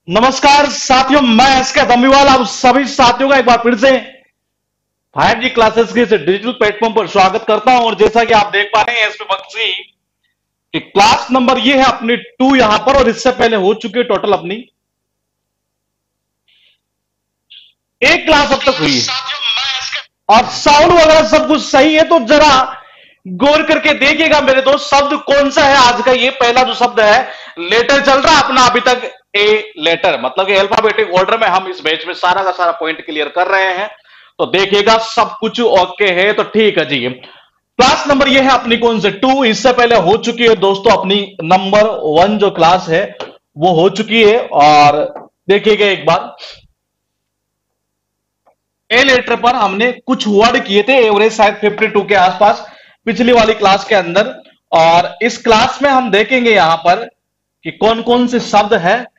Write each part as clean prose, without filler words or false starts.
नमस्कार साथियों, मैं एसके दम्मीवाल आप सभी साथियों का एक बार फिर से 5G क्लासेस के इस डिजिटल प्लेटफॉर्म पर स्वागत करता हूं। और जैसा कि आप देख पा रहे हैं एसपी बख्शी कि क्लास नंबर ये है अपनी 2 यहां पर, और इससे पहले हो चुकी है टोटल अपनी एक क्लास अब तक हुई है। और साउंड वगैरह सब कुछ सही है, तो जरा गौर करके देखिएगा मेरे दोस्त। शब्द कौन सा है आज का? ये पहला जो शब्द है, लेटर चल रहा है अपना अभी तक ए लेटर, मतलब कि अल्फाबेटिक ऑर्डर में हम इस बैच में सारा का सारा पॉइंट क्लियर कर रहे हैं। तो देखिएगा सब कुछ ओके है तो ठीक है जी। क्लास नंबर ये है अपनी कौन से 2, इससे पहले हो चुकी है दोस्तों अपनी नंबर 1 जो क्लास है वो हो चुकी है। और देखिएगा एक बार, ए लेटर पर हमने कुछ वर्ड किए थे, एवरेज शायद 52 के आसपास पिछली वाली क्लास के अंदर। और इस क्लास में हम देखेंगे यहां पर कि कौन कौन से शब्द है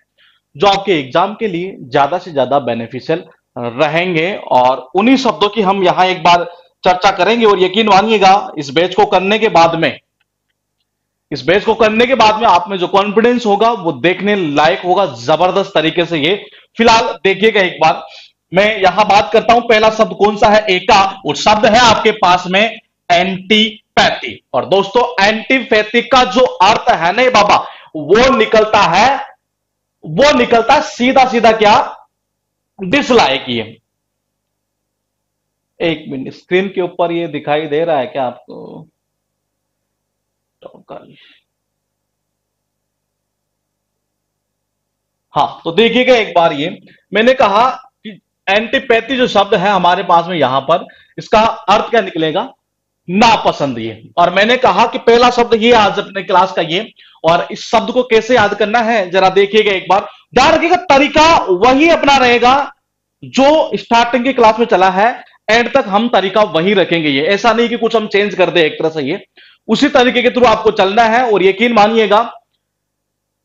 जो आपके एग्जाम के लिए ज्यादा से ज्यादा बेनिफिशियल रहेंगे, और उन्हीं शब्दों की हम यहां एक बार चर्चा करेंगे। और यकीन मानिएगा इस बैच को करने के बाद में आप में जो कॉन्फिडेंस होगा वो देखने लायक होगा जबरदस्त तरीके से। ये फिलहाल देखिएगा एक बार, मैं यहां बात करता हूं पहला शब्द कौन सा है, ए का। वो शब्द है आपके पास में एंटीपैथी। और दोस्तों एंटीपैथी का जो अर्थ है ना बाबा, वो निकलता सीधा सीधा क्या, डिसलाइक। ये एक मिनट, स्क्रीन के ऊपर ये दिखाई दे रहा है क्या आपको? हाँ, तो देखिएगा एक बार, ये मैंने कहा कि एंटीपैथी जो शब्द है हमारे पास में यहां पर, इसका अर्थ क्या निकलेगा, नापसंद। ये और मैंने कहा कि पहला शब्द ये आज अपने क्लास का ये। और इस शब्द को कैसे याद करना है जरा देखिएगा एक बार, ध्यान रखिएगा। तरीका वही अपना रहेगा जो स्टार्टिंग की क्लास में चला है, एंड तक हम तरीका वही रखेंगे। ये ऐसा नहीं कि कुछ हम चेंज कर दे, एक तरह से ये उसी तरीके के थ्रू आपको चलना है। और यकीन मानिएगा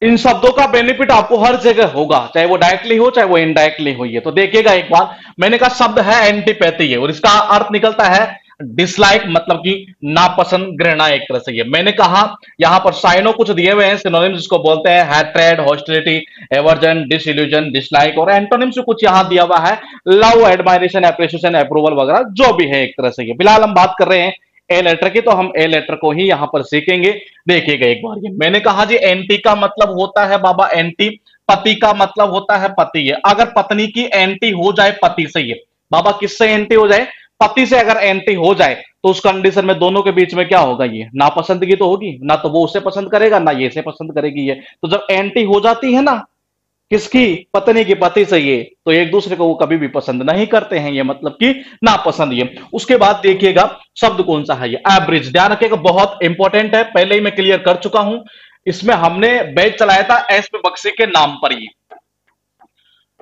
इन शब्दों का बेनिफिट आपको हर जगह होगा, चाहे वो डायरेक्टली हो चाहे वो इनडायरेक्टली हो। ये तो देखिएगा एक बार, मैंने कहा शब्द है एंटीपैथी है और इसका अर्थ निकलता है डिसलाइक, मतलब कि नापसंद, घृणा एक तरह से। ये मैंने कहा यहां पर साइनो कुछ दिए हुए हैं, सिनोनिम्स जिसको बोलते हैं hatred, hostility, aversion, disillusion, dislike. और एंटोनिम्स से कुछ यहां दिया हुआ है, लव, एडमायरेशन, एप्रिसिएशन, अप्रूवल वगैरह जो भी है एक तरह से। ये फिलहाल हम बात कर रहे हैं ए लेटर की, तो हम ए लेटर को ही यहां पर सीखेंगे। देखिएगा एक बार, ये मैंने कहा जी एंटी का मतलब होता है बाबा एंटी, पति का मतलब होता है पति। है अगर पत्नी की एंटी हो जाए पति से, ये बाबा किससे एंटी हो जाए, पति से अगर एंटी हो जाए, तो उस कंडीशन में दोनों के बीच में क्या होगा, ये नापसंदगी तो होगी ना। तो वो उसे पसंद करेगा ना ये इसे पसंद करेगी। ये तो जब एंटी हो जाती है ना किसकी, पत्नी की पति से, ये तो एक दूसरे को वो कभी भी पसंद नहीं करते हैं, ये मतलब कि नापसंद। ये उसके बाद देखिएगा शब्द कौन सा है, ये एवरेज। ध्यान रखिएगा बहुत इंपॉर्टेंट है, पहले ही मैं क्लियर कर चुका हूं। इसमें हमने बैच चलाया था एस पी बख्शी के नाम पर ही,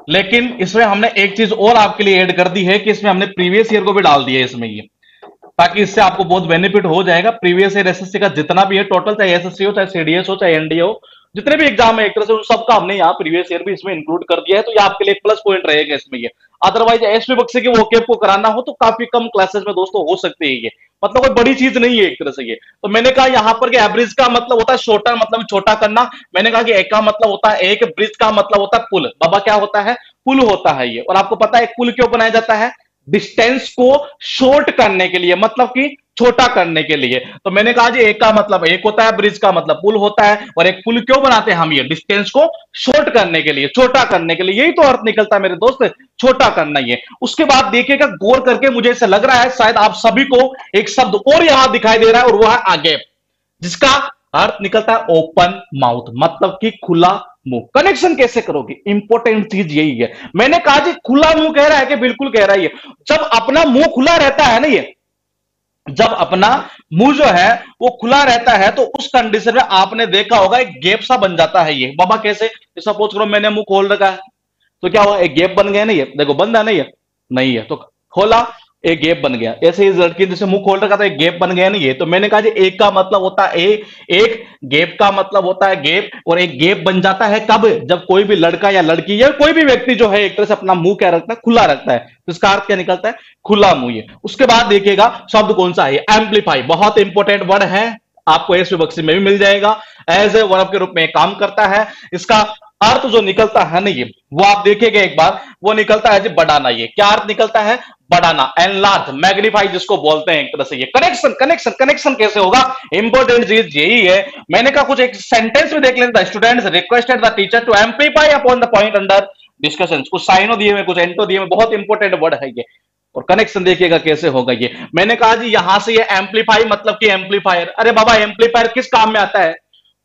लेकिन इसमें हमने एक चीज और आपके लिए ऐड कर दी है कि इसमें हमने प्रीवियस ईयर को भी डाल दिया है इसमें, ये ताकि इससे आपको बहुत बेनिफिट हो जाएगा। प्रीवियस ईयर एसएससी का जितना भी है टोटल, चाहे एसएससी हो चाहे सीडीएस हो चाहे एनडीए हो, जितने भी एग्जाम है एक तरह से उन सबका हमने यहाँ प्रीवियस ईयर भी इसमें इंक्लूड कर दिया है। तो ये आपके लिए एक प्लस पॉइंट रहेगा इसमें। ये अदरवाइज एसपी बक्से के वोकेब को कराना हो तो काफी कम क्लासेस में दोस्तों हो सकती है, ये मतलब कोई बड़ी चीज नहीं है एक तरह से। ये तो मैंने कहा यहाँ पर कि एवरेज का मतलब होता है शॉर्टर, मतलब छोटा करना। मैंने कहा कि एक का मतलब होता है एक, ब्रिज का मतलब होता है पुल। बाबा क्या होता है, पुल होता है ये। और आपको पता है पुल क्यों बनाया जाता है, डिस्टेंस को शॉर्ट करने के लिए, मतलब कि छोटा करने के लिए। तो मैंने कहा जी एक का मतलब एक होता है, ब्रिज का मतलब पुल होता है। और एक पुल क्यों बनाते हैं हम, ये डिस्टेंस को शॉर्ट करने के लिए, छोटा करने के लिए। यही तो अर्थ निकलता है मेरे दोस्त, छोटा करना। ये उसके बाद देखिएगा गौर करके, मुझे ऐसा लग रहा है शायद आप सभी को एक शब्द और यहां दिखाई दे रहा है, और वह है आगे, जिसका अर्थ निकलता है ओपन माउथ, मतलब कि खुला मुंह। कनेक्शन कैसे करोगे, इंपॉर्टेंट चीज यही है। मैंने कहा जी खुला मुंह कह रहा है कि बिल्कुल कह रहा है। ये जब अपना मुंह खुला रहता है ना, ये जब अपना मुंह जो है वो खुला रहता है, तो उस कंडीशन में आपने देखा होगा एक गैप सा बन जाता है। ये बाबा कैसे, सपोज करो मैंने मुंह खोल रखा है, तो क्या हुआ, एक गैप बन गया। नहीं है, देखो बंद है, नहीं है, नहीं है, तो खोला, एक गैप बन गया। ऐसे ही लड़की जैसे मुंह खोल रखा था, एक गैप बन गया। नहीं है, तो मैंने कहा जी एक का मतलब होता है एक, गैप का मतलब होता है गैप। और एक गैप बन जाता है कब, जब कोई भी लड़का या लड़की या कोई भी व्यक्ति जो है एक तरह से अपना मुंह क्या रखता है, खुला रखता है। तो इसका अर्थ क्या निकलता है, खुला मुंह। ये उसके बाद देखिएगा शब्द कौन सा है, एम्पलीफाई। बहुत इंपॉर्टेंट वर्ड है, आपको एस विभक्ति में भी मिल जाएगा, एज ए वर्ब के रूप में काम करता है। इसका अर्थ जो निकलता है ना ये, वो आप देखिएगा एक बार, वो निकलता है जी बढ़ाना। ये क्या अर्थ निकलता है? बढ़ाना, एनलार्ज, मैग्नीफाई जिसको बोलते हैं एक तरह से। ये कनेक्शन कनेक्शन कनेक्शन कैसे होगा? इंपॉर्टेंट चीज यही है। मैंने कहा कुछ एक सेंटेंस में देख लेते हैं। Students requested the teacher to amplify upon the point under discussion. कुछ साइनो दिए हुए, कुछ एंटो दिए हुए, बहुत इंपॉर्टेंट वर्ड है ये। और कनेक्शन देखिएगा कैसे होगा ये। मैंने कहा जी यहां से ये एम्पलीफाई मतलब कि एम्पलीफायर। अरे बाबा एम्पलीफायर किस काम में आता है?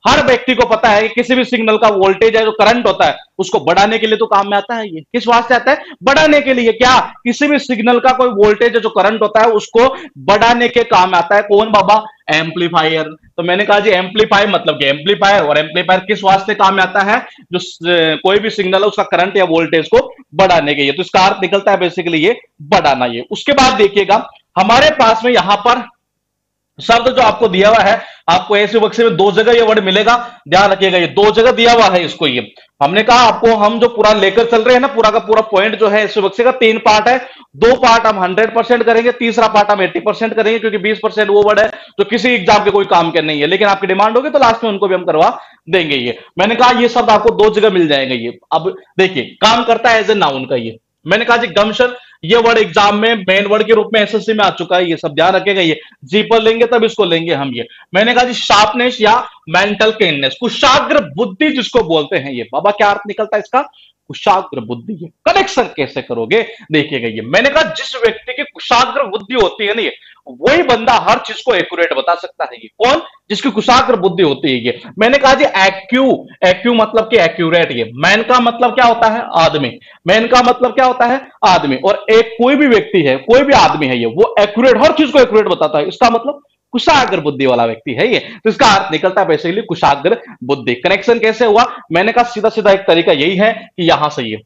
हर व्यक्ति को पता है कि किसी भी सिग्नल का वोल्टेज है, जो करंट होता है, उसको बढ़ाने के लिए तो काम में आता है। ये किस वास्ते आता है? बढ़ाने के लिए। क्या? किसी भी सिग्नल का कोई वोल्टेज है, जो करंट होता है, उसको बढ़ाने के काम में आता है। कौन बाबा? एम्पलीफायर। तो मैंने कहा जी एम्पलीफाई मतलब कि एम्पलीफायर। और एम्पलीफायर किस वास्ते काम में आता है? जो कोई भी सिग्नल है उसका करंट या वोल्टेज को बढ़ाने के लिए। तो इसका अर्थ निकलता है बेसिकली ये बढ़ाना। ये उसके बाद देखिएगा हमारे पास में यहां पर शब्द जो आपको दिया हुआ है, आपको ऐसे बक्से में दो जगह ये वर्ड मिलेगा, ध्यान रखिएगा। ये दो जगह दिया हुआ है इसको। ये हमने कहा आपको, हम जो पूरा लेकर चल रहे हैं ना, पूरा का पूरा पॉइंट जो है इस बक्से का तीन पार्ट है। दो पार्ट हम 100% करेंगे, तीसरा पार्ट हम 80% करेंगे, क्योंकि 20% वो वर्ड है जो किसी एग्जाम के कोई काम के नहीं है, लेकिन आपकी डिमांड होगी तो लास्ट में उनको भी हम करवा देंगे। ये मैंने कहा ये शब्द आपको दो जगह मिल जाएंगे। ये अब देखिए काम करता है एज ए नाउन का। ये मैंने कहा जी गमशन, ये वर्ड एग्जाम में मेन वर्ड के रूप में एसएससी में आ चुका है। ये सब ध्यान रखेगा। ये जी पर लेंगे तब इसको लेंगे हम। ये मैंने कहा जी शार्पनेस या मेंटल केननेस, कुशाग्र बुद्धि जिसको बोलते हैं। ये बाबा क्या अर्थ निकलता है इसका? कुशाग्र बुद्धि। ये कनेक्शन कैसे करोगे देखिएगा। ये मैंने कहा जिस व्यक्ति की कुशाग्र बुद्धि होती है ना, ये वही बंदा हर चीज को एक्यूरेट बता सकता है। ये कौन? जिसकी कुशाग्र बुद्धि होती है। ये मैंने कहा जी एक्यू, एक्यू मतलब कि एक्यूरेट। ये मैन का मतलब क्या होता है? आदमी। मैन का मतलब क्या होता है? आदमी। और एक कोई भी व्यक्ति है, कोई भी आदमी है, ये वो एक्यूरेट, हर चीज को एक्यूरेट बताता है। इसका मतलब कुशाग्र बुद्धि वाला व्यक्ति है ये। तो इसका अर्थ निकलता है बेसिकली कुशाग्र बुद्धि। कनेक्शन कैसे हुआ? मैंने कहा सीधा सीधा एक तरीका यही है कि यहां से ये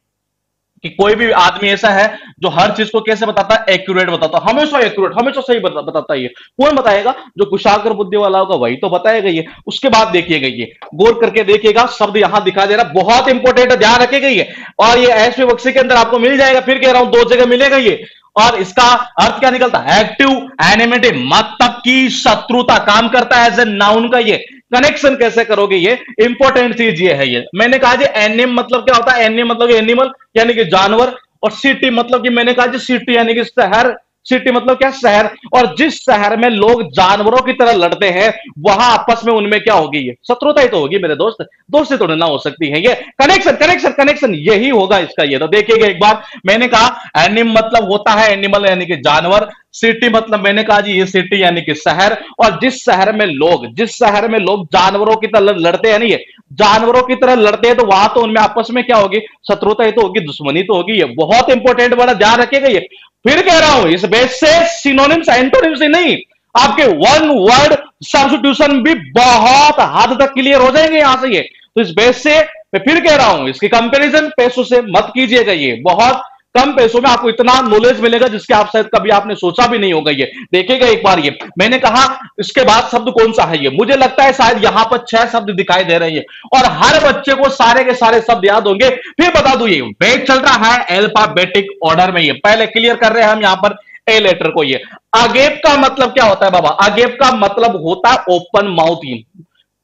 कि कोई भी आदमी ऐसा है जो हर चीज को कैसे बताता है? एक्यूरेट बताता है, हमेशा एक्यूरेट, हमेशा सही बताता है। ये कौन बताएगा? जो कुशाग्र बुद्धि वाला होगा वही तो बताएगा ये। उसके बाद देखिएगा, ये गौर करके देखिएगा, शब्द यहां दिखा दे रहा, बहुत इंपॉर्टेंट है, ध्यान रखेगा ये। और ये एसपी बक्से के अंदर आपको मिल जाएगा, फिर कह रहा हूं दो जगह मिलेगा ये। और इसका अर्थ क्या निकलता है? एक्टिव, एनिमेटिव, मतलब की शत्रुता, काम करता है एज ए नाउन का। ये कनेक्शन कैसे करोगे? ये इंपॉर्टेंट चीज ये है। ये मैंने कहा जी एनिम मतलब क्या होता है? एनिम मतलब एनिमल यानी कि जानवर। और सिटी मतलब कि मैंने कहा जी सिटी यानी कि शहर। सिटी मतलब क्या? शहर। और जिस शहर में लोग जानवरों की तरह लड़ते हैं, वहां आपस में उनमें क्या होगी? ये शत्रुता ही तो होगी मेरे दोस्त, दोस्ती तो ना हो सकती है। ये कनेक्शन कनेक्शन कनेक्शन यही होगा इसका। ये तो देखिएगा एक बार, मैंने कहा एनिम मतलब होता है एनिमल यानी कि जानवर। सिटी मतलब मैंने कहा जी ये सिटी यानी कि शहर। और जिस शहर में लोग जानवरों की तरह लड़ते हैं, नहीं ये जानवरों की तरह लड़ते हैं, तो वहां तो उनमें आपस में क्या होगी? शत्रुता ही तो होगी, दुश्मनी तो होगी। ये बहुत इंपॉर्टेंट वाला ध्यान रखिएगा। ये फिर कह रहा हूं, इस बेस से सिनोनिम्स एंटोनिम्स ही नहीं, आपके वन वर्ड सब्स्टिट्यूशन भी बहुत हद तक क्लियर हो जाएंगे यहां से। ये तो इस बेस से मैं फिर कह रहा हूं, इसकी कंपैरिजन पैसों से मत कीजिएगा। ये बहुत कम पैसों में आपको इतना नॉलेज मिलेगा जिसके आप शायद कभी आपने सोचा भी नहीं होगा। ये देखिएगा एक बार। ये मैंने कहा इसके बाद शब्द कौन सा है? ये मुझे लगता है शायद यहां पर 6 शब्द दिखाई दे रहे हैं, और हर बच्चे को सारे के सारे शब्द याद होंगे। फिर बता दूं, ये बैच चल रहा है अल्फाबेटिक ऑर्डर में। ये पहले क्लियर कर रहे हैं हम यहां पर ए लेटर को। ये अगेप का मतलब क्या होता है बाबा? अगेप का मतलब होता है ओपन माउथ।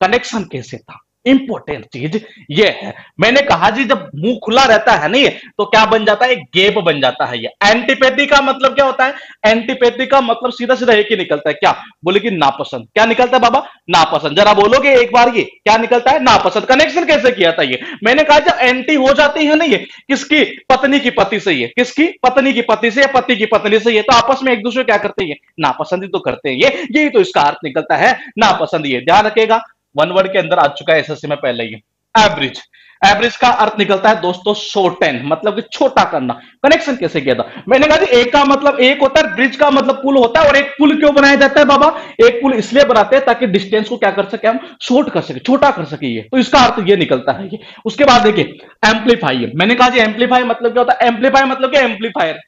कनेक्शन कैसे था? इंपॉर्टेंट चीज ये है। मैंने कहा जी जब मुंह खुला रहता है नहीं, तो क्या बन जाता है? गैप बन जाता है। ये एंटीपैथी का मतलब क्या होता है? एंटीपैथी का मतलब सीधा सीधा एक ही निकलता है, क्या? बोले कि नापसंद। क्या निकलता है बाबा? नापसंद। जरा बोलोगे एक बार, ये क्या निकलता है? नापसंद। कनेक्शन कैसे किया था? ये मैंने कहा जब एंटी हो जाती है ना, ये किसकी? पत्नी की पति से। ये किसकी? पत्नी की पति से या पति की पत्नी से। ये तो आपस में एक दूसरे क्या करते हैं? नापसंद ही तो करते हैं। ये यही तो इसका अर्थ निकलता है, नापसंद। ये ध्यान रखेगा, वन वर्ड के अंदर आ चुका है एसएससी में पहले ही। एवरेज, एवरेज का अर्थ निकलता है दोस्तों शॉर्टेन, मतलब कि छोटा करना। कनेक्शन कैसे किया था? मैंने कहा जी एक का मतलब एक होता है, ब्रिज का मतलब पुल होता है। और एक पुल क्यों बनाया जाता है बाबा? एक पुल इसलिए बनाते हैं ताकि डिस्टेंस को क्या कर सके हम? शॉर्ट कर सके, छोटा कर सके। ये तो इसका अर्थ ये निकलता है। ये उसके बाद देखिए एम्पलीफाई। मैंने कहा जी एम्पलीफाई मतलब क्या होता है? एम्पलीफाई मतलब क्या? एम्पलीफायर।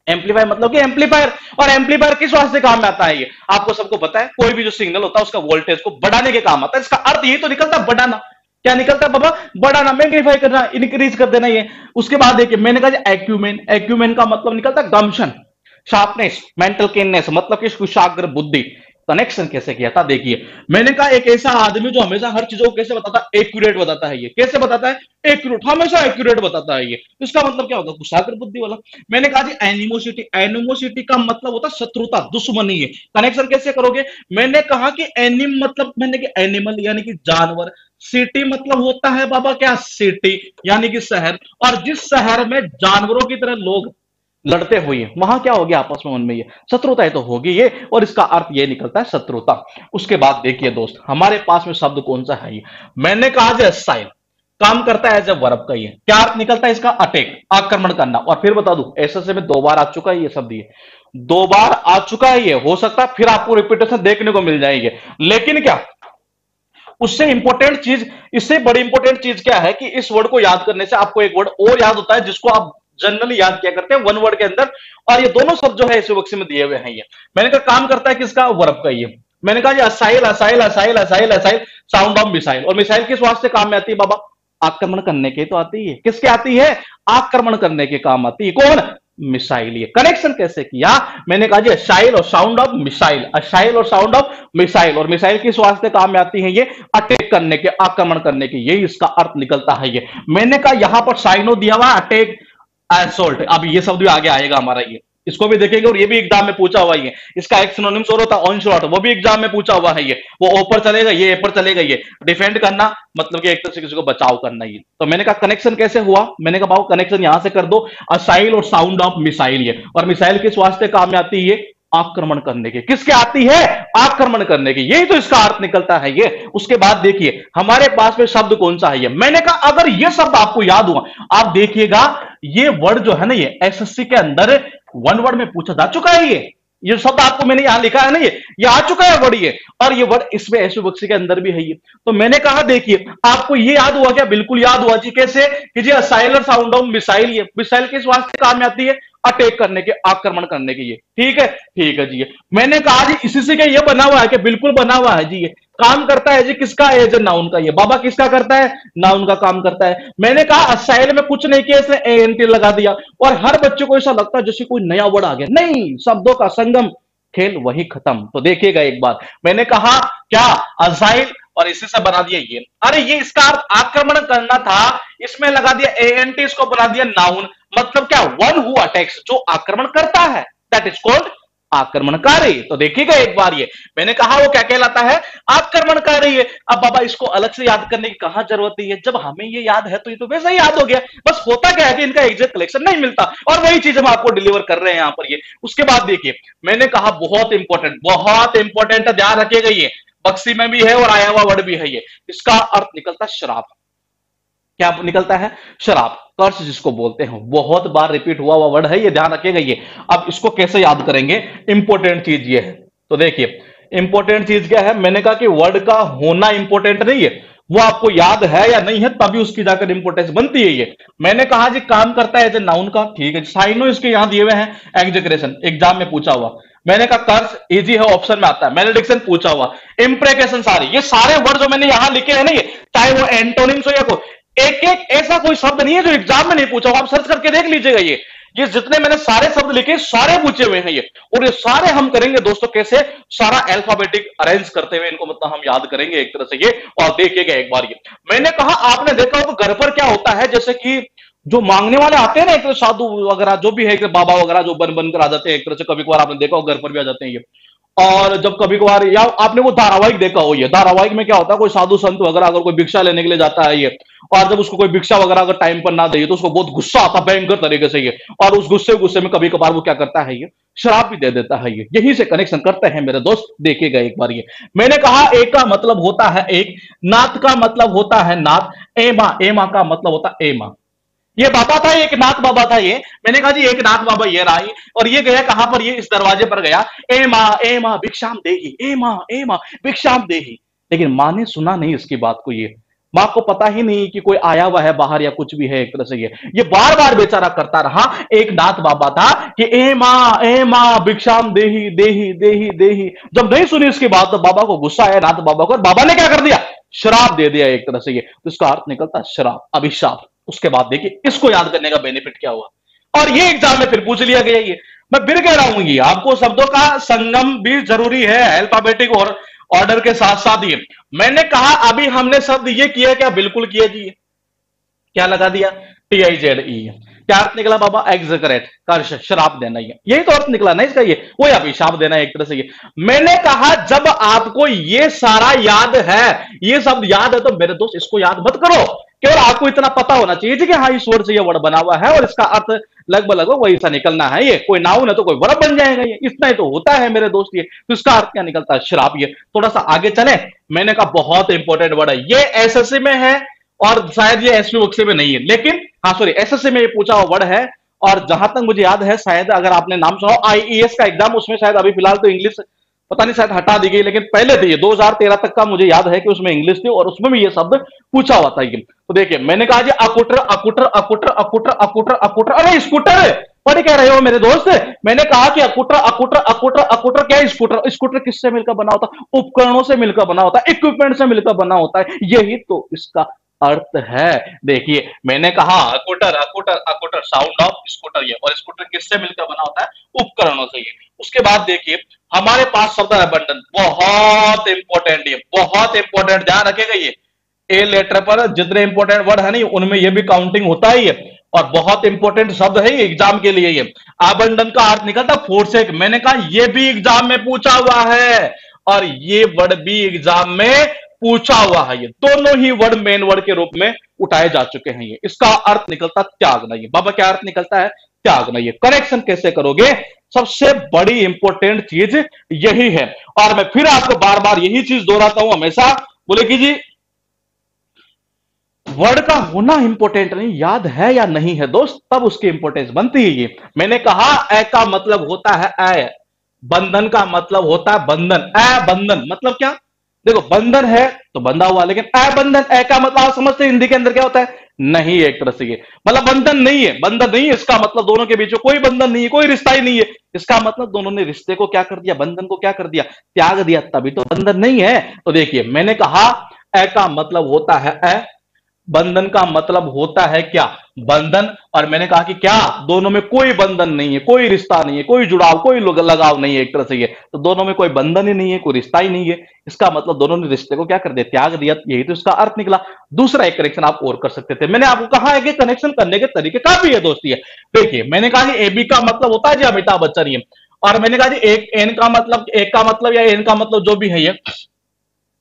एम्पलीफायर मतलब कि एम्पलीफायर। और एम्पलीफायर किस वास्ते काम में आता है? ये आपको सबको पता है, कोई भी जो सिग्नल होता है उसका वोल्टेज को बढ़ाने के काम आता है। इसका अर्थ ये तो निकलता है बढ़ाना। क्या निकलता है बाबा? बढ़ाना, मैग्नीफाई करना, इंक्रीज कर देना। ये उसके बाद देखिए मैंने कहा एक्यूमेन। एक्यूमेन का मतलब निकलता है गम्शन, शार्पनेस, मेंटल केननेस, मतलब कि कुशाग्र बुद्धि। कनेक्शन कैसे किया था देखिए। मैंने कहा एक ऐसा आदमी जो हमेशा हर चीजों को कैसे बताता है, एक्यूरेट बताता है। ये कैसे बताता है? एक्यूरेट, हमेशा एक्यूरेट बताता है। ये इसका मतलब क्या होगा? कुशाग्र बुद्धि वाला। मैंने कहा जी एनिमोसिटी, एनिमोसिटी का मतलब होता है शत्रुता, दुश्मनी है। कनेक्शन कैसे करोगे? मैंने कहा कि एनिम मतलब मैंने कि एनिमल यानी कि जानवर, सिटी मतलब होता है बाबा क्या? सिटी यानी कि शहर। और जिस शहर में जानवरों की तरह लोग लड़ते हुए वहां क्या हो गया आपस में, उनमें ये शत्रुता है तो होगी ये, और इसका अर्थ ये निकलता है शत्रुता। उसके बाद देखिए दोस्त, हमारे पास में शब्द कौन सा है ये? मैंने कहा जो साइल काम करता है एज ए वर्ब का। ये क्या अर्थ निकलता है इसका? अटैक, आक्रमण करना। और फिर बता दूं ऐसे में 2 बार आ चुका है ये शब्द, ये 2 बार आ चुका है। ये हो सकता है फिर आपको रिपीटेशन देखने को मिल जाएगी, लेकिन क्या उससे इंपॉर्टेंट चीज, इससे बड़ी इंपॉर्टेंट चीज क्या है कि इस वर्ड को याद करने से आपको एक वर्ड और याद होता है जिसको आप जनरली याद क्या करते हैं वन वर्ड के अंदर। और ये दोनों शब्द जो है इस विभक्ति में दिए हुए हैं। ये मैंने कहा काम करता है किसका? वर्ब का। ये मैंने कहा acyl acyl acyl acyl acyl, sound of missile. और मिसाइल किस वास्ते काम में आती है बाबा? आक्रमण करने के तो आती है। किसके आती है? आक्रमण करने के काम आती है। कौन? मिसाइल। ये कनेक्शन कैसे किया? मैंने कहा जी असाइल और साउंड ऑफ मिसाइल, असाइल और साउंड ऑफ मिसाइल। और मिसाइल किस वास्ते काम में आती है? ये अटैक करने के, आक्रमण करने के, यही इसका अर्थ निकलता है। ये मैंने कहा यहां पर साइनो दिया हुआ अटैक, असोल्ट। अब ये शब्द भी आगे आएगा हमारा, ये इसको भी देखेंगे और ये भी एग्जाम में पूछा हुआ है। इसका एक सिनोनिम्स और होता है ऑनस्लॉट, वो भी एग्जाम में पूछा हुआ है। ये वो ऊपर चलेगा, ये ऊपर चलेगा। ये डिफेंड करना मतलब कि एक तरह से किसी को बचाव करना। ये तो मैंने कहा कनेक्शन कैसे हुआ? मैंने कहा बाबू कनेक्शन यहां से कर दो, असाइल और साउंड ऑफ मिसाइल। ये और मिसाइल किस वास्ते काम में आती है? आक्रमण करने के। किसके आती है? आक्रमण करने की। यही तो इसका अर्थ निकलता है ये। उसके बाद देखिए हमारे पास में शब्द कौन सा है? ये मैंने कहा अगर ये शब्द आपको याद हुआ, आप देखिएगा ये वर्ड जो है ना, ये एसएससी के अंदर वन वर्ड में पूछा जा चुका है। ये शब्द आपको मैंने यहां लिखा है ना, ये आ चुका है वर्ड ये। और ये वर्ड इसमें ऐसे बक्से के अंदर भी है ये। तो मैंने कहा देखिए आपको ये याद हुआ क्या? बिल्कुल याद हुआ जी। कैसे कि जी असाइलर साउंड ऑफ मिसाइल। ये मिसाइल किस वास्ते काम में आती है? अटैक करने के, आक्रमण करने के। ये ठीक है जी। ये मैंने कहा जी इसी से क्या ये बना हुआ है? कि बिल्कुल बना हुआ है जी। ये काम करता है जी किसका? एज नाउन का। ये बाबा किसका करता है? नाउन का काम करता है। मैंने कहा असाइल में कुछ नहीं किया, इसने एएनटी लगा दिया। और हर बच्चे को ऐसा लगता है जैसे कोई नया वर्ड आ गया। नहीं, शब्दों का संगम, खेल वही खत्म। तो देखिएगा एक बार, मैंने कहा क्या? असाइल और इसी से बना दिया ये। अरे ये इसका अर्थ आक्रमण करना था, इसमें लगा दिया एएनटी, इसको बना दिया नाउन। मतलब क्या? वन हु अटैक्स, जो आक्रमण करता है, दैट इज कॉल्ड आक्रमणकारी। तो देखिएगा एक बार, ये मैंने कहा वो क्या कहलाता है? आक्रमणकारी है। अब बाबा इसको अलग से याद करने की कहां जरूरत है? जब हमें ये याद है तो ये तो वैसा ही याद हो गया। बस होता क्या है कि इनका एग्जैक्ट कलेक्शन नहीं मिलता, और वही चीज हम आपको डिलीवर कर रहे हैं यहां पर। ये उसके बाद देखिए मैंने कहा बहुत इंपॉर्टेंट है, ध्यान रखिएगा। ये बक्सी में भी है और आया हुआ वर्ड भी है। ये इसका अर्थ निकलता है शराब। क्या निकलता है? शराब, कर्स जिसको बोलते हैं। बहुत बार रिपीट हुआ वर्ड है ये, ध्यान रखिएगा ये। अब इसको कैसे याद करेंगे? इंपॉर्टेंट चीज ये है। तो देखिए इंपॉर्टेंट चीज क्या है? मैंने कहा कि वर्ड का होना इंपॉर्टेंट नहीं है, वो आपको याद है या नहीं है तभी उसकी जाकर इंपॉर्टेंस बनती है। ये मैंने कहा जी काम करता है एज ए नाउन का। ठीक है, साइनो इसके यहां दिए हुए हैं, एग्जीक्रेशन एग्जाम में पूछा हुआ। मैंने कहा कर्स इजी है, ऑप्शन में आता है। मैलेडिक्शन पूछा हुआ, इंप्रेकेशन, सारे ये सारे वर्ड जो मैंने यहां लिखे हैं ना, ये चाहे वो एंटोनिम्स हो या कोई एक एक ऐसा कोई शब्द नहीं है जो एग्जाम में नहीं पूछा, आप सर्च करके देख लीजिएगा। ये जितने मैंने सारे शब्द लिखे सारे पूछे हुए हैं ये। और ये सारे हम करेंगे दोस्तों कैसे? सारा अल्फाबेटिक अरेंज करते हुए इनको मतलब हम याद करेंगे एक तरह से ये। और देखिएगा एक बार, ये मैंने कहा आपने देखा होगा घर पर क्या होता है, जैसे कि जो मांगने वाले आते हैं ना, एक तरह साधु वगैरह जो भी है, बाबा वगैरह जो बन कर आ जाते हैं एक तरह से। कभी कभार आपने देखा हो घर पर भी आ जाते हैं ये। और जब कभी कभार, या आपने वो धारावाहिक देखा हो, ये धारावाहिक में क्या होता है, कोई साधु संत वगैरह अगर कोई भिक्षा लेने के लिए जाता है ये, और जब उसको कोई भिक्षा वगैरह अगर टाइम पर ना दे तो उसको बहुत गुस्सा आता है भयंकर तरीके से ये। और उस गुस्से में कभी कभार वो क्या करता है, ये शराब भी दे देता है ये। यहीं से कनेक्शन करते हैं मेरे दोस्त, देखिएगा एक बार। ये मैंने कहा एक का मतलब होता है एक, नाथ का मतलब होता है नाथ, एमा, एमा का मतलब होता है एमा। ये बाबा था, एक नाथ बाबा था ये। मैंने कहा जी एक नाथ बाबा ये रहा, और ये गया कहां पर? ये इस दरवाजे पर गया, ए मां भिक्षाम देही, ए मां भिक्षाम देही। लेकिन मां ने सुना नहीं इसकी बात को। ये मां को पता ही नहीं कि कोई आया हुआ है बाहर या कुछ भी है एक तरह से। ये बार बार बेचारा करता रहा। एक नाथ बाबा था कि ए मां भिक्षाम देही देही देही देही। जब नहीं सुनी इसकी बात तो बाबा को गुस्सा आया, नाथ बाबा को, और बाबा ने क्या कर दिया? श्राप दे दिया एक तरह से ये। तो इसका अर्थ निकलता है श्राप, अभिशाप। उसके बाद देखिए इसको याद करने का बेनिफिट क्या हुआ, और ये एग्जाम में फिर पूछ लिया गया ये। मैं फिर कह रहा हूं, ये आपको शब्दों का संगम भी जरूरी है अल्फाबेटिक और ऑर्डर के साथ साथ। ये मैंने कहा अभी हमने शब्द ये किया क्या, बिल्कुल किया जी। क्या लगा दिया, TIZE। क्या अर्थ निकला बाबा, एग्जकरेट, कर शराब देना, ये यही तो अर्थ निकला ना इसका, ये वो अभिशाप देना एक तरह से। ये मैंने कहा जब आपको ये सारा याद है, ये शब्द याद है, तो मेरे दोस्त इसको याद मत करो, केवल आपको इतना पता होना चाहिए कि हाँ इस वर्ड से ये वर्ड बना हुआ है और इसका अर्थ लगभग लगभग वही सा निकलना है। ये कोई नाउन है तो कोई वर्ब बन जाएगा, ये इतना ही तो होता है मेरे दोस्त। ये तो इसका अर्थ क्या निकलता है, शराब। ये थोड़ा सा आगे चले, मैंने कहा बहुत इंपॉर्टेंट वर्ड है ये, एसएससी में है और शायद ये एसपी बक्से में नहीं है, लेकिन हाँ सॉरी एसएससी में ये पूछा हुआ वर्ड है। और जहां तक मुझे याद है, शायद अगर आपने नाम सुना IAS का एग्जाम, उसमें शायद अभी फिलहाल तो इंग्लिश पता नहीं शायद हटा दी गई, लेकिन पहले थी ये 2013 तक का मुझे याद है कि उसमें इंग्लिश थी और उसमें भी ये शब्द पूछा हुआ था। ये तो देखिए मैंने कहा जी अकुटर अकुटर अकुटर अकुटर अकुटर अकुटर, अरे स्कूटर पढ़ क्या रहे हो मेरे दोस्त। मैंने कहा कि अकुटर अकुटर अकुटर अकुटर क्या है, स्कूटर। स्कूटर किससे मिलकर बना होता है, उपकरणों से मिलकर बना होता है, इक्विपमेंट से मिलकर बना होता है, यही तो इसका अर्थ है। देखिए मैंने कहा अकुटर अकुटर अकुटर साउंड ऑफ स्कूटर, ये और स्कूटर किससे मिलकर बना होता है, उपकरणों से। ये उसके बाद देखिए हमारे पास शब्द है अबंडन, बहुत इंपॉर्टेंट, ये बहुत इंपॉर्टेंट, ध्यान रखेगा। ये ए लेटर पर जितने इंपॉर्टेंट वर्ड है नहीं उनमें ये भी काउंटिंग होता है ये, और बहुत इंपॉर्टेंट शब्द है ये एग्जाम के लिए। ये अबंडन का अर्थ निकलता फोर्सेक, मैंने कहा ये भी एग्जाम में पूछा हुआ है और ये वर्ड भी एग्जाम में पूछा हुआ है। ये दोनों ही वर्ड मेन वर्ड के रूप में उठाए जा चुके हैं। ये इसका अर्थ निकलता त्यागना। ये बाबा क्या अर्थ निकलता है, त्यागना। ये करेक्शन कैसे करोगे, सबसे बड़ी इंपॉर्टेंट चीज यही है। और मैं फिर आपको बार बार यही चीज दोहराता हूं हमेशा, बोले कि जी वर्ड का होना इंपॉर्टेंट नहीं, याद है या नहीं है दोस्त, तब उसकी इंपॉर्टेंस बनती है। ये मैंने कहा ए का मतलब होता है ए, बंधन का मतलब होता है बंधन, ए बंधन मतलब क्या, देखो बंधन है तो बंधा हुआ, लेकिन ए बंधन, ए का मतलब आप समझते हैं हिंदी के अंदर क्या होता है, नहीं एक तरह से ये मतलब बंधन नहीं है, बंधन नहीं है, इसका मतलब दोनों के बीच में कोई बंधन नहीं है, कोई रिश्ता ही नहीं है। इसका मतलब दोनों ने रिश्ते को क्या कर दिया, बंधन को क्या कर दिया, त्याग दिया, तभी तो बंधन नहीं है। तो देखिए मैंने कहा ए का मतलब होता है ए, बंधन का मतलब होता है क्या, बंधन। और मैंने कहा कि क्या दोनों में कोई बंधन नहीं है, कोई रिश्ता नहीं है, कोई जुड़ाव, कोई लगाव नहीं है एक तरह से। ये तो दोनों में कोई बंधन ही नहीं है, कोई रिश्ता ही नहीं है, इसका मतलब दोनों ने रिश्ते को क्या कर दिया, त्याग दिया, यही तो इसका अर्थ निकला। दूसरा एक कनेक्शन आप और कर सकते थे, मैंने आपको कहा है कि कनेक्शन करने के तरीके काफी है दोस्ती है। देखिए मैंने कहा कि एबी का मतलब होता है जी अमिताभ बच्चन, ये और मैंने कहा जी एक एन का मतलब, एक का मतलब या एन का मतलब जो भी है, ये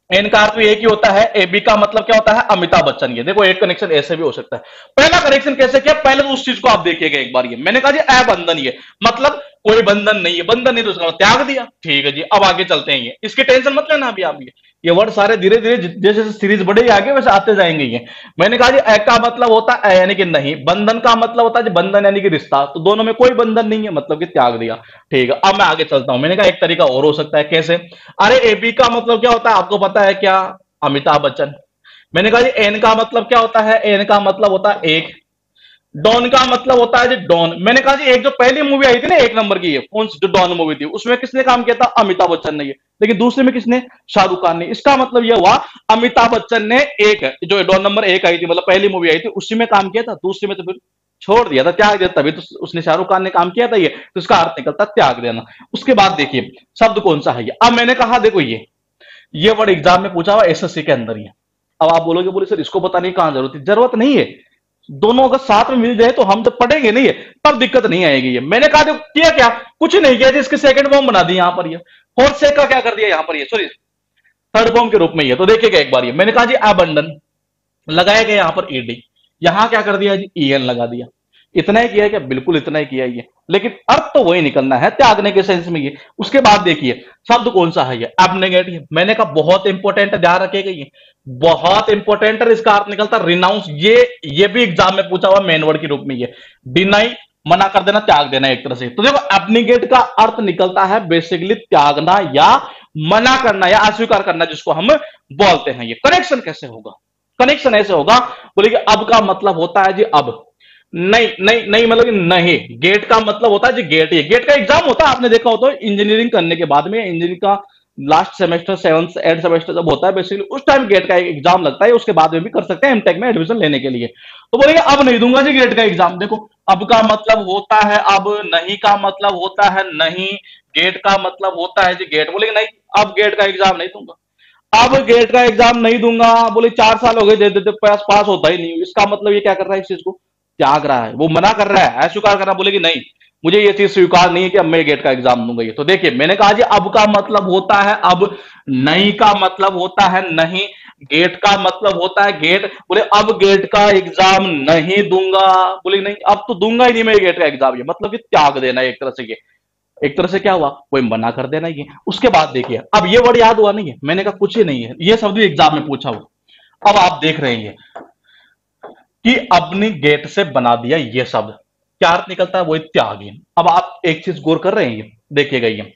एन का अर्थ भी एक ही होता है, एबी का मतलब क्या होता है, अमिताभ बच्चन। ये देखो एक कनेक्शन ऐसे भी हो सकता है। पहला कनेक्शन कैसे किया, पहले तो उस चीज को आप देखिएगा एक बार। ये मैंने कहा जी अबंधन, ये मतलब कोई बंधन नहीं है, बंधन नहीं तो उसका त्याग दिया, ठीक है जी। अब आगे चलते हैं, ये इसकी टेंशन मत लेना अभी आप, ये वर्ड सारे धीरे धीरे जैसे जैसे सीरीज बढ़ेगी आगे वैसे आते जाएंगे। ये मैंने कहा जी ए का मतलब होता है यानी कि नहीं, बंधन का मतलब होता है बंधन यानी कि रिश्ता, तो दोनों में कोई बंधन नहीं है मतलब कि त्याग दिया, ठीक है। अब मैं आगे चलता हूं, मैंने कहा एक तरीका और हो सकता है, कैसे, अरे एबी का मतलब क्या होता है आपको पता है क्या, अमिताभ बच्चन। मैंने कहा जी एन का मतलब क्या होता है, एन का मतलब होता है एक, डॉन का मतलब होता है जी डॉन। मैंने कहा जी एक जो पहली मूवी आई थी ना एक नंबर की, ये कौन सी जो डॉन मूवी थी, उसमें किसने काम किया था, अमिताभ बच्चन ने, लेकिन दूसरे में किसने, शाहरुख खान ने। इसका मतलब यह हुआ अमिताभ बच्चन ने एक जो डॉन नंबर एक आई थी मतलब पहली मूवी आई थी उसी में काम किया था, दूसरे में तो फिर छोड़ दिया था, त्याग दिया, तभी तो उसने शाहरुख खान ने काम किया था। ये तो इसका अर्थ निकलता त्याग देना। उसके बाद देखिए शब्द कौन सा है ये, अब मैंने कहा देखो ये वर्ड एग्जाम में पूछा हुआ एसएससी के अंदर ही है। अब आप बोलोगे बोले सर इसको बताने की कहां जरूरत है, जरूरत नहीं है, दोनों अगर साथ में मिल जाए तो हम तो पढ़ेंगे नहीं है, तब दिक्कत नहीं आएगी। ये मैंने कहा किया क्या, कुछ नहीं किया, इसके सेकंड फॉर्म बना दी यहां पर, ये फोर्थ सेक का क्या कर दिया यहां पर, ये सॉरी थर्ड फॉर्म के रूप में। ये तो देखिएगा एक बार, ये मैंने कहा जी अबंडन लगाया गया यहां पर ईडी, यहां क्या कर दिया जी ईएन लगा दिया, इतना ही किया क्या, बिल्कुल इतना ही किया ये, लेकिन अर्थ तो वही निकलना है त्यागने के सेंस में। ये उसके बाद देखिए शब्द कौन सा है ये, एबनेगेट। मैंने कहा बहुत इंपॉर्टेंट है, ध्यान रखिएगा ये बहुत इंपॉर्टेंट है, इसका अर्थ निकलता रिनाउंस। ये भी एग्जाम में पूछा हुआ मेन वर्ड के रूप में, ये डिनाई मना कर देना, त्याग देना एक तरह से। तो देखो एबनेगेट का अर्थ निकलता है बेसिकली त्यागना या मना करना या अस्वीकार करना, जिसको हम बोलते हैं। ये कनेक्शन कैसे होगा, कनेक्शन ऐसे होगा, बोले कि अब का मतलब होता है जी अब, नहीं नहीं नहीं मतलब कि नहीं, गेट का मतलब होता है जी गेट। ये गेट का एग्जाम होता है, आपने देखा होता है इंजीनियरिंग करने के बाद में, इंजीनियरिंग का last semester, seventh end semester जब होता है बेसिकली उस टाइम गेट का एग्जाम लगता है, उसके बाद में भी कर सकते हैं एमटेक में एडमिशन लेने के लिए। तो बोलेंगे अब नहीं दूंगा जी गेट का एग्जाम। देखो, अब का मतलब होता है अब, नहीं का मतलब होता है नहीं, गेट का मतलब होता है जी गेट। बोलेंगे नहीं, अब गेट का एग्जाम नहीं दूंगा, अब गेट का एग्जाम नहीं दूंगा। बोले 4 साल हो गए दे देते, पास पास होता ही नहीं। इसका मतलब ये क्या कर रहा है, इस चीज को त्याग रहा है, वो मना कर रहा है, अस्वीकार कर रहा है। बोले कि नहीं, मुझे ये चीज स्वीकार नहीं है कि अब मैं गेट का एग्जाम दूंगा। ये तो देखिए, मैंने कहा जी अब का मतलब होता है अब, नहीं का मतलब होता है नहीं, गेट का मतलब होता है गेट। बोले अब गेट का एग्जाम नहीं दूंगा। बोले नहीं, अब तो दूंगा ही नहीं मैं गेट का एग्जाम। ये मतलब कि त्याग देना है एक तरह से। ये एक तरह से क्या हुआ, कोई मना कर देना। ये उसके बाद देखिए, अब ये वर्ड याद हुआ नहीं है, मैंने कहा कुछ ही नहीं है, ये शब्द एग्जाम में पूछा हुआ। अब आप देख रहे हैं कि अपनी गेट से बना दिया, ये शब्द क्या अर्थ निकलता है, वो त्याग है। अब आप एक चीज गौर कर रहे हैं, देखिएगा ये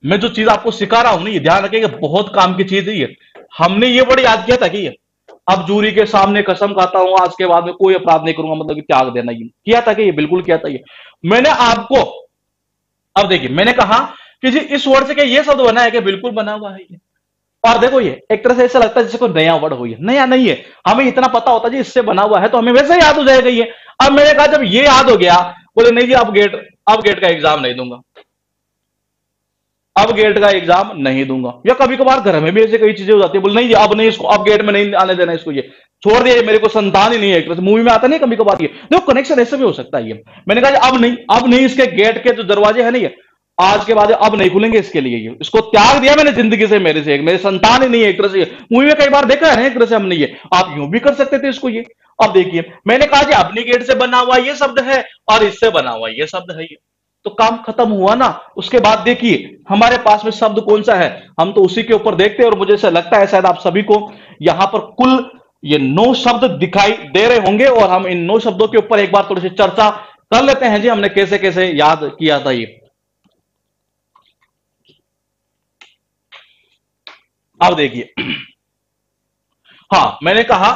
मैं जो चीज आपको सिखा रहा हूं ना, ये ध्यान रखिएगा, बहुत काम की चीज है ये। हमने ये वर्ड याद किया था कि ये अब जूरी के सामने कसम खाता हूं आज के बाद में कोई अपराध नहीं करूंगा, मतलब कि त्याग देना, ये किया था कि ये बिल्कुल किया था ये मैंने आपको। अब देखिए, मैंने कहा कि जी इस वर्ड से क्या ये शब्द बना है, कि बिल्कुल बना हुआ है ये। और देखो, ये एक तरह से ऐसा लगता है जैसे कोई नया वर्ड हो, ये नया नहीं है, हमें इतना पता होता है जी इससे बना हुआ है, तो हमें वैसे याद हो जाएगा ये। अब मैंने कहा जब ये याद हो गया, बोले नहीं जी अब गेट का एग्जाम नहीं दूंगा, अब गेट का एग्जाम नहीं दूंगा। या कभी कभार घर में भी ऐसे कई चीजें हो जाती है, बोले नहीं जी अब नहीं, इसको अब गेट में नहीं आने देना, इसको ये छोड़ दिया, मेरे को संतान ही नहीं है। एक तरह से मूवी में आता नहीं कभी कभार, ये देखो कनेक्शन ऐसे भी हो सकता है ये। मैंने कहा अब नहीं, इसके गेट के जो दरवाजे है नहीं है, आज के बाद अब नहीं खुलेंगे इसके लिए, ये इसको त्याग दिया मैंने जिंदगी से, मेरे से मेरे संतान ही नहीं है एक तरह से। मूवी में कई बार देखा है एक तरह से हमने ये, आप यूं भी कर सकते थे इसको ये। अब देखिए, मैंने कहा जी अपनी गेट से बना हुआ ये शब्द है और इससे बना हुआ ये शब्द है, ये तो काम खत्म हुआ ना। उसके बाद देखिए हमारे पास में शब्द कौन सा है, हम तो उसी के ऊपर देखते हैं। और मुझे ऐसा लगता है शायद आप सभी को यहां पर कुल ये 9 शब्द दिखाई दे रहे होंगे, और हम इन 9 शब्दों के ऊपर एक बार थोड़ी सी चर्चा कर लेते हैं जी, हमने कैसे कैसे याद किया था ये। अब देखिए, हाँ मैंने कहा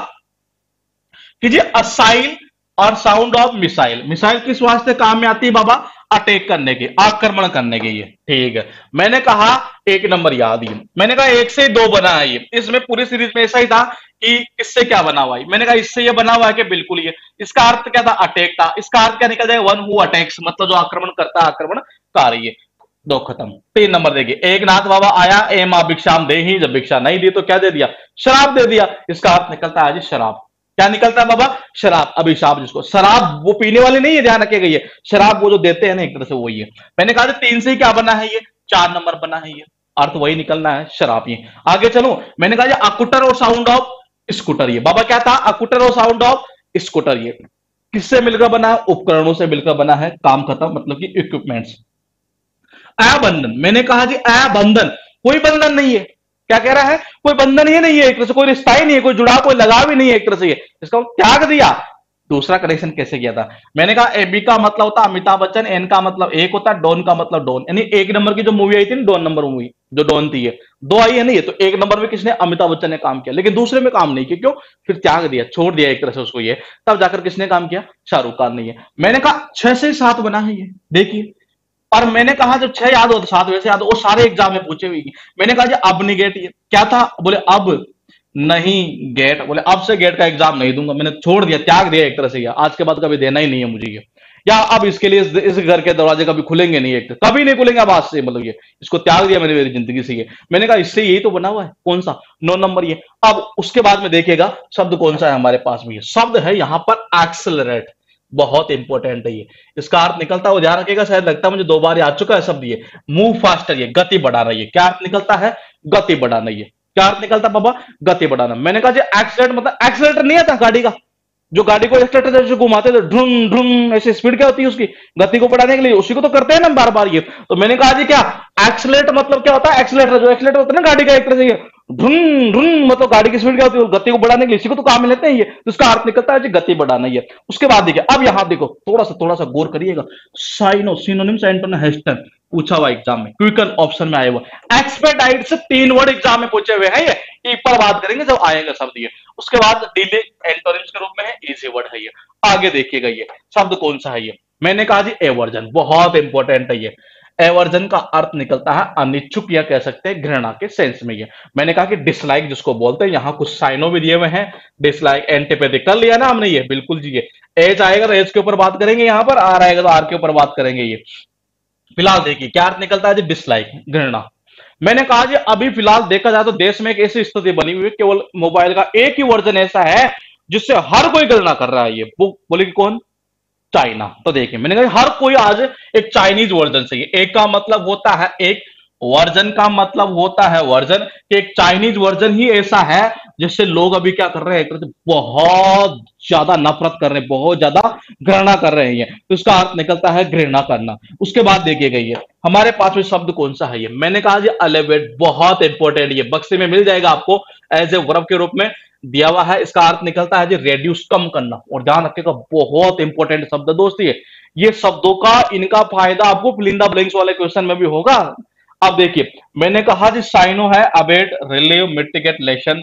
कि जी असाइल और साउंड ऑफ मिसाइल। मिसाइल किस वास्ते काम में आती है बाबा, अटैक करने की, आक्रमण करने के, ये ठीक है। मैंने कहा एक नंबर याद, ही मैंने कहा एक से दो बना है ये, इसमें पूरी सीरीज में ऐसा ही था कि इससे क्या बना हुआ है, मैंने कहा इससे ये बना हुआ है कि बिल्कुल ये, इसका अर्थ क्या था, अटैक था। इसका अर्थ क्या निकल जाएगा, वन हु अटैक्स, मतलब जो आक्रमण करता है, आक्रमणकारी। ये दो खत्म। 3 नंबर देखिए, एक नाथ बाबा आया, ए मां भिक्षाम दे ही, जब भिक्षा नहीं दी तो क्या दे दिया, शराब दे दिया। इसका अर्थ निकलता है जी शराब। क्या निकलता है बाबा, शराब, अभिशाप जिसको। शराब वो पीने वाली नहीं है, ध्यान रखिएगा, ये शराब वो जो देते हैं ना एक तरह से वही है। मैंने कहा 3 से ही क्या बना है, ये 4 नंबर बना है, ये अर्थ वही निकलना है, शराब। ये आगे चलो, मैंने कहा अकुटर और साउंड ऑफ स्कूटर। ये बाबा क्या था, अकुटर और साउंड ऑफ स्कूटर। ये किससे मिलकर बना है, उपकरणों से मिलकर बना है, काम खत्म, मतलब कि इक्विपमेंट्स। अबंधन, मैंने कहा जी अबंधन, कोई बंधन नहीं है। क्या कह रहा है, कोई बंधन ही नहीं है एक तरह से, कोई रिश्ता ही नहीं है, कोई जुड़ाव, कोई लगाव ही नहीं है एक तरह से। ये इसका त्याग दिया। दूसरा कनेक्शन कैसे किया था, मैंने कहा एबी का मतलब होता अमिताभ बच्चन, एन का मतलब एक होता, डॉन का मतलब डॉन, यानी 1 नंबर की जो मूवी आई थी ना, 2 नंबर मूवी जो डॉन थी, ये 2 आई है नहीं, तो 1 नंबर में किसने, अमिताभ बच्चन ने काम किया, लेकिन दूसरे में काम नहीं किया। क्यों, फिर त्याग दिया, छोड़ दिया एक तरह से उसको ये, तब जाकर किसने काम किया, शाहरुख खान ने। ये मैंने कहा 6 से 7 बना है ये, देखिए। और मैंने कहा जब 6 याद हो तो 7 वैसे याद हो, वो सारे एग्जाम में पूछे हुए। मैंने कहा जी अब नहीं गेट, ये क्या था, बोले अब नहीं गेट, बोले अब से गेट का एग्जाम नहीं दूंगा, मैंने छोड़ दिया, त्याग दिया एक तरह से, आज के बाद कभी देना ही नहीं है मुझे ये। या अब इसके लिए इस घर के दरवाजे कभी खुलेंगे नहीं, एक कभी नहीं खुलेंगे अब आज से, मतलब ये इसको त्याग दिया मैंने मेरी जिंदगी से ये। मैंने कहा इससे यही तो बना हुआ है, कौन सा, 9 नंबर ये। अब उसके बाद में देखिएगा शब्द कौन सा है हमारे पास में, ये शब्द है यहां पर एक्सेलरेट। बहुत इंपॉर्टेंट है ये, इसका अर्थ निकलता है, ध्यान रखिएगा, शायद लगता है मुझे 2 बार आ चुका है शब्द ये, मूव फास्टर, ये गति बढ़ाना। ये क्या अर्थ निकलता है, गति बढ़ाना। ये क्या अर्थ निकलता है बाबा, गति बढ़ाना। मैंने कहा जी एक्सीलेटर, मतलब एक्सीलेटर नहीं आता गाड़ी का, जो गाड़ी को एक्सीलेटर जैसे घुमाते थे ढूम ढूम, ऐसे स्पीड क्या होती है उसकी, गति को बढ़ाने के लिए, उसी को तो करते हैं ना बार बार ये। तो मैंने कहा जी क्या एक्सीलेट मतलब क्या होता है, एक्सीलेटर, जो एक्सीलेटर होता है ना गाड़ी का एक तरह से, ये ढूम ढूम मतलब गाड़ी की स्पीड क्या होती है, गति को बढ़ाने के लिए, इसी को तो काम में लेते हैं ये। तो इसका अर्थ निकलता है जी गति बढ़ाना ये। उसके बाद देखिए, अब यहां देखो, थोड़ा सा गौर करिएगा, साइनो सिनोनिम्स एंटोनिम हेस्टन पूछा हुआ एग्जाम में, क्विकन ऑप्शन में आया हुआ, एक्सपेडाइट से 3 वर्ड एग्जाम में पूछे हुए हैं ये पर बात करेंगे जब आएगा शब्द ये। उसके बाद डिले एंटोनिम्स के रूप में है, इजी वर्ड है ये। आगे देखिएगा ये शब्द कौन सा है, ये मैंने कहा जी एवर्जन, बहुत इंपॉर्टेंट है ये। एवर्जन का अर्थ निकलता है अनिच्छुक या कह सकते हैं घृणा के सेंस में। ये मैंने कहा कि डिसलाइक जिसको बोलते हैं, यहां कुछ साइनो भी दिए हुए हैं, डिसलाइक एंटीपैथिक कर लिया ना हमने, ये बिल्कुल जी। ये एज आएगा तो एज के ऊपर बात करेंगे, यहां पर आर आएगा तो आर के ऊपर बात करेंगे। ये फिलहाल देखिए क्या अर्थ निकलता है जी, डिसलाइक घृणा। मैंने कहा जी अभी फिलहाल देखा जाए तो देश में एक ऐसी स्थिति बनी हुई है, केवल मोबाइल का एक ही वर्जन ऐसा है जिससे हर कोई गणना कर रहा है। ये बोले कि कौन? चाइना। तो देखिए मैंने कहा हर कोई आज एक चाइनीज वर्जन से, एक का मतलब होता है एक, वर्जन का मतलब होता है वर्जन, एक चाइनीज वर्जन ही ऐसा है जिससे लोग अभी क्या कर रहे हैं, एक तरह से बहुत ज्यादा नफरत कर रहे हैं, बहुत ज्यादा घृणा कर रहे हैं। तो इसका अर्थ निकलता है घृणा करना। उसके बाद देखिए गई है हमारे पास में शब्द कौन सा है, ये मैंने कहा जी अलेवेट, बहुत इंपॉर्टेंट, ये बक्से में मिल जाएगा आपको एज ए वर्ब के रूप में दिया हुआ है। इसका अर्थ निकलता है जी रेड्यूस, कम करना। और ध्यान रखिएगा बहुत इंपॉर्टेंट शब्द है दोस्त ये शब्दों का इनका फायदा आपको फिल इन द ब्लैंक्स वाले क्वेश्चन में भी होगा। अब देखिए मैंने कहा जी साइनो है, अबेट, रिलीव, मिटिगेट, लेशन,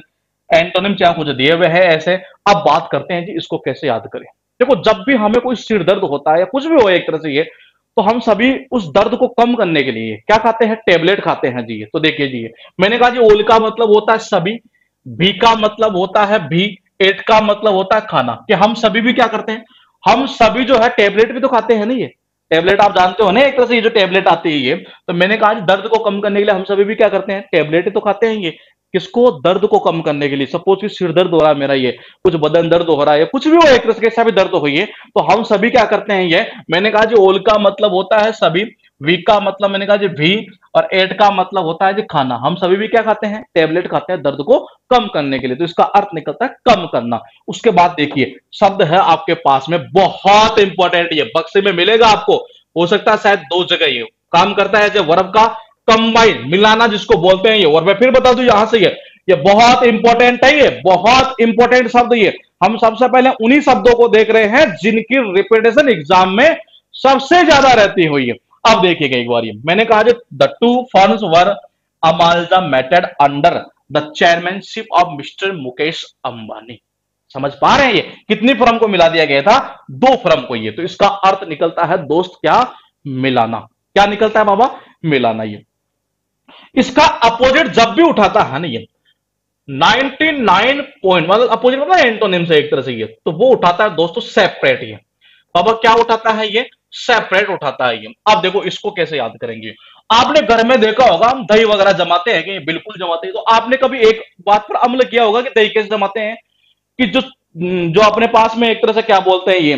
एंटोनिम क्या कुछ दिए हुए हैं ऐसे। अब बात करते हैं जी इसको कैसे याद करें। देखो जब भी हमें कोई सिर दर्द होता है या कुछ भी हो एक तरह से ये, तो हम सभी उस दर्द को कम करने के लिए क्या खाते हैं, टेबलेट खाते हैं जी। तो देखिए जी मैंने कहा जी ओल का मतलब होता है सभी, भी का मतलब होता है भी, एट का मतलब होता है खाना, कि हम सभी भी क्या करते हैं, हम सभी जो है टेबलेट भी तो खाते हैं ना। ये टेबलेट आप जानते हो ना एक तरह से, ये जो टेबलेट आती है ये, तो मैंने कहा दर्द को कम करने के लिए हम सभी भी क्या करते हैं, टेबलेट ही तो खाते हैं। ये किसको, दर्द को कम करने के लिए। सपोज कि सिर दर्द हो रहा है मेरा, ये कुछ बदन दर्द हो रहा है, कुछ भी हो एक तरह से कैसा भी दर्द हो ये, तो हम सभी क्या करते हैं ये, मैंने कहा जी ओल का मतलब होता है सभी, वीक का मतलब मैंने कहा जी भी, और एट का मतलब होता है जी खाना। हम सभी भी क्या खाते हैं, टेबलेट खाते हैं दर्द को कम करने के लिए। तो इसका अर्थ निकलता है कम करना। उसके बाद देखिए शब्द है आपके पास में बहुत इंपॉर्टेंट, ये बक्से में मिलेगा आपको, हो सकता है शायद दो जगह ये काम करता है जो वर्ब का कंबाइन, मिलाना जिसको बोलते हैं ये। और मैं फिर बता दूं यहां से ये बहुत इंपॉर्टेंट है, ये बहुत इंपॉर्टेंट शब्द। ये हम सबसे पहले उन्हीं शब्दों को देख रहे हैं जिनकी रिपीटेशन एग्जाम में सबसे ज्यादा रहती हुई है। अब देखिएगा एक बार, ये मैंने कहा the two firms were amalgamated under the chairmanship of Mister Mukesh Ambani. समझ पा रहे हैं ये कितनी फर्म को मिला दिया गया था, दो फर्म को। ये तो इसका अर्थ निकलता है दोस्त क्या, मिलाना। क्या निकलता है बाबा, मिलाना। ये इसका अपोजिट जब भी उठाता है ना ये 99 पॉइंट, मतलब अपोजिट मतलब एंटोनिम से एक तरह से, ये तो वो उठाता है दोस्तों सेपरेट। ये बाबा क्या उठाता है, ये सेपरेट उठाता है ये। अब देखो इसको कैसे याद करेंगे। आपने घर में देखा होगा हम दही वगैरह जमाते हैं कि बिल्कुल जमाते हैं, तो आपने कभी एक बात पर अमल किया होगा कि दही कैसे जमाते हैं, कि जो जो अपने पास में एक तरह से क्या बोलते हैं ये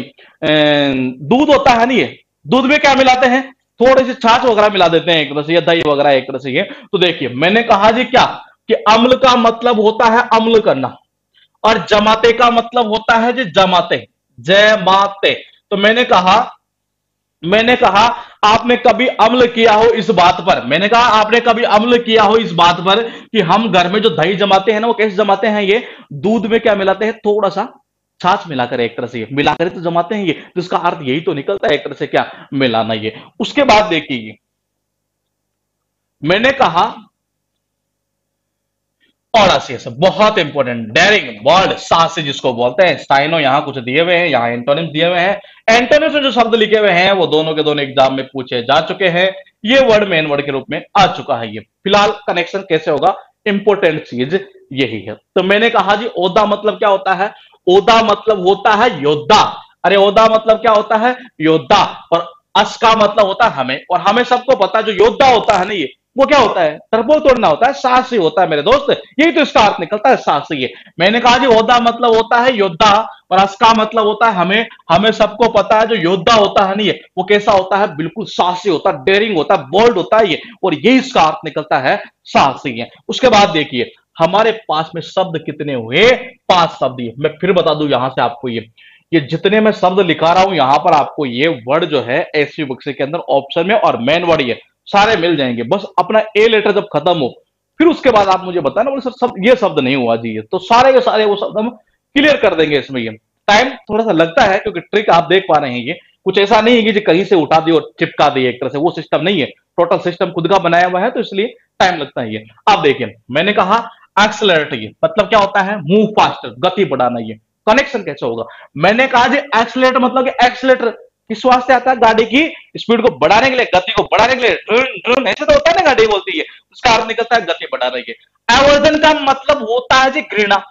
दूध होता है ना, ये दूध में क्या मिलाते हैं, थोड़ी सी छाछ वगैरह मिला देते हैं एक तरह से, या दही वगैरह एक तरह से ये। तो देखिए मैंने कहा जी क्या, कि अम्ल का मतलब होता है अम्ल करना, और जमाते का मतलब होता है जी जमाते, जमाते। तो मैंने कहा आपने कभी अम्ल किया हो इस बात पर, मैंने कहा आपने कभी अम्ल किया हो इस बात पर कि हम घर में जो दही जमाते हैं ना वो कैसे जमाते हैं, ये दूध में क्या मिलाते हैं, थोड़ा सा छाछ मिलाकर एक तरह से मिलाकर तो जमाते हैं ये। तो इसका अर्थ यही तो निकलता है एक तरह से क्या, मिलाना। ये उसके बाद देखिए मैंने कहा ऑडासियस, बहुत इंपॉर्टेंट, डेयरिंग, बोल्ड, साहसी जिसको बोलते हैं। साइनो यहां कुछ दिए हुए हैं, यहां एंटोनिम्स दिए हुए हैं। एंटोनिम्स में जो शब्द लिखे हुए हैं वो दोनों के दोनों एग्जाम में पूछे जा चुके हैं। ये वर्ड मेन वर्ड के रूप में आ चुका है। ये फिलहाल कनेक्शन कैसे होगा, इंपॉर्टेंट चीज यही है। तो मैंने कहा जी ओदा मतलब क्या होता है, ओदा मतलब होता है योद्धा। अरे ओदा मतलब क्या होता है, योद्धा। और अस का मतलब होता है हमें, और हमें सबको पता है जो योद्धा होता है ना ये, वो क्या होता है, टर्बो तोड़ना होता है, साहसी होता है मेरे दोस्त। यही तो इसका अर्थ निकलता है, साहसी है। मैंने कहा जी ओदा मतलब होता है योद्धा, और असका मतलब होता है हमें। हमें सबको पता है जो योद्धा होता है नहीं ये, वो कैसा होता है, बिल्कुल साहसी होता है, डेयरिंग होता है, बोल्ड होता है ये। और यही इसका अर्थ निकलता है, साहसी है। उसके बाद देखिए हमारे पास में शब्द कितने हुए, 5 शब्द। ये मैं फिर बता दूं यहां से आपको, ये जितने मैं शब्द लिखा रहा हूं यहां पर आपको ये वर्ड जो है एसवी बक्से के अंदर ऑप्शन में और मेन वर्ड ये सारे मिल जाएंगे। बस अपना ए लेटर जब खत्म हो फिर उसके बाद आप मुझे बताना, बोले सर सब ये शब्द नहीं हुआ जी, ये तो सारे के सारे वो शब्द हम क्लियर कर देंगे इसमें। ये टाइम थोड़ा सा लगता है क्योंकि ट्रिक आप देख पा रहे हैं, ये कुछ ऐसा नहीं है कि कहीं से उठा दिए और चिपका दिए एक तरह से, वो सिस्टम नहीं है। टोटल सिस्टम खुद का बनाया हुआ है, तो इसलिए टाइम लगता है। ये आप देखिए मैंने कहा एक्सेलरेट, ये मतलब क्या होता है, मूव फास्टर, गति बढ़ाना। ये कनेक्शन कैसे होगा, मैंने कहा जी एक्सेलरेट मतलब एक्सेलेटर किस वास्ते आता है? गाड़ी की स्पीड को बढ़ाने के लिए, गति को बढ़ाने के लिए, ड्रून ड्रून ऐसे तो होता है ना, गाड़ी बोलती है, उसका अर्थ निकलता है गति बढ़ा रही है। एवर्जन का मतलब होता है जी घृणा,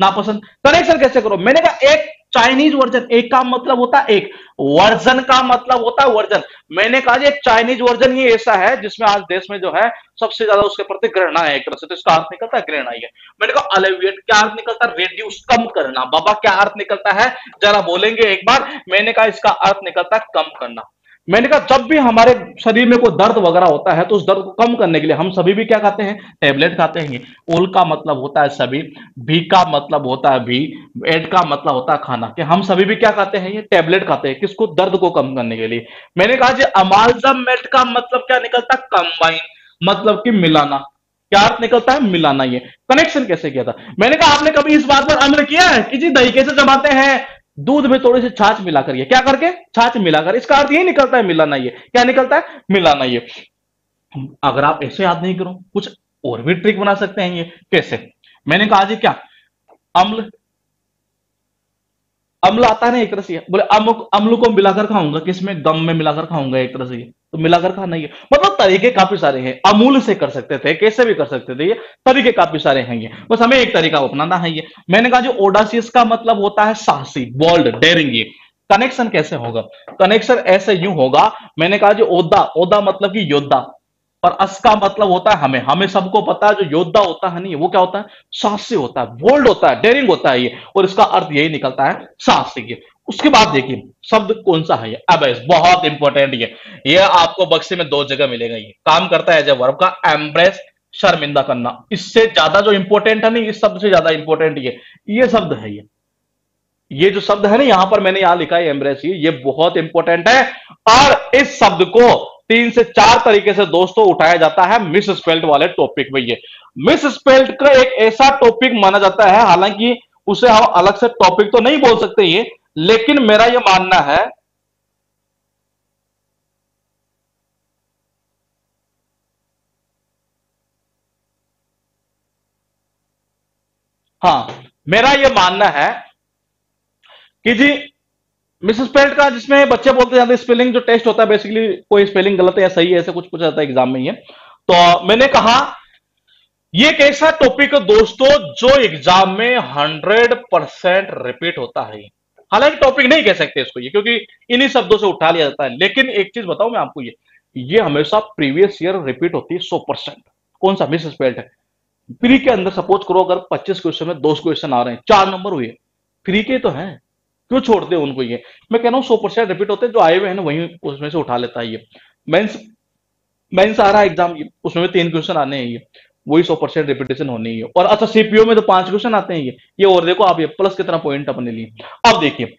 नापसंद। कनेक्शन कैसे करो? मैंने कहा एक चाइनीज वर्जन, एक का मतलब होता है एक, वर्जन का मतलब होता है वर्जन। मैंने कहा जी एक चाइनीज वर्जन ही ऐसा है जिसमें आज देश में जो है सबसे ज्यादा उसके प्रति घृणा है एक तरह से, तो इसका अर्थ निकलता है घृणा ही है। मैंने कहा अलेविएट क्या अर्थ निकलता है? रेड्यूस, कम करना। बाबा क्या अर्थ निकलता है? जरा बोलेंगे एक बार? मैंने कहा इसका अर्थ निकलता है कम करना। मैंने कहा जब भी हमारे शरीर में कोई दर्द वगैरह होता है तो उस दर्द को कम करने के लिए हम सभी भी क्या खाते हैं? टेबलेट खाते हैं। ओल का मतलब होता है सभी, भी का मतलब होता है भी, एड का मतलब होता है खाना, कि हम सभी भी क्या खाते हैं? ये टेबलेट खाते हैं। किसको? दर्द को कम करने के लिए। मैंने कहा जी अमालगमेट का मतलब क्या निकलता है? कंबाइन, मतलब कि मिलाना। क्या अर्थ निकलता है? मिलाना। ये कनेक्शन कैसे किया था? मैंने कहा आपने कभी इस बात पर अमल किया है कि जी दही कैसे जमाते हैं? दूध में थोड़ी सी छाछ मिलाकर, ये क्या करके? छाछ मिलाकर। इसका अर्थ यही निकलता है मिलाना। ये क्या निकलता है? मिलाना। ये अगर आप ऐसे याद नहीं करो, कुछ और भी ट्रिक बना सकते हैं। ये कैसे? मैंने कहा जी क्या अम्ल, अम्ल आता है ना एक तरह से, बोले अम्ल को मिलाकर खाऊंगा, किसमें? गम में मिलाकर खाऊंगा एक तरह से। ये तो मिलाकर खाना ही है। मतलब तरीके काफी सारे हैं, अमूल से कर सकते थे, कैसे भी कर सकते थे, ये तरीके काफी सारे हैं। ये बस हमें एक तरीका अपनाना है। ये मैंने कहा जो ओडासियस का मतलब होता है साहसी, बोल्ड, डेयरिंग। ये कनेक्शन कैसे होगा? कनेक्शन ऐसे यूं होगा, मैंने कहा जो ओदा, ओदा मतलब कि योद्धा, और अस का मतलब होता है हमें। हमें सबको पता है जो योद्धा होता है नहीं, वो क्या होता है? साहसी होता है, बोल्ड होता है, डेयरिंग होता है ये, और इसका अर्थ यही निकलता है साहसी। उसके बाद देखिए शब्द कौन सा है? ये अबेस, बहुत इंपॉर्टेंट। ये आपको बक्से में दो जगह मिलेगा। ये काम करता है एज ए वर्ब का, एम्ब्रेस, शर्मिंदा करना। इससे ज्यादा जो इंपॉर्टेंट है नहीं, इस शब्द से ज्यादा इंपॉर्टेंट ये शब्द है। ये जो शब्द है ना यहां पर मैंने यहां लिखा है एम्ब्रेस, ये बहुत इंपॉर्टेंट है। और इस शब्द को 3 से 4 तरीके से दोस्तों उठाया जाता है मिस स्पेल्ट वाले टॉपिक में। ये मिस स्पेल्ट का एक ऐसा टॉपिक माना जाता है, हालांकि उसे हम अलग से टॉपिक तो नहीं बोल सकते ये, लेकिन मेरा यह मानना है, हाँ मेरा यह मानना है कि जी मिस स्पेल्ट का, जिसमें बच्चे बोलते जाते हैं स्पेलिंग जो टेस्ट होता है, बेसिकली कोई स्पेलिंग गलत है या सही है ऐसे कुछ पूछा जाता है एग्जाम में। ये तो मैंने कहा ये एक ऐसा टॉपिक है दोस्तों जो एग्जाम में 100% रिपीट होता है। हालांकि टॉपिक नहीं कह सकते इसको ये, क्योंकि इन्हीं शब्दों से उठा लिया जाता है, लेकिन एक चीज बताऊं मैं आपको, ये हमेशा प्रीवियस ईयर रिपीट होती है 100%। कौन सा? मिस स्पेल्ट है। प्री के अंदर सपोज करो अगर 25 क्वेश्चन में 2 क्वेश्चन आ रहे हैं, 4 नंबर हुए, प्री के तो है, क्यों छोड़ते हैं उनको? ये मैं कह रहा हूं 100% रिपीट होते हैं, जो आए हुए हैं ना वही उसमें से उठा लेता है। ये मेंस, मेंस आ रहा है एग्जाम, ये उसमें भी 3 क्वेश्चन आने हैं, ये वही 100% रिपीटेशन होनी है। और अच्छा सीपीओ में तो 5 क्वेश्चन आते हैं। ये और देखो आप, ये प्लस कितना पॉइंट अपने लिए। अब देखिए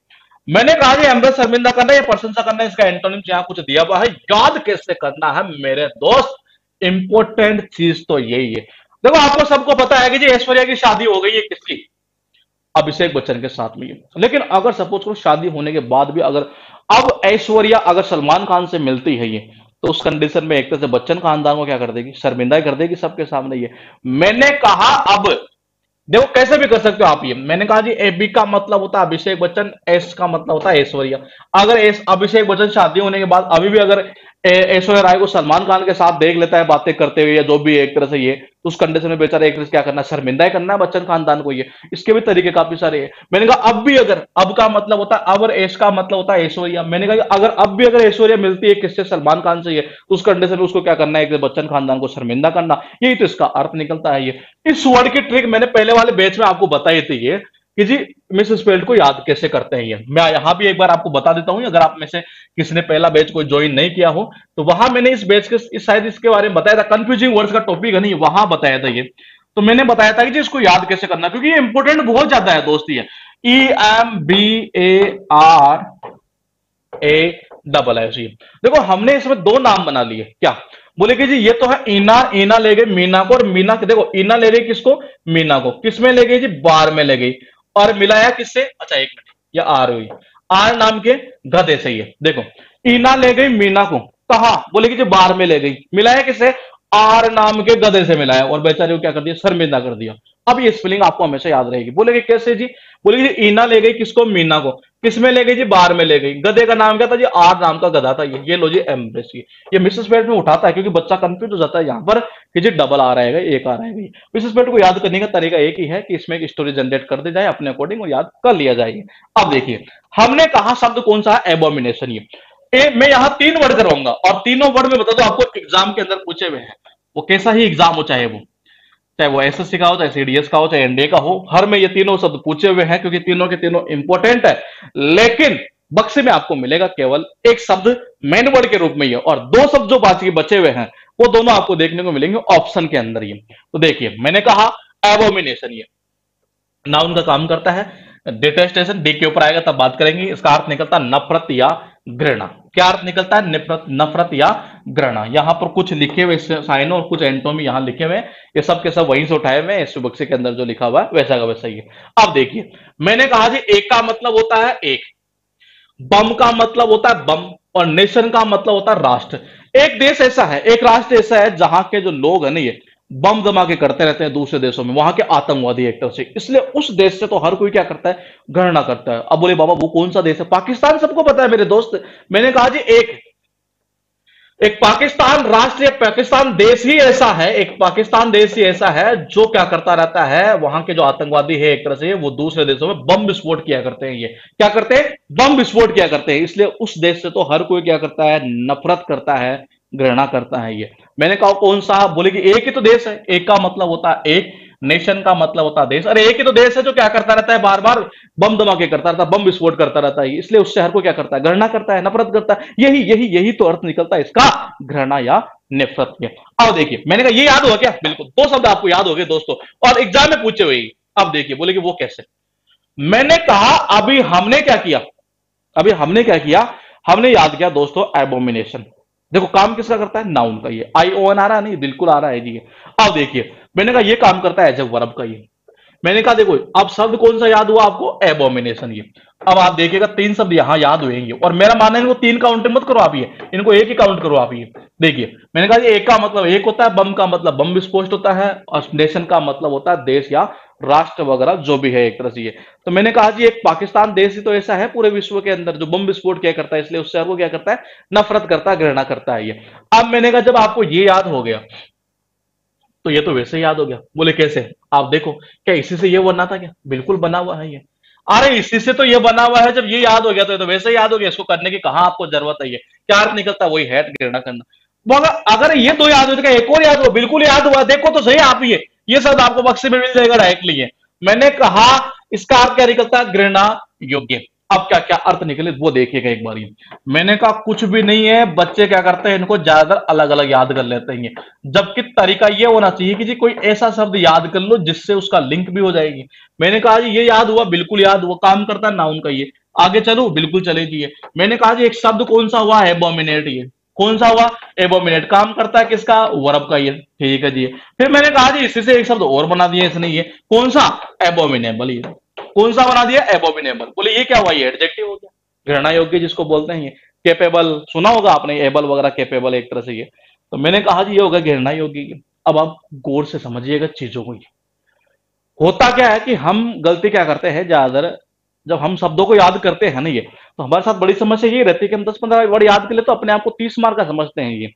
मैंने कहा कि एम्ब्रेस, शर्मिंदा करना या प्रशंसा करना, इसका एंटोनिम यहां कुछ दिया हुआ है, याद कैसे करना है मेरे दोस्त? इंपॉर्टेंट चीज तो यही है। देखो आपको सबको पता है कि जी ऐश्वर्या की शादी हो गई है, किसकी? अभिषेक बच्चन के साथ में। लेकिन अगर सपोज करो शादी होने के बाद भी अगर अब ऐश्वर्या अगर सलमान खान से मिलती है, ये तो उस कंडीशन में एक तरह से बच्चन खानदान को क्या कर देगी? शर्मिंदा कर देगी सबके सामने। ये मैंने कहा अब देखो कैसे भी कर सकते हो आप। ये मैंने कहा जी ए बी का मतलब होता है अभिषेक बच्चन, एस का मतलब होता है ऐश्वर्या। अगर अभिषेक बच्चन शादी होने के बाद अभी भी अगर ऐश्वर्या राय को सलमान खान के साथ देख लेता है बातें करते हुए या जो भी एक तरह से, ये तो उस कंडीशन में बेचारा एक तरह से क्या करना? शर्मिंदा ही करना है बच्चन खानदान को। ये इसके भी तरीके काफी सारे हैं। मैंने कहा अब भी अगर, अब का मतलब होता है अब, और एश का मतलब होता है ऐश्वर्या। मैंने कहा अगर अब भी अगर ऐश्वर्या मिलती है किससे? सलमान खान से, ये तो उस कंडीशन में उसको क्या करना है? बच्चन खानदान को शर्मिंदा करना। यही तो इसका अर्थ निकलता है। ये इस वर्ड की ट्रिक मैंने पहले वाले बैच में आपको बताई थी, ये कि जी मिस स्पेल्ट को याद कैसे करते हैं। ये मैं यहां भी एक बार आपको बता देता हूं, अगर आप में से किसी ने पहला बैच को ज्वाइन नहीं किया हो तो वहां मैंने इस बैच के शायद इसके बारे में बताया था, कंफ्यूजिंग वर्ड्स का टॉपिक है नहीं, वहां बताया था ये। तो मैंने बताया था कि जी इसको याद कैसे करना, क्योंकि ये इंपॉर्टेंट बहुत ज्यादा है दोस्त। ये EMBARASS। देखो हमने इसमें 2 नाम बना लिए। क्या बोले कि जी ये तो है ईना, ईना ले गई मीना को, और मीना के देखो ईना ले गई किसको? मीना को। किस में ले गई जी? बार में ले गई। और मिलाया किससे? अच्छा एक मिनट, या आर हुई, आर नाम के गधे से। ये देखो ईना ले गई मीना को, कहा? बोले कि जी बार में ले गई। मिलाया किससे? आर नाम के गधे से मिलाया, और बेचारे को क्या कर दिया? शर्मिंदा कर दिया। अब ये स्पेलिंग आपको हमेशा याद रहेगी। बोले कि कैसे जी? बोले कि ईना ले गई किसको? मीना को। किस में ले गई जी? बार में ले गई। गधे का नाम क्या था जी? आर नाम का गधा था ये लो जी एम्ब्रेस। ये मिसेस पेट में उठाता है क्योंकि बच्चा कंफ्यूज हो जाता है यहाँ पर कि जी डबल आ रहेगा एक आ रहेगा। मिसेस पेट को याद करने का तरीका एक ही है कि इसमें एक स्टोरी जनरेट कर दी जाए अपने अकॉर्डिंग और याद कर लिया जाए। अब देखिए हमने कहा शब्द कौन सा है? एबोमिनेशन। मैं यहां 3 वर्ड करवाऊंगा और तीनों वर्ड में बता दो आपको एग्जाम के अंदर पूछे हुए हैं, वो कैसा ही एग्जाम हो, चाहे वो एसएससी का हो, चाहे सीडीएस का हो, चाहे एनडीए का हो, हर में ये तीनों शब्द पूछे हुए हैं क्योंकि तीनों के तीनों इंपॉर्टेंट है। लेकिन बक्से में आपको मिलेगा केवल एक शब्द मेन वर्ड के रूप में ही और 2 शब्द जो बाकी बचे हुए हैं वो दोनों आपको देखने को मिलेंगे ऑप्शन के अंदर ही। तो देखिए मैंने कहा एबोमिनेशन, ये नाउन का काम करता है। डिटेस्टेशन डी के ऊपर आएगा तब बात करेंगे। इसका अर्थ निकलता है नफरत या घृणा। क्या अर्थ निकलता है? नफरत या घृणा। यहां पर कुछ लिखे हुए साइनो और कुछ एंटोमी यहां लिखे हुए, ये सब के सब वहीं से उठाए हुए इस बक्से के अंदर जो लिखा हुआ है वैसा का वैसा ही है। अब देखिए मैंने कहा जी एक का मतलब होता है एक, बम का मतलब होता है बम, और नेशन का मतलब होता है राष्ट्र। एक देश ऐसा है, एक राष्ट्र ऐसा है जहां के जो लोग हैं ना ये बम धमाके करते रहते हैं दूसरे देशों में, वहां के आतंकवादी एक तरह से, इसलिए उस देश से तो हर कोई क्या करता है? गणना करता है। अब बोले बाबा वो कौन सा देश है? पाकिस्तान सबको पता है मेरे दोस्त। मैंने कहा जी एक पाकिस्तान राष्ट्र या पाकिस्तान देश ही ऐसा है, एक पाकिस्तान देश ही ऐसा है जो क्या करता रहता है, वहां के जो आतंकवादी है एक तरह से वो दूसरे देशों में बम विस्फोट किया करते हैं। ये क्या करते हैं? बम विस्फोट किया करते हैं। इसलिए उस देश से तो हर कोई क्या करता है? नफरत करता है, घृणा करता है। ये मैंने कहा कौन सा? बोले कि एक ही तो देश है। एक का मतलब होता है एक, नेशन का मतलब होता है देश। अरे एक ही तो देश है जो क्या करता रहता है? बार बार बम धमाके करता रहता है, बम विस्फोट करता रहता है, इसलिए उससे हर कोई क्या करता है? घृणा करता है, नफरत करता है। यही यही यही तो अर्थ निकलता है इसका, घृणा या नफरत के। अब देखिए मैंने कहा ये याद हुआ क्या? बिल्कुल 2 शब्द आपको याद हो गए दोस्तों और एग्जाम में पूछे हुए। अब देखिए बोले कि वो कैसे? मैंने कहा अभी हमने क्या किया? हमने याद किया दोस्तों एबोमिनेशन। देखो काम किसका करता है? नाउन का। ये आई ओ एन आ रहा है? नहीं, बिल्कुल आ रहा है जी। अब देखिए मैंने कहा ये काम करता है एज ए वर्ब का। ये मैंने कहा देखो अब शब्द कौन सा याद हुआ आपको? एबोमिनेशन। ये अब आप देखिएगा 3 शब्द यहां याद हुएंगे और मेरा मानना है इनको 3 काउंट मत करो आप, ये इनको एक ही काउंट करो आप। ये देखिए मैंने कहा एक का मतलब एक होता है, बम का मतलब बम विस्फोट होता है, और नेशन का मतलब होता है देश या राष्ट्र वगैरह जो भी है एक तरह से। ये तो मैंने कहा जी एक पाकिस्तान देश ही तो ऐसा है पूरे विश्व के अंदर जो बम विस्फोट क्या करता है, इसलिए उससे आपको क्या करता है? नफरत करता है, घृणा करता है। ये अब मैंने कहा जब आपको ये याद हो गया तो ये तो वैसे ही याद हो गया। बोले कैसे? आप देखो क्या इसी से ये बना था क्या? बिल्कुल बना हुआ है ये। अरे इसी से तो ये बना हुआ है, जब ये याद हो गया तो ये तो वैसे ही याद हो गया, इसको करने की कहां आपको जरूरत है? ये क्या अर्थ निकलता है? वही है घृणा करना। मगर अगर ये 2 याद हो तो क्या एक और याद हो? बिल्कुल याद हुआ, देखो तो सही आप। ये सब आपको बक्से में मिल जाएगा डायरेक्टली। ये मैंने कहा इसका अर्थ क्या निकलता है? घृणा योग्य। अब क्या क्या अर्थ निकले वो देखिएगा एक बार। मैंने कहा कुछ भी नहीं है, बच्चे क्या करते हैं इनको ज्यादातर अलग अलग याद कर लेते हैं। जबकि तरीका ये होना चाहिए कि जी कोई ऐसा शब्द याद कर लो जिससे उसका लिंक भी हो जाएगी। मैंने कहा जी ये याद हुआ, बिल्कुल याद हुआ, काम करता है नाउन का। ये आगे चलो, बिल्कुल चले जी। मैंने कहा जी एक शब्द कौन सा हुआ? एबोमिनेट। ये कौन सा हुआ? एबोमिनेट। काम करता है किसका? वर्ब का। ये ठीक है जी। फिर मैंने कहा जी इसी से एक शब्द और बना दिया इसने, ये कौन सा? एबोमिनेबल। ये कौन सा बना दिया? एबोमिनेबल। बोले ये क्या हुआ? ये एडजेक्टिव हो गया, घृणा योग्य जिसको बोलते हैं। ये कैपेबल सुना होगा आपने, एबल वगैरह, कैपेबल एक तरह से। ये तो मैंने कहा जी ये होगा घृणा योग्य। अब आप गौर से समझिएगा चीजों को। होता क्या है कि हम गलती क्या करते हैं ज्यादातर, जब हम शब्दों को याद करते हैं ना ये, तो हमारे साथ बड़ी समस्या ये रहती है कि हम 10-15 वर्ड याद कर ले तो अपने आप को 30 मार्क का समझते हैं। ये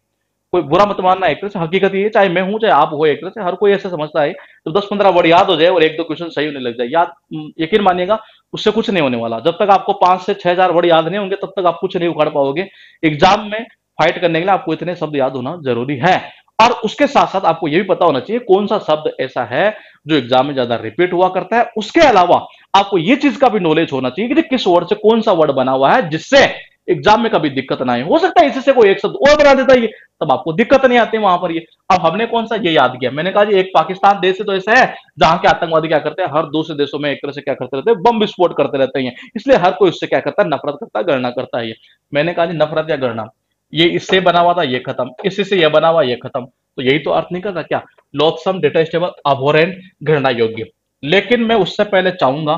कोई बुरा मत मानना, एक तरह से हकीकत ये है, चाहे मैं हूं चाहे आप हो, एक तरह से हर कोई ऐसा समझता है तो 10-15 वर्ड याद हो जाए और 1-2 क्वेश्चन सही होने लग जाए, याद यकीन मानिएगा उससे कुछ नहीं होने वाला। जब तक आपको 5 से 6,000 वर्ड याद नहीं होंगे तब तक आप कुछ नहीं उखाड़ पाओगे। एग्जाम में फाइट करने के लिए आपको इतने शब्द याद होना जरूरी है। और उसके साथ साथ आपको यह भी पता होना चाहिए कौन सा शब्द ऐसा है जो एग्जाम में ज्यादा रिपीट हुआ करता है। उसके अलावा आपको यह चीज का भी नॉलेज होना चाहिए कि किस वर्ड से कौन सा वर्ड बना हुआ है जिससे एग्जाम में कभी दिक्कत ना आए। हो सकता है इससे कोई एक शब्द और बना देता है, तब आपको दिक्कत नहीं आती वहां पर। ये अब हमने कौन सा ये याद किया? मैंने कहा जी एक पाकिस्तान देश तो ऐसा है जहां के आतंकवादी क्या करते हैं, हर दूसरे देशों में एक तरह से क्या करते रहते हैं, बम विस्फोट करते रहते हैं, इसलिए हर कोई उससे क्या करता है? नफरत करता है, घृणा करता है। ये मैंने कहा जी नफरत या घृणा, ये इससे बना हुआ था, ये खत्म, इसी से ये बना हुआ, ये खत्म, तो यही तो अर्थ निकल रहा क्या? लोथसम, डिटेस्टेबल, अबोरेंट, घृणा योग्य। लेकिन मैं उससे पहले चाहूंगा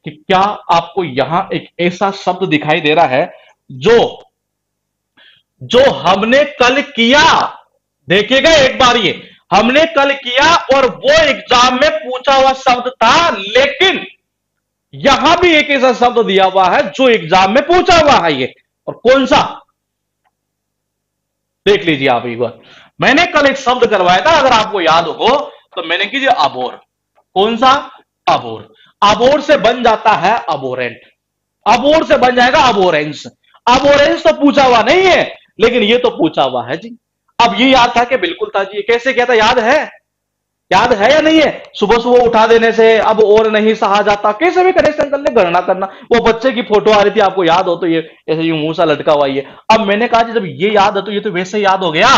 कि क्या आपको यहां एक ऐसा शब्द दिखाई दे रहा है जो जो हमने कल किया? देखिएगा एक बार, ये हमने कल किया और वो एग्जाम में पूछा हुआ शब्द था, लेकिन यहां भी एक ऐसा शब्द दिया हुआ है जो एग्जाम में पूछा हुआ है ये, और कौन सा, देख लीजिए आप एक बार। मैंने कल एक शब्द करवाया था, अगर आपको याद हो तो मैंने कीजिए अबोर। कौन सा, अबोर। अबोर से बन जाता है अबोरेंट, अबोर से बन जाएगा अबोरेंस। अबोरेंस तो पूछा हुआ नहीं है, लेकिन ये तो पूछा हुआ है जी। अब ये याद था कि बिल्कुल था जी, कैसे क्या था, याद है, याद है या नहीं है? सुबह सुबह उठा देने से अब और नहीं सहा जाता, कैसे भी करेक्शन कर ले, गणना करना। वो बच्चे की फोटो आ रही थी, आपको याद हो तो, ये ऐसे यूं मुंह सा लटका हुआ ये। अब मैंने कहा जी जब ये याद है तो ये तो वैसे याद हो गया,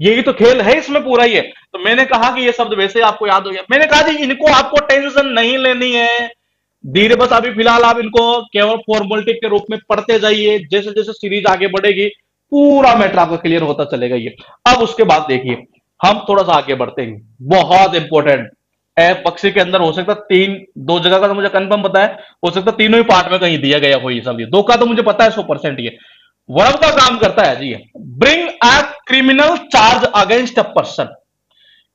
यही तो खेल है इसमें पूरा ये। तो मैंने कहा कि ये शब्द वैसे आपको याद हो गया। मैंने कहा जी इनको आपको टेंशन नहीं लेनी है, धीरे, बस अभी फिलहाल आप इनको केवल फॉर्मेलिटी के रूप में पढ़ते जाइए, जैसे जैसे सीरीज आगे बढ़ेगी पूरा मैटर आपका क्लियर होता चलेगा ये। अब उसके बाद देखिए हम थोड़ा सा आगे बढ़ते हैं, बहुत इंपॉर्टेंट है। पक्षी के अंदर हो सकता तीन, दो जगह का तो मुझे कंफर्म पता है, हो सकता तीनों ही पार्ट में कहीं दिया गया हो ये सब, ये दो का तो मुझे पता है 100% ये। वर्ब का काम करता है जी, bring a criminal charge against a person,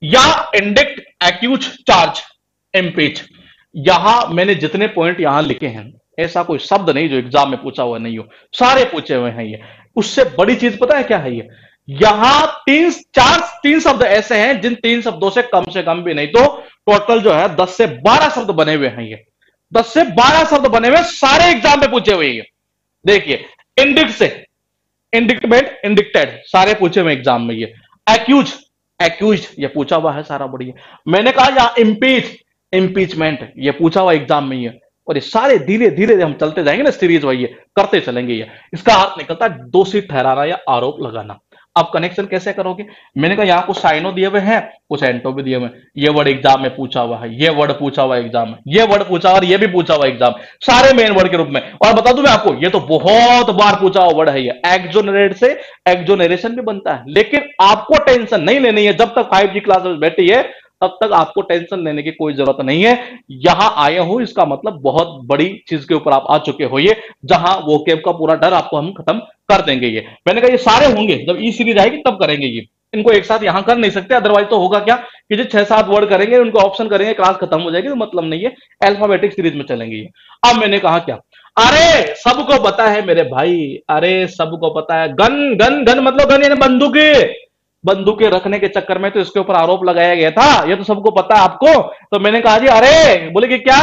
या इंडिक्ट एक्यूज चार्ज, इम्पीच। यहां मैंने जितने पॉइंट यहां लिखे हैं, ऐसा कोई शब्द नहीं जो एग्जाम में पूछा हुआ नहीं हो, सारे पूछे हुए हैं ये। उससे बड़ी चीज पता है क्या है ये, यहां तीन शब्द ऐसे हैं जिन तीन शब्दों से कम भी नहीं तो टोटल जो है 10 से 12 शब्द बने हुए हैं ये। 10 से 12 शब्द बने हुए, सारे एग्जाम में पूछे हुए ये। देखिए, इंडिक्ट से इंडिक्टमेंट, इंडिक्टेड, सारे पूछे हुए एग्जाम में ये। एक्यूज, एक्यूज ये पूछा हुआ है सारा, बढ़िया। मैंने कहा यहां इम्पीच, इम्पीचमेंट ये पूछा हुआ एग्जाम में ये। और ये सारे धीरे धीरे हम चलते जाएंगे ना सीरीज वाइज, ये करते चलेंगे ये। इसका अर्थ निकलता है दोषी ठहराना या आरोप लगाना। अब कनेक्शन कैसे करोगे? मैंने कहा यहां कुछ साइनो दिए हुए हैं, कुछ एंटो भी दिए हुए हैं। ये वर्ड एग्जाम में पूछा हुआ है, ये वर्ड पूछा हुआ एग्जाम में, ये वर्ड पूछा हुआ और ये भी पूछा हुआ एग्जाम, सारे मेन वर्ड के रूप में। और बता दूं मैं आपको, ये तो बहुत बार पूछा हुआ वर्ड है ये। एक्सोनरेट से एक्सोनरेशन भी बनता है, लेकिन आपको टेंशन नहीं लेनी है। जब तक 5G क्लास में बैठी है तब तक आपको टेंशन लेने की कोई जरूरत नहीं है। यहां आए हो इसका मतलब बहुत बड़ी चीज के ऊपर आप आ चुके हो ये, जहां वो केब का पूरा डर आपको हम खत्म कर देंगे ये। मैंने कहा ये सारे होंगे जब ई सीरीज आएगी तब करेंगे ये, इनको एक साथ यहां कर नहीं सकते, अदरवाइज तो होगा क्या कि जो 6-7 वर्ड करेंगे उनको ऑप्शन करेंगे, क्लास खत्म हो जाएगी, तो मतलब नहीं है। अल्फाबेटिक सीरीज में चलेंगे ये। अब मैंने कहा क्या, अरे सबको पता है मेरे भाई, अरे सबको पता है, गन गन गन मतलब गन यानी बंदूकें, बंदूकें रखने के चक्कर में तो इसके ऊपर आरोप लगाया गया था, ये तो सबको पता है आपको। तो मैंने कहा जी अरे, बोले कि क्या,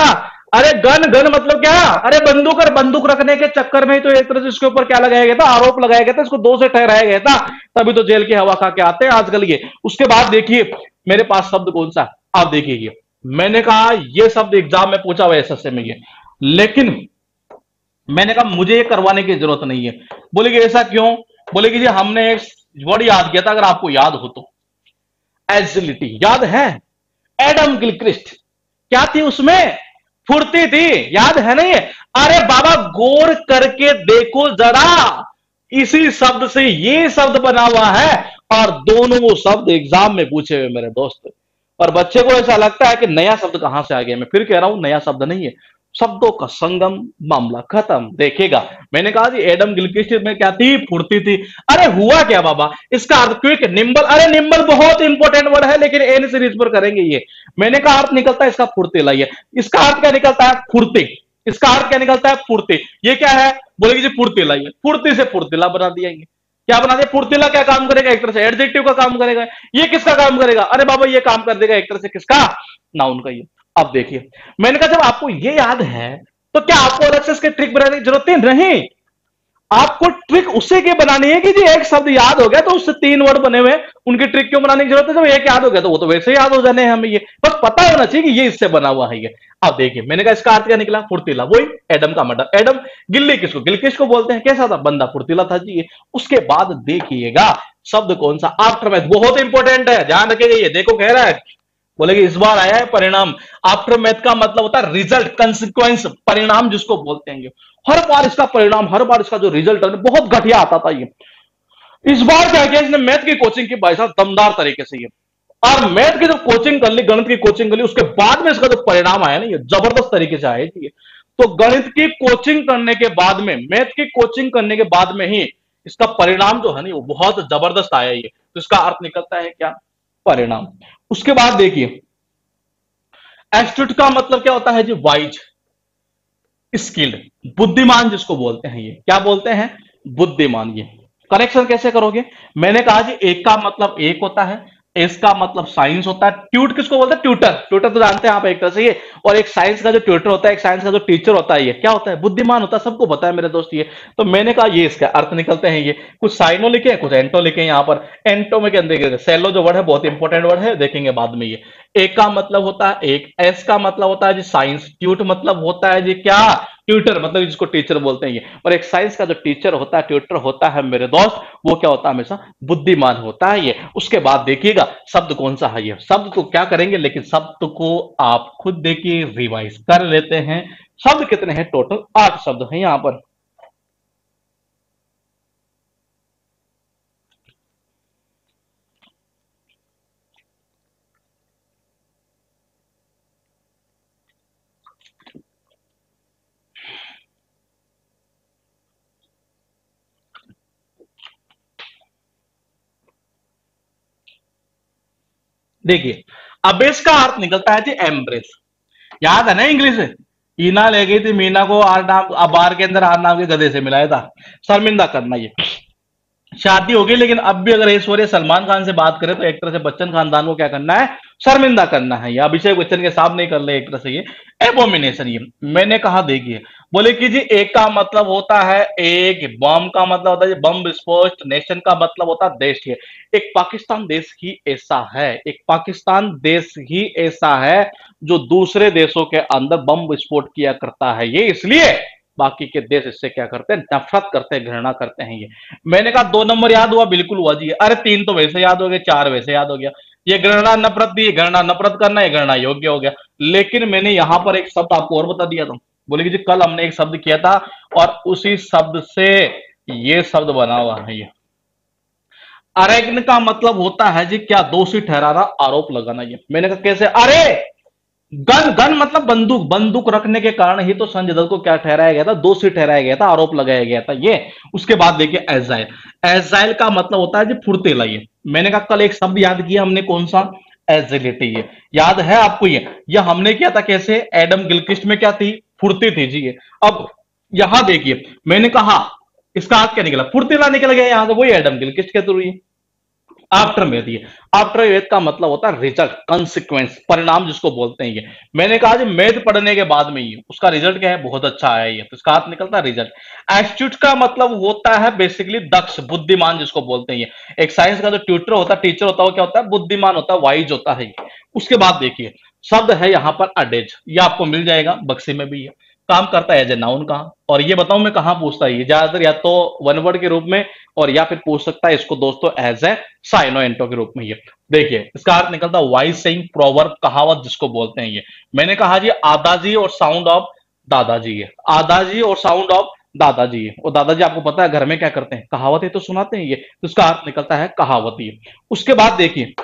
अरे गन गन मतलब क्या, अरे बंदूक, और बंदूक रखने के चक्कर में तो एक तरह से इसके ऊपर क्या लगाया गया था, आरोप लगाया गया था, इसको 2 से ठहराया गया था, तभी तो जेल की हवा खा के आते हैं आजकल ये। उसके बाद देखिए मेरे पास शब्द कौन सा, आप देखिए ये। मैंने कहा ये शब्द एग्जाम में पूछा हुआ है एसएससी में ये, लेकिन मैंने कहा मुझे ये करवाने की जरूरत नहीं है। बोले कि ऐसा क्यों? बोले कि जी हमने एक वर्ड याद किया था, अगर आपको याद हो तो, एजिलिटी, याद है? एडम गिलक्रिस्ट, क्या थी उसमें? फुर्ती थी, याद है नहीं है? अरे बाबा गौर करके देखो जरा, इसी शब्द से ये शब्द बना हुआ है, और दोनों वो शब्द एग्जाम में पूछे हुए मेरे दोस्त। और बच्चे को ऐसा लगता है कि नया शब्द कहां से आ गया। मैं फिर कह रहा हूं नया शब्द नहीं है, शब्दों का संगम, मामला खत्म। देखेगा, मैंने कहा जी एडम गिलक्रिस्ट में क्या थी? फुर्ती थी। अरे हुआ क्या बाबा? इसका अर्थ क्विक, निम्बल, अरे निम्बल बहुत इंपॉर्टेंट वर्ड है, लेकिन एन सीरीज पर करेंगे ये। मैंने कहा अर्थ निकलता है इसका फुर्तीला, ये इसका अर्थ क्या निकलता है? फुर्ती। इसका अर्थ क्या निकलता है? फुर्ती। ये क्या है? बोलेगी जी फुर्तीला, ये फुर्ती से फुर्तीला बना दिया। क्या बना दिया? फुर्तीला क्या काम करेगा? एक तरह से एडजेक्टिव का काम करेगा। ये किसका काम करेगा? अरे बाबा ये काम कर देगा एक तरह से किसका? नाउन का ये। अब देखिए, मैंने कहा जब आपको ये याद है तो क्या आपको अलग से इसके ट्रिक बनाने की जरूरत नहीं। आपको ट्रिक उससे क्या बनानी है कि जी एक शब्द याद हो गया तो उससे 3 वर्ड बने हुए, उनकी ट्रिक क्यों बनाने की जरूरत है? जब एक याद हो गया तो वो तो वैसे याद हो जाने हैं हमें, ये बस पता होना चाहिए कि ये इससे बना हुआ है ये। अब देखिए, मैंने कहा इसका अर्थ क्या निकला? फुर्तीला, वही एडम का मर्डर। एडम गिल्ली किसको? गिलक्रिस्ट को बोलते हैं। कैसा था बंदा? फुर्तीला था जी ये। उसके बाद देखिएगा शब्द कौन सा? आफ्टरमैथ, बहुत इंपॉर्टेंट है, ध्यान रखिएगा ये। देखो कह रहा है, बोलेगी इस बार आया है परिणाम। आफ्टर मैथ का मतलब होता है रिजल्ट, कंसिक्वेंस, परिणाम जिसको बोलते हैं। हर बार इसका परिणाम, हर बार इसका जो रिजल्ट है बहुत घटिया आता था ये। इस बार क्या किया इसने? मैथ की कोचिंग की भाई साहब दमदार तरीके से ये, और मैथ की जो कोचिंग कर ली, गणित की कोचिंग कर ली, उसके बाद में इसका जो परिणाम आया ना ये जबरदस्त तरीके से आया ये। तो गणित की कोचिंग करने के बाद में, मैथ की कोचिंग करने के बाद में ही इसका परिणाम जो है ना वो बहुत जबरदस्त आया ये। तो इसका अर्थ निकलता है क्या? परिणाम। उसके बाद देखिए, एस्ट्यूट का मतलब क्या होता है जी? वाइज। स्किल्ड, बुद्धिमान जिसको बोलते हैं, ये क्या बोलते हैं, बुद्धिमान। ये करेक्शन कैसे करोगे, मैंने कहा जी एक का मतलब एक होता है, एस का मतलब साइंस होता है, ट्यूट किसको बोलते हैं, ट्यूटर, ट्यूटर तो जानते हैं आप एक तरह से ये, और एक साइंस का जो ट्यूटर होता है, एक साइंस का जो टीचर होता है, ये क्या होता है, बुद्धिमान होता है, सबको पता है मेरे दोस्त ये। तो मैंने कहा ये इसका अर्थ निकलते हैं, ये कुछ साइनो लिखे हैं, कुछ एंटो लिखे हैं यहाँ पर। एंटो में क्या देखेंगे, सेलो जो वर्ड है बहुत इंपॉर्टेंट वर्ड है, देखेंगे बाद में ये। एक का मतलब होता है एक, एस का मतलब होता है जी साइंस, ट्यूट मतलब होता है जी क्या, ट्यूटर मतलब जिसको टीचर बोलते हैं ये। और एक साइंस का जो टीचर होता है, ट्यूटर होता है मेरे दोस्त, वो क्या होता है, हमेशा बुद्धिमान होता है ये। उसके बाद देखिएगा शब्द कौन सा है, ये शब्द को क्या करेंगे, लेकिन शब्द को आप खुद देखिए, रिवाइज कर लेते हैं। शब्द कितने हैं, टोटल 8 शब्द हैं यहां पर। देखिए अब इसका अर्थ निकलता है जी एम्ब्रेस। याद है ना इंग्लिश, ईना ले गई थी मीना को आर नाम, बार के अंदर आर नाम के गधे से मिलाया था, शर्मिंदा करना ये। शादी हो गई, लेकिन अब भी अगर ऐश्वर्या सलमान खान से बात करें तो एक तरह से बच्चन खानदान को क्या करना है, शर्मिंदा करना है, या अभिषेक बच्चन के साथ नहीं कर ले, एक तरह से ये एबोमिनेशन ये। मैंने कहा देखिए, बोले कि जी एक का मतलब होता है एक, बम का मतलब होता है बम विस्फोट, नेशन का मतलब होता है देश है। एक पाकिस्तान देश ही ऐसा है, एक पाकिस्तान देश ही ऐसा है जो दूसरे देशों के अंदर बम विस्फोट किया करता है, ये इसलिए बाकी के देश इससे क्या करते हैं, नफरत करते हैं, घृणा करते हैं ये। मैंने कहा 2 नंबर याद हुआ, बिल्कुल हुआ जी। अरे 3 तो वैसे याद हो गए, 4 वैसे याद हो गया। ये घृणा नफरत दी, घृणा नफरत करना, ये घृणा योग्य हो गया। लेकिन मैंने यहां पर एक शब्द आपको और बता दिया था, बोले कि जी कल हमने एक शब्द किया था और उसी शब्द से ये शब्द बना हुआ है ये। अरेगन का मतलब होता है जी क्या, दोषी ठहराना, आरोप लगाना। ये मैंने कहा कैसे, अरे गन, गन मतलब बंदूक, बंदूक रखने के कारण ही तो संजय दत्त को क्या ठहराया गया था, दोषी ठहराया गया था, आरोप लगाया गया था ये। उसके बाद देखिए एजाइल, एजाइल का मतलब होता है जी फुर्तीला। ये मैंने कहा कल एक शब्द याद किया हमने, कौन सा, एजिलिटी। ये याद है आपको, ये हमने किया था कैसे, एडम गिलक्रिस्ट में क्या थी, फुर्ती थी जी ये। अब यहां देखिए मैंने कहा इसका अर्थ क्या निकला, फुर्तीला निकल गया यहां से, वही एडम गिलक्रिस्ट के थ्रू। आफ्टर मैथ, ये आफ्टर मैथ का मतलब होता है रिजल्ट, कंसिक्वेंस, परिणाम जिसको बोलते हैं ये। मैंने कहा जी मैथ पढ़ने के बाद में ये उसका रिजल्ट क्या है, बहुत अच्छा आया ये, तो इसका अर्थ निकलता है रिजल्ट। एस्ट्यूट का मतलब होता है बेसिकली दक्ष, बुद्धिमान जिसको बोलते हैं ये। एक साइंस का जो ट्यूटर होता है, टीचर होता है, वो क्या होता है, बुद्धिमान होता है, वाइज होता है ये। उसके बाद देखिए शब्द है यहां पर अडेज, ये आपको मिल जाएगा बक्से में भी, ये काम करता है एज ए नाउन का। और ये बताऊं मैं कहां पूछता है ये, ज्यादातर या तो वन वर्ड के रूप में, और या फिर पूछ सकता है इसको दोस्तों एज ए साइनो एंटो के रूप में। ये देखिए इसका अर्थ निकलता है वाइज सेइंग, प्रोवर्ब, कहावत जिसको बोलते हैं ये। मैंने कहा जी आदाजी और साउंड ऑफ दादाजी है, आदाजी और साउंड ऑफ दादाजी है। और दादाजी आपको पता है घर में क्या करते हैं, कहावतें तो सुनाते हैं ये, तो इसका अर्थ निकलता है कहावती। उसके बाद देखिए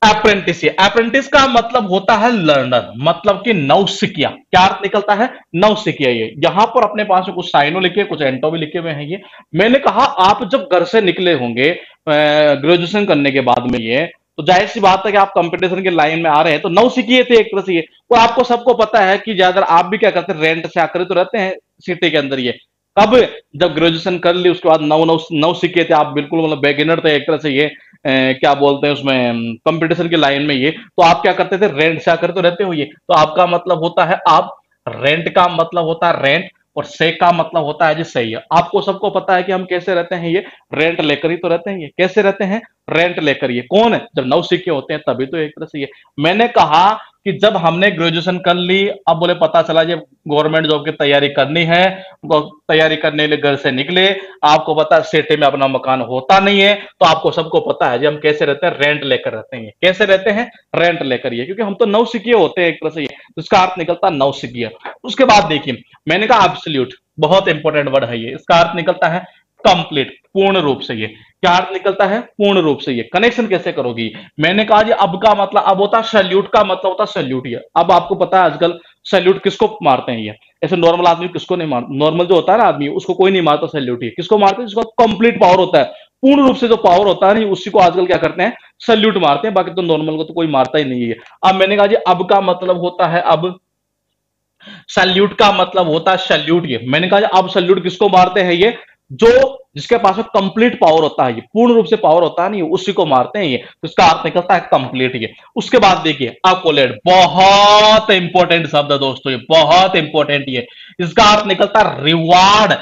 अप्रेंटिस, ये अप्रेंटिस का मतलब होता है लर्नर, मतलब कि नौसिखिया। क्या अर्थ निकलता है, नौसिखिया। ये यहां पर अपने पास में कुछ साइनो लिखे, कुछ एंटो भी लिखे हुए हैं ये। मैंने कहा आप जब घर से निकले होंगे ग्रेजुएशन करने के बाद में ये, तो जाहिर सी बात है कि आप कंपटीशन के लाइन में आ रहे हैं, तो नौसिखिए थे एक तरह से ये। वो आपको सबको पता है कि ज्यादा आप भी क्या करते हैं, रेंट से आकर तो रहते हैं सिटी के अंदर ये। कब, जब ग्रेजुएशन कर ली उसके बाद नौ नौ नौ सीखे थे आप, बिल्कुल मतलब बेगिनर थे एक तरह से ये। क्या बोलते हैं उसमें, कंपटीशन की लाइन में ये। तो आप क्या करते थे, रेंट से आकर तो रहते हो ये, तो आपका मतलब होता है आप, रेंट का मतलब होता है रेंट, और से का मतलब होता है जी सही है। आपको सबको पता है कि हम कैसे रहते हैं ये, रेंट लेकर ही तो रहते हैं ये। कैसे रहते हैं, रेंट लेकर। ये कौन है, जब नौसिखिए होते हैं तभी तो एक तरह से ये। मैंने कहा कि जब हमने ग्रेजुएशन कर ली, अब बोले पता चला जब गवर्नमेंट जॉब की तैयारी करनी है, तैयारी करने के लिए घर से निकले, आपको पता है सिटी में अपना मकान होता नहीं है, तो आपको सबको पता है जी हम कैसे रहते हैं, रेंट लेकर रहते हैं। कैसे रहते हैं, रेंट लेकर ये, क्योंकि हम तो नौसिखिए होते हैं एक तरह से ये, तो इसका अर्थ निकलता है नौसिखिए। उसके बाद देखिए मैंने कहा एब्सोल्यूट, बहुत इंपॉर्टेंट वर्ड है ये, इसका अर्थ निकलता है कंप्लीट, पूर्ण रूप से। ये क्या अर्थ निकलता है, पूर्ण रूप से। ये कनेक्शन कैसे करोगी, मैंने कहा जी अब का मतलब, अब होता है सैल्यूट का मतलब होता है सैल्यूट। ये अब आपको पता है आजकल सैल्यूट किसको मारते हैं ये, ऐसे नॉर्मल आदमी किसको नहीं मारते, नॉर्मल जो होता है ना आदमी उसको कोई नहीं मारता सैल्यूट। ये किसको मारते हैं, जिसको कंप्लीट पावर होता है, पूर्ण रूप से जो पावर होता है नहीं, उसी को आजकल क्या करते हैं, सैल्यूट मारते हैं। बाकी तो नॉर्मल को तो कोई मारता ही नहीं है। अब मैंने कहा जी अब का मतलब होता है अब, सल्यूट का मतलब होता है सल्यूट। ये मैंने कहा अब सल्यूट किसको मारते हैं? ये जो जिसके पास में कंप्लीट पावर होता है, ये पूर्ण रूप से पावर होता है नहीं, उसी को मारते हैं ये। तो इसका अर्थ निकलता है कंप्लीट ये। उसके बाद देखिए अकोलेट, बहुत इंपॉर्टेंट शब्द है दोस्तों, ये बहुत इंपॉर्टेंट ये। इसका अर्थ निकलता है रिवार्ड,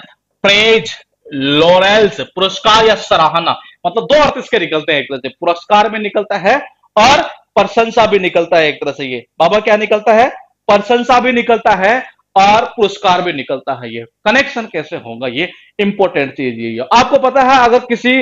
प्रेज, लॉरेल्स, पुरस्कार या सराहना। मतलब दो अर्थ इसके निकलते हैं एक तरह से, पुरस्कार में निकलता है और प्रशंसा भी निकलता है एक तरह से। ये बाबा क्या निकलता है? प्रशंसा भी निकलता है और पुरस्कार भी निकलता है। ये कनेक्शन कैसे होगा? ये इंपॉर्टेंट चीज ये आपको पता है। अगर किसी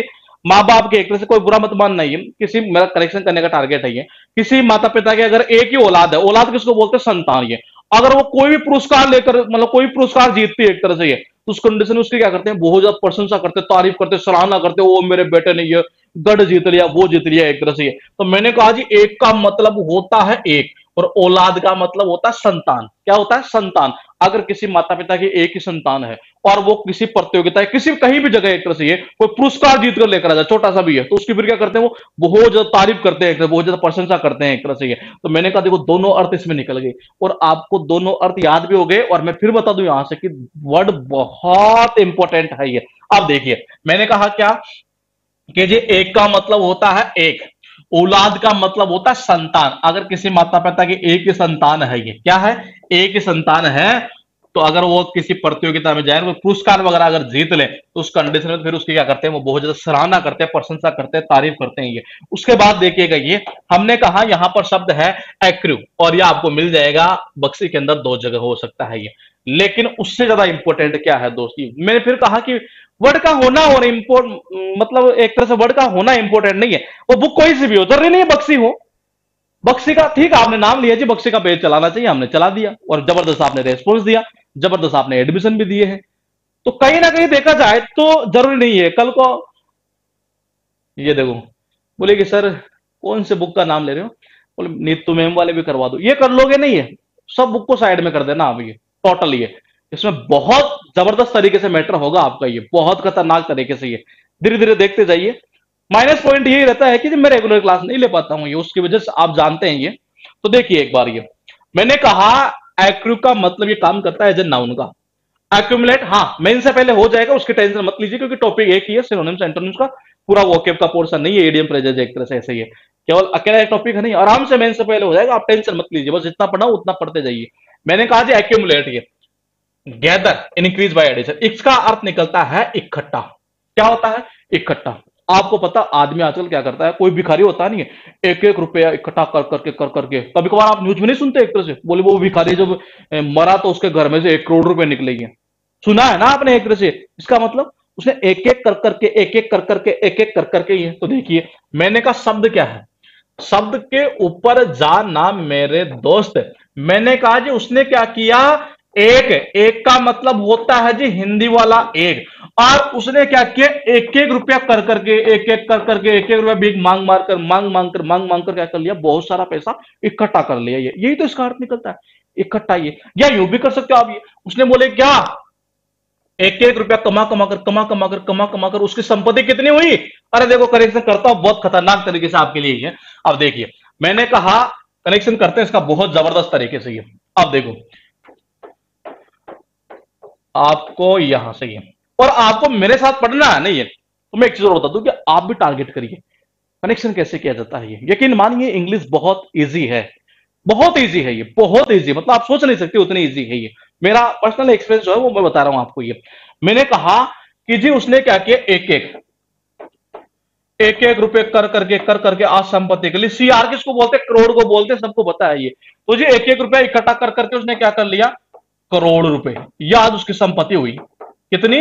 माँ बाप के, एक तरह से कोई बुरा मत मानना, है किसी, मेरा कनेक्शन करने का टारगेट है ये, किसी माता पिता के अगर एक ही औलाद है, औलाद किसको बोलते हैं? संतान। ये अगर वो कोई भी पुरस्कार लेकर, मतलब कोई पुरस्कार जीतती है एक तरह से ये, तो उस कंडीशन में उसकी क्या करते हैं? बहुत ज्यादा प्रशंसा करते, तारीफ करते, सराहना करते, वो मेरे बेटे ने ये गढ़ जीत लिया, वो जीत लिया एक तरह से। तो मैंने कहा जी एक का मतलब होता है एक, और औलाद का मतलब होता है संतान। क्या होता है? संतान। अगर किसी माता पिता की एक ही संतान है और वो किसी प्रतियोगिता, किसी कहीं भी जगह एक तरह से ये कोई पुरस्कार जीत कर लेकर आ जाए, छोटा सा भी है, तो उसकी फिर क्या करते हैं? वो बहुत ज्यादा तारीफ करते हैं, बहुत ज्यादा प्रशंसा करते हैं एक तरह से ये। तो मैंने कहा देखो दोनों अर्थ इसमें निकल गए, और आपको दोनों अर्थ याद भी हो गए। और मैं फिर बता दूं यहां से कि वर्ड बहुत इंपॉर्टेंट है ये। अब देखिए मैंने कहा क्या कि जी एक का मतलब होता है एक, औलाद का मतलब होता है संतान। अगर किसी माता पिता की एक ही संतान है, ये क्या है? एक ही संतान है, तो अगर वो किसी प्रतियोगिता में जाए, कोई पुरस्कार वगैरह अगर जीत ले, तो उस कंडीशन में फिर उसकी क्या करते हैं? वो बहुत ज्यादा सराहना करते हैं, प्रशंसा करते हैं, तारीफ करते हैं ये। उसके बाद देखिएगा ये हमने कहा यहां पर शब्द है एक्रू, और ये आपको मिल जाएगा बक्सी के अंदर दो जगह हो सकता है ये। लेकिन उससे ज्यादा इंपॉर्टेंट क्या है दोस्ती? मैंने फिर कहा कि वर्ड का होना और इम्पोर्ट, मतलब एक तरह से वर्ड का होना इंपॉर्टेंट नहीं है। वो बुक कोई सी भी हो, जरूरी नहीं है बक्सी हो। बक्सी का ठीक आपने नाम लिया जी, बक्सी का पेज चलाना चाहिए, हमने चला दिया, और जबरदस्त आपने रेस्पॉन्स दिया, जबरदस्त आपने एडमिशन भी दिए हैं। तो कहीं ना कहीं देखा जाए तो जरूरी नहीं है कल को ये देखो बोले कि सर कौन से बुक का नाम ले रहे हो, बोले नीतू मैम वाले भी करवा दो, ये कर लोगे? नहीं है, सब बुक को साइड में कर देना आप। ये टोटल ये इसमें बहुत जबरदस्त तरीके से मैटर होगा आपका, ये बहुत खतरनाक तरीके से। ये धीरे धीरे देखते जाइए। माइनस पॉइंट यही रहता है कि मैं रेगुलर क्लास नहीं ले पाता हूं, ये उसकी वजह से आप जानते हैं ये। तो देखिए एक बार ये मैंने कहा एक्रू का मतलब ये काम करता है एज ए नाउन का। एक्यूमुलेट, हाँ मेन से पहले हो जाएगा, उसकी टेंशन मत लीजिए, क्योंकि टॉपिक एक ही है, सिनोनिम्स एंटोनिम्स का पूरा वोकेब का पोर्शन नहीं है, एडियम फ्रेजेस एक तरह से ऐसे ही है, केवल अकेला एक टॉपिक है नहीं, आराम से मेन से पहले हो जाएगा, आप टेंशन मत लीजिए, बस जितना पढ़ा उतना पढ़ते जाइए। मैंने कहा जी एक्यूमुलेट, ये गैदर, इंक्रीज बाय एडिशन, इसका अर्थ निकलता है इकट्ठा। क्या होता है? इकट्ठा। आपको पता आदमी आजकल क्या करता है, कोई भिखारी होता नहीं है, एक एक रुपया इकट्ठा कर करके कभी कभार आप न्यूज में नहीं सुनते एक तरह से, बोले वो भिखारी जब मरा तो उसके घर में से 1 करोड़ रुपए निकलेंगे। सुना है ना आपने एक तरह से? इसका मतलब उसने एक एक कर करके, एक एक कर करके, एक एक कर करके ये। तो देखिए मैंने कहा शब्द क्या है? शब्द के ऊपर जा ना मेरे दोस्त। मैंने कहा जी उसने क्या किया? एक, एक का मतलब होता है जी हिंदी वाला एक, और उसने क्या किया? एक एक रुपया कर करके, एक एक कर करके, एक एक रुपया भीख मांग मार कर, मांग मांग कर, मांग मांग कर क्या कर लिया? बहुत सारा पैसा इकट्ठा कर लिया। ये यही तो इसका अर्थ निकलता है, इकट्ठा। ये या यूं भी कर सकते हो आप, ये उसने बोले क्या? एक एक रुपया कमा कमा कर, कमा कमा कर, कमा कमा कर उसकी संपत्ति कितनी हुई? अरे देखो करेक्शन करता हूं बहुत खतरनाक तरीके से आपके लिए है। अब देखिए मैंने कहा कनेक्शन करते हैं इसका बहुत जबरदस्त तरीके से ये। अब देखो आपको यहां से ये, और आपको मेरे साथ पढ़ना है नहीं है, तो मैं एक चीज और बता दूं कि आप भी टारगेट करिए कनेक्शन कैसे किया जाता है। ये यकीन मानिए इंग्लिश बहुत इजी है, बहुत इजी है ये, बहुत इजी, मतलब आप सोच नहीं सकते उतनी इजी है ये। मेरा पर्सनल एक्सपीरियंस जो है वो मैं बता रहा हूं आपको ये। मैंने कहा कि जी उसने क्या किया? एक एक, एक एक रुपए कर करके, कर करके आज संपत्ति के लिए, सीआर किसको बोलते हैं? करोड़ को बोलते हैं, सबको पता है ये। तो जी एक एक रुपया इकट्ठा कर करके उसने क्या कर लिया? करोड़ रुपए, यह आज उसकी संपत्ति हुई। कितनी?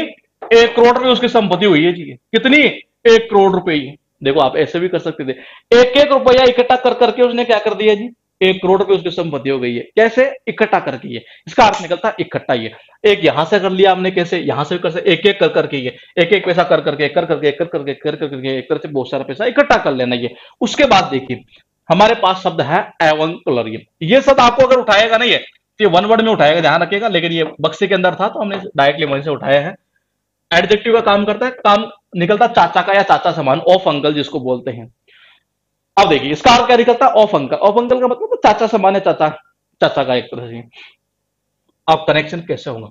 1 करोड़ रुपए उसकी संपत्ति हुई है जी। कितनी? 1 करोड़ रुपए। ये देखो आप ऐसे भी कर सकते थे, एक एक रुपया इकट्ठा कर करके उसने क्या कर दिया जी? 1 करोड़ रुपए उसकी संपत्ति हो गई है। कैसे? इकट्ठा करके। ये इसका अर्थ निकलता है इकट्ठा। ये एक यहां से कर लिया हमने, कैसे? यहां से भी कर सकते, एक एक कर करके, ये एक एक पैसा कर करके, कर करके, कर करके, कर करके, एक तरह से बहुत सारा पैसा इकट्ठा कर लेना ये। उसके बाद देखिए हमारे पास शब्द है एवंकुलर। ये शब्द आपको अगर उठाएगा नहीं है तो ये वन वर्ड में उठाएगा, ध्यान रखिएगा, लेकिन ये बक्से के अंदर था तो हमने डायरेक्टली वहीं से उठाया है। एडजेक्टिव का काम करता है, काम निकलता चाचा का या चाचा समान, ऑफ अंकल जिसको बोलते हैं। अब देखिए इसका अर्थ क्या निकलता है? Of uncle. ऑफ अंकल का मतलब तो चाचा समान है, चाचा, चाचा का एक तरह से। अब कनेक्शन कैसे होगा?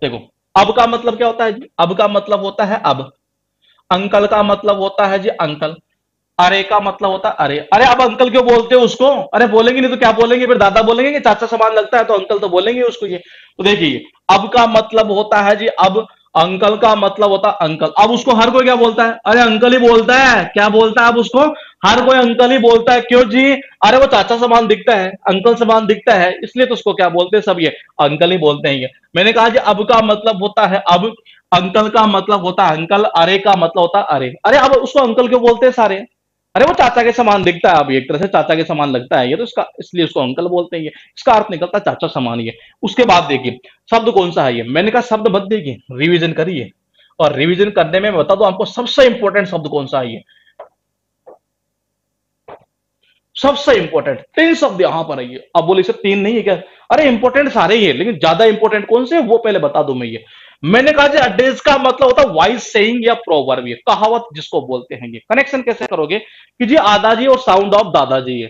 देखो, अब का मतलब क्या होता है जी? अब का मतलब होता है अब। अंकल का मतलब होता है जी अंकल। अरे का मतलब होता है अरे। अरे अब अंकल क्यों बोलते हो उसको? अरे बोलेंगे नहीं तो क्या बोलेंगे? फिर दादा बोलेंगे कि चाचा समान लगता है तो अंकल तो बोलेंगे उसको। ये तो देखिए, अब का मतलब होता है जी अब। अंकल का मतलब होता है अंकल। अब उसको हर कोई क्या बोलता है? अरे अंकल ही बोलता है। क्या बोलता है अब उसको? हर कोई अंकल ही बोलता है। क्यों जी? अरे वो चाचा समान दिखता है, अंकल समान दिखता है, इसलिए तो उसको क्या बोलते हैं सब? ये अंकल ही बोलते हैं ये। मैंने कहा जी अब का मतलब होता है अब। अंकल का मतलब होता है अंकल। अरे का मतलब होता है अरे। अरे अब उसको अंकल क्यों बोलते हैं सारे? अरे वो चाचा के समान दिखता है, अब एक तरह से चाचा के समान लगता है ये, तो इसका इसलिए उसको अंकल बोलते हैं ये। इसका अर्थ निकलता है चाचा समान ये। उसके बाद देखिए, शब्द कौन सा है ये? मैंने कहा शब्द मत देखिए, रिवीजन करिए। और रिवीजन करने में मैं बता दूं आपको सबसे इंपॉर्टेंट शब्द कौन सा है ये। सबसे इंपॉर्टेंट तीन शब्द यहां पर है ये। अब बोले सिर्फ तीन नहीं है क्या? अरे इंपॉर्टेंट सारे ही है, लेकिन ज्यादा इंपॉर्टेंट कौन से है वो पहले बता दूं मैं ये। मैंने कहा जी अड्रेस का मतलब होता है वाइज सेइंग या प्रोवर्ब, ये कहावत जिसको बोलते हैं ये। कनेक्शन कैसे करोगे कि जी आदाजी और साउंड ऑफ दादाजी है।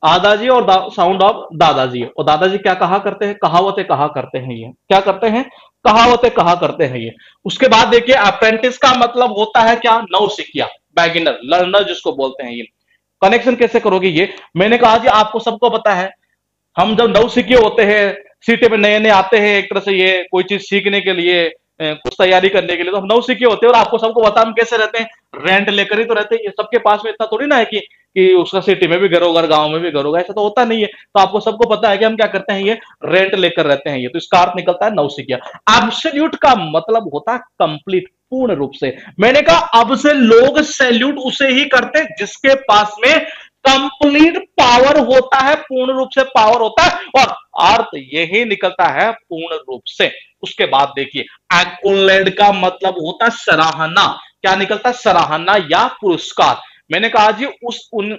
आदाजी और साउंड ऑफ दादाजी है। और दादाजी क्या कहा करते हैं? कहावतें कहा करते हैं ये। क्या करते हैं? कहावतें कहा करते हैं ये। उसके बाद देखिए, अप्रेंटिस का मतलब होता है क्या? नौसिखिया, बैगिनर, लर्नर जिसको बोलते हैं ये। कनेक्शन कैसे करोगे ये? मैंने कहा जी आपको सबको पता है, हम जब नवसिखिए होते हैं, सीटे पे नए नए आते हैं एक तरह से ये कोई चीज सीखने के लिए, कुछ तैयारी करने के लिए, तो हम नवसिखिए होते हैं। और आपको सबको पता है हम कैसे रहते हैं? रेंट लेकर ही तो रहते हैं। ये सबके पास में इतना थोड़ी ना है कि उसका सिटी में भी घर होगा, गांव में भी घर होगा, ऐसा तो होता नहीं है। तो आपको सबको पता है कि हम क्या करते हैं, ये रेंट लेकर रहते हैं ये। तो इसका अर्थ निकलता है नवसिखिया। एब्सोल्यूट का मतलब होता है कंप्लीट, पूर्ण रूप से। मैंने कहा अब से लोग सैल्यूट उसे ही करते हैं जिसके पास में कंप्लीट पावर होता है, पूर्ण रूप से पावर होता है, और अर्थ यही निकलता है पूर्ण रूप से। उसके बाद देखिए, एक्कोलेड का मतलब होता है सराहना। क्या निकलता है? सराहना या पुरस्कार। मैंने कहा जी उस उन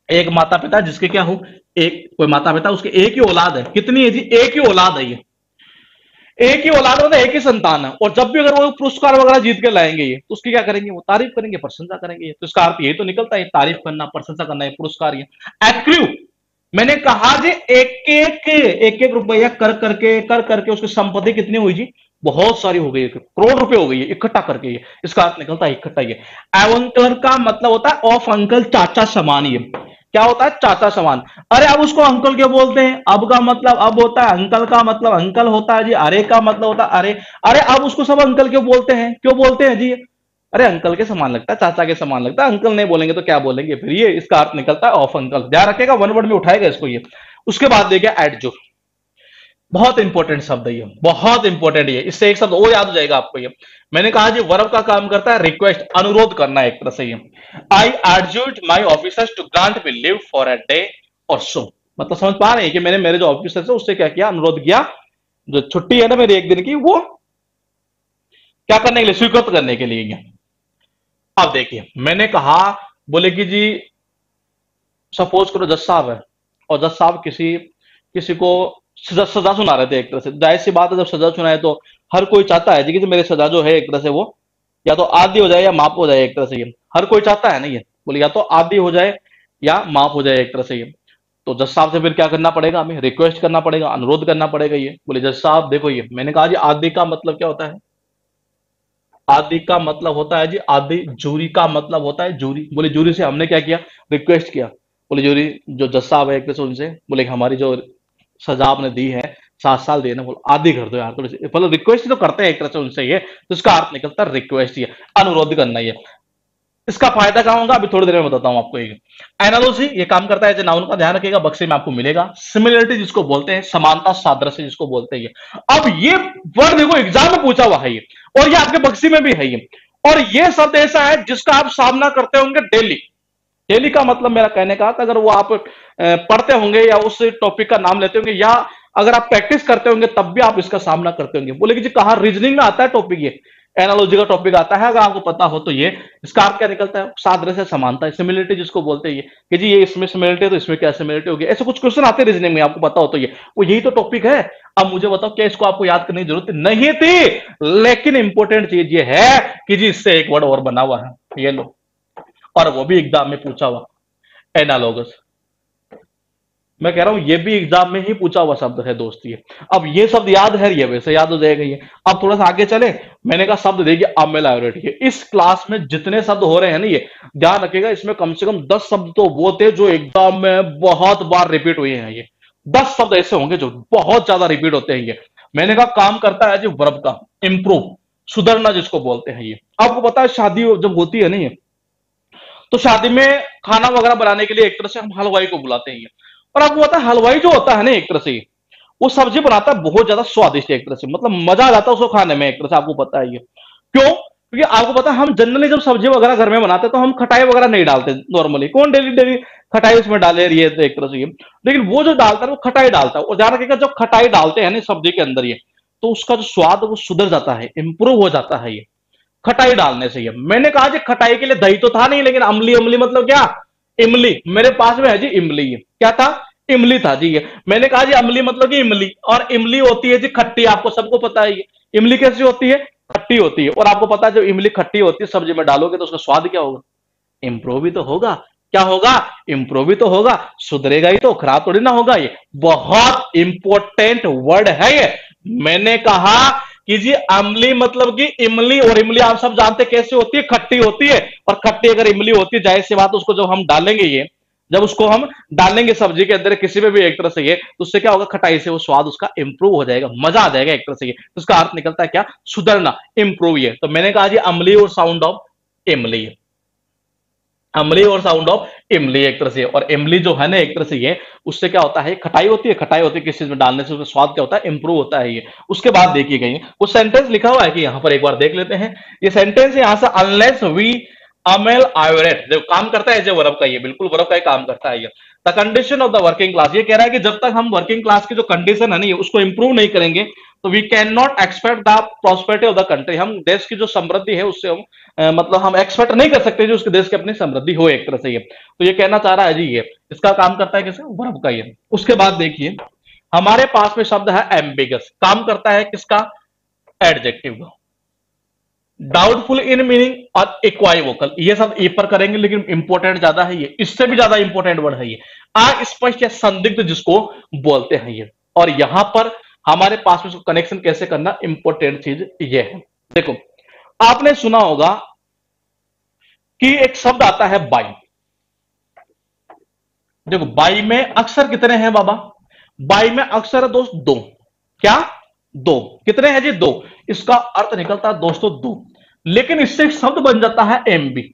एक माता पिता जिसके क्या हो, एक कोई माता पिता उसके एक ही औलाद है। कितनी है जी? एक ही औलाद है ये। एक ही औलाद होता है, एक ही संतान है। और जब भी अगर वो पुरस्कार वगैरह जीत के लाएंगे ये, तो उसकी क्या करेंगे? वो तारीफ करेंगे, प्रशंसा करेंगे ये। तो इसका अर्थ यही तो निकलता है, तारीफ करना, प्रशंसा करना, ये पुरस्कार ये। एक्रू, मैंने कहा जी एक एक रुपया कर करके उसकी संपत्ति कितनी हुई जी? बहुत सारी हो गई, करोड़ रुपए हो गई है इकट्ठा करके ये। इसका अर्थ निकलता है इकट्ठा ये। एवंकलर का मतलब होता है ऑफ अंकल, चाचा समान ये। क्या होता है? चाचा समान। अरे अब उसको अंकल क्यों बोलते हैं? अब का मतलब अब होता है, अंकल का मतलब अंकल होता है जी। अरे का मतलब होता है अरे। अरे अब उसको सब अंकल क्यों बोलते हैं? क्यों बोलते हैं जी? अरे अंकल के समान लगता है, चाचा के समान लगता है। अंकल नहीं बोलेंगे तो क्या बोलेंगे फिर? ये इसका अर्थ निकलता है ऑफ अंकल। ध्यान रखेगा, वन वर्ड में उठाएगा इसको ये। उसके बाद देखिए एडजो, बहुत इंपॉर्टेंट शब्द है ये, बहुत इंपॉर्टेंट है। इससे एक शब्द वो याद हो जाएगा आपको ये। मैंने कहा जी वर्ब का काम करता है रिक्वेस्ट, अनुरोध करना एक तरह से ये। I adjure my officers to grant me leave for a day or so. मतलब समझ पा रहे हैं कि मैंने मेरे जो ऑफिसर है उससे क्या किया? अनुरोध किया, जो छुट्टी है ना मेरी एक दिन की, वो क्या करने के लिए? स्वीकृत करने के लिए ये। अब देखिए, मैंने कहा, बोले कि जी सपोज करो जज साहब है, और जज साहब किसी किसी को सजा सुना रहे थे एक तरह से। जाहिर सी बात है, जब सजा सुनाए तो हर कोई चाहता है जी कि मेरी सजा जो है एक तरह से वो या तो आधी हो जाए या माफ हो जाए एक तरह से ये। हर कोई चाहता है ना ये, बोले या तो आधी हो जाए या माफ हो जाए एक तरह से ये। तो जज साहब से फिर क्या करना पड़ेगा? हमें रिक्वेस्ट करना पड़ेगा, अनुरोध करना पड़ेगा ये। बोले जज साहब देखो ये, मैंने कहा जी आदि का मतलब क्या होता है? आदि का मतलब होता है जी आदि। जूरी का मतलब होता है जूरी। बोले जूरी से हमने क्या किया? रिक्वेस्ट किया। बोले जूरी जो जज साहब है एक तरह से, उनसे बोले कि हमारी जो सजा आपने दी है 7 साल देना, बोलो आधी कर दो यार थोड़ी सी। मतलब रिक्वेस्ट तो करते हैं एक तरह से उनसे ये, तो इसका अर्थ निकलता है रिक्वेस्ट, ये अनुरोध करना ये। इसका फायदा क्या होगा अभी थोड़ी देर में बताता हूं आपको। एक एनालॉजी ये काम करता है एज नाउन का, ध्यान रखिएगा, बक्से में आपको मिलेगा। सिमिलरिटी जिसको बोलते हैं, समानता सादृश्य जिसको बोलते हैं ये। अब ये वर्ड देखो एग्जाम में पूछा हुआ है ये, और ये आपके बक्सी में भी है ये। और ये शब्द ऐसा है जिसका आप सामना करते होंगे डेली। डेली का मतलब मेरा कहने का था, अगर वो आप पढ़ते होंगे या उस टॉपिक का नाम लेते होंगे, या अगर आप प्रैक्टिस करते होंगे तब भी आप इसका सामना करते होंगे। बोले कि जी कहा रीजनिंग में आता है टॉपिक ये, एनालॉजी का टॉपिक आता है, अगर आपको पता हो तो ये। इसका अर्थ क्या निकलता है? सादृश्य, समानता, सिमिलरिटी जिसको बोलते हैं ये, कि जी ये इसमें सिमिलरिटी है तो इसमें क्या सिमिलरिटी होगी। ऐसे कुछ क्वेश्चन आते हैं रीजनिंग में, आपको पता हो तो ये, वो यही तो टॉपिक है। अब मुझे बताओ क्या इसको आपको याद करने की जरूरत नहीं थी? लेकिन इंपॉर्टेंट चीज ये है कि जी इससे एक वर्ड और बना हुआ है, ये लो, और वो भी एग्जाम में पूछा हुआ, एनालॉगस। मैं कह रहा हूं ये भी एग्जाम में ही पूछा हुआ शब्द है दोस्त ये। अब ये शब्द याद है, ये वैसे याद हो जाएगा ये। अब थोड़ा सा आगे चले, मैंने कहा शब्द देखिए अमेलायोरेट। ये इस क्लास में जितने शब्द हो रहे हैं ना, ये ध्यान रखिएगा, इसमें कम से कम 10 शब्द तो वो थे जो एग्जाम में बहुत बार रिपीट हुए हैं। ये 10 शब्द ऐसे होंगे जो बहुत ज्यादा रिपीट होते हैं ये। मैंने कहा काम करता है जी वर्ब का, इंप्रूव, सुधरना जिसको बोलते हैं ये। आपको पता है शादी जब होती है ना ये, तो शादी में खाना वगैरह बनाने के लिए एक तरह से हम हलवाई को बुलाते हैं। और आपको पता है हलवाई जो होता है ना, एक तरह से वो सब्जी बनाता है बहुत ज्यादा स्वादिष्ट, एक तरह से मतलब मजा आ जाता है उसको खाने में, एक तरह से आपको पता है ये क्यों। क्योंकि आपको पता है हम जनरली जब सब्जी वगैरह घर में बनाते हैं तो हम खटाई वगैरह नहीं डालते नॉर्मली, कौन डेली डेली खटाई उसमें डाले रही है, तो एक तरह से ये। लेकिन वो जो डालता है वो खटाई डालता है, और ध्यान रखिएगा जब खटाई डालते हैं ना सब्जी के अंदर ये, तो उसका जो स्वाद वो सुधर जाता है, इंप्रूव हो जाता है ये खटाई डालने से। ये मैंने कहा जी खटाई के लिए दही तो था नहीं, लेकिन अमली, अमली मतलब क्या, इमली। मेरे पास में है जी इमली, ये क्या था, इमली था जी ये। मैंने कहा जी अमली मतलब कि इमली, और इमली होती है जी खट्टी, आपको सबको पता है ये। इमली कैसी होती है, खट्टी होती है। और आपको पता है जब इमली खट्टी होती है सब्जी में डालोगे तो उसका स्वाद क्या होगा, इंप्रूव भी तो होगा। क्या होगा, इंप्रूव भी तो होगा, सुधरेगा ही तो, खराब थोड़ी ना होगा। ये बहुत इंपॉर्टेंट वर्ड है ये। मैंने कहा कि जी अम्ली मतलब कि इमली, और इमली आप सब जानते कैसे होती है, खट्टी होती है। और खट्टी अगर इमली होती है, जाहिर सी बात, उसको जब हम डालेंगे ये, जब उसको हम डालेंगे सब्जी के अंदर किसी में भी एक तरह से ये, तो उससे क्या होगा, खटाई से वो स्वाद उसका इंप्रूव हो जाएगा, मजा आ जाएगा एक तरह से ये। तो उसका अर्थ निकलता है क्या, सुधरना, इंप्रूव। ये तो मैंने कहा जी अम्ली और साउंड ऑफ इमली, अम्ली और साउंड ऑफ इमली एक तरह से। और इमली जो है ना एक तरह से ये, उससे क्या होता है, खटाई होती है, खटाई होती है किस चीज में डालने से, उसका स्वाद क्या होता है, इंप्रूव होता है ये। उसके बाद देखिए गई वो सेंटेंस लिखा हुआ है कि यहां पर एक बार देख लेते हैं ये सेंटेंस यहां से, अनलेस वी अमेल आयोरेट, जो काम करता है जो वर्ब का, ये बिल्कुल वर्ब का ही काम करता है ये। The condition of the working class, ये कह रहा है कि जब तक हम वर्किंग क्लास की जो कंडीशन है ना उसको इंप्रूव नहीं करेंगे, तो we can not expect the prosperity of the country, हम देश की जो समृद्धि है उससे हम मतलब हम एक्सपेक्ट नहीं कर सकते जो उसके देश की अपनी समृद्धि हो एक तरह से ये। तो ये कहना चाह रहा है जी ये, इसका काम करता है किसका, वर्ब का ये। उसके बाद देखिए हमारे पास में शब्द है एम्बिगस, काम करता है किसका, एडजेक्टिव का। डाउटफुल इन मीनिंग और इक्वाइवोकल, ये सब ए पर करेंगे, लेकिन इंपॉर्टेंट ज्यादा है ये, इससे भी ज्यादा इंपॉर्टेंट वर्ड है ये, अस्पष्ट या संदिग्ध जिसको बोलते हैं ये। और यहां पर हमारे पास में कनेक्शन कैसे करना, इंपॉर्टेंट चीज ये है। देखो आपने सुना होगा कि एक शब्द आता है बाई। देखो बाई में अक्षर कितने हैं बाबा, बाई में अक्षर है दोस्त दो, क्या, दो, कितने हैं जी, दो। इसका अर्थ निकलता है दोस्तों दो, लेकिन इससे एक शब्द बन जाता है एमबी,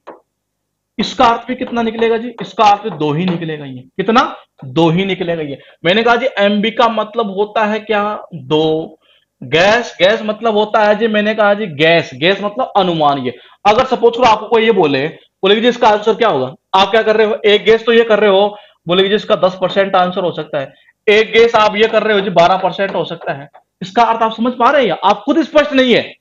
इसका अर्थ भी कितना निकलेगा जी, इसका अर्थ दो ही निकलेगा ये, कितना, दो ही निकलेगा ये। मैंने कहा जी एमबी का मतलब होता है क्या, दो। गैस, गैस मतलब होता है जी, मैंने कहा जी गैस, गैस मतलब अनुमान। ये अगर सपोज करो आपको कोई ये बोले, बोलेगी जी इसका आंसर क्या होगा, आप क्या कर रहे हो, एक गैस तो ये कर रहे हो, बोलेगी जी इसका 10% आंसर हो सकता है। एक गैस आप ये कर रहे हो जी 12% हो सकता है। इसका अर्थ आप समझ पा रहे हैं, आप खुद स्पष्ट नहीं है,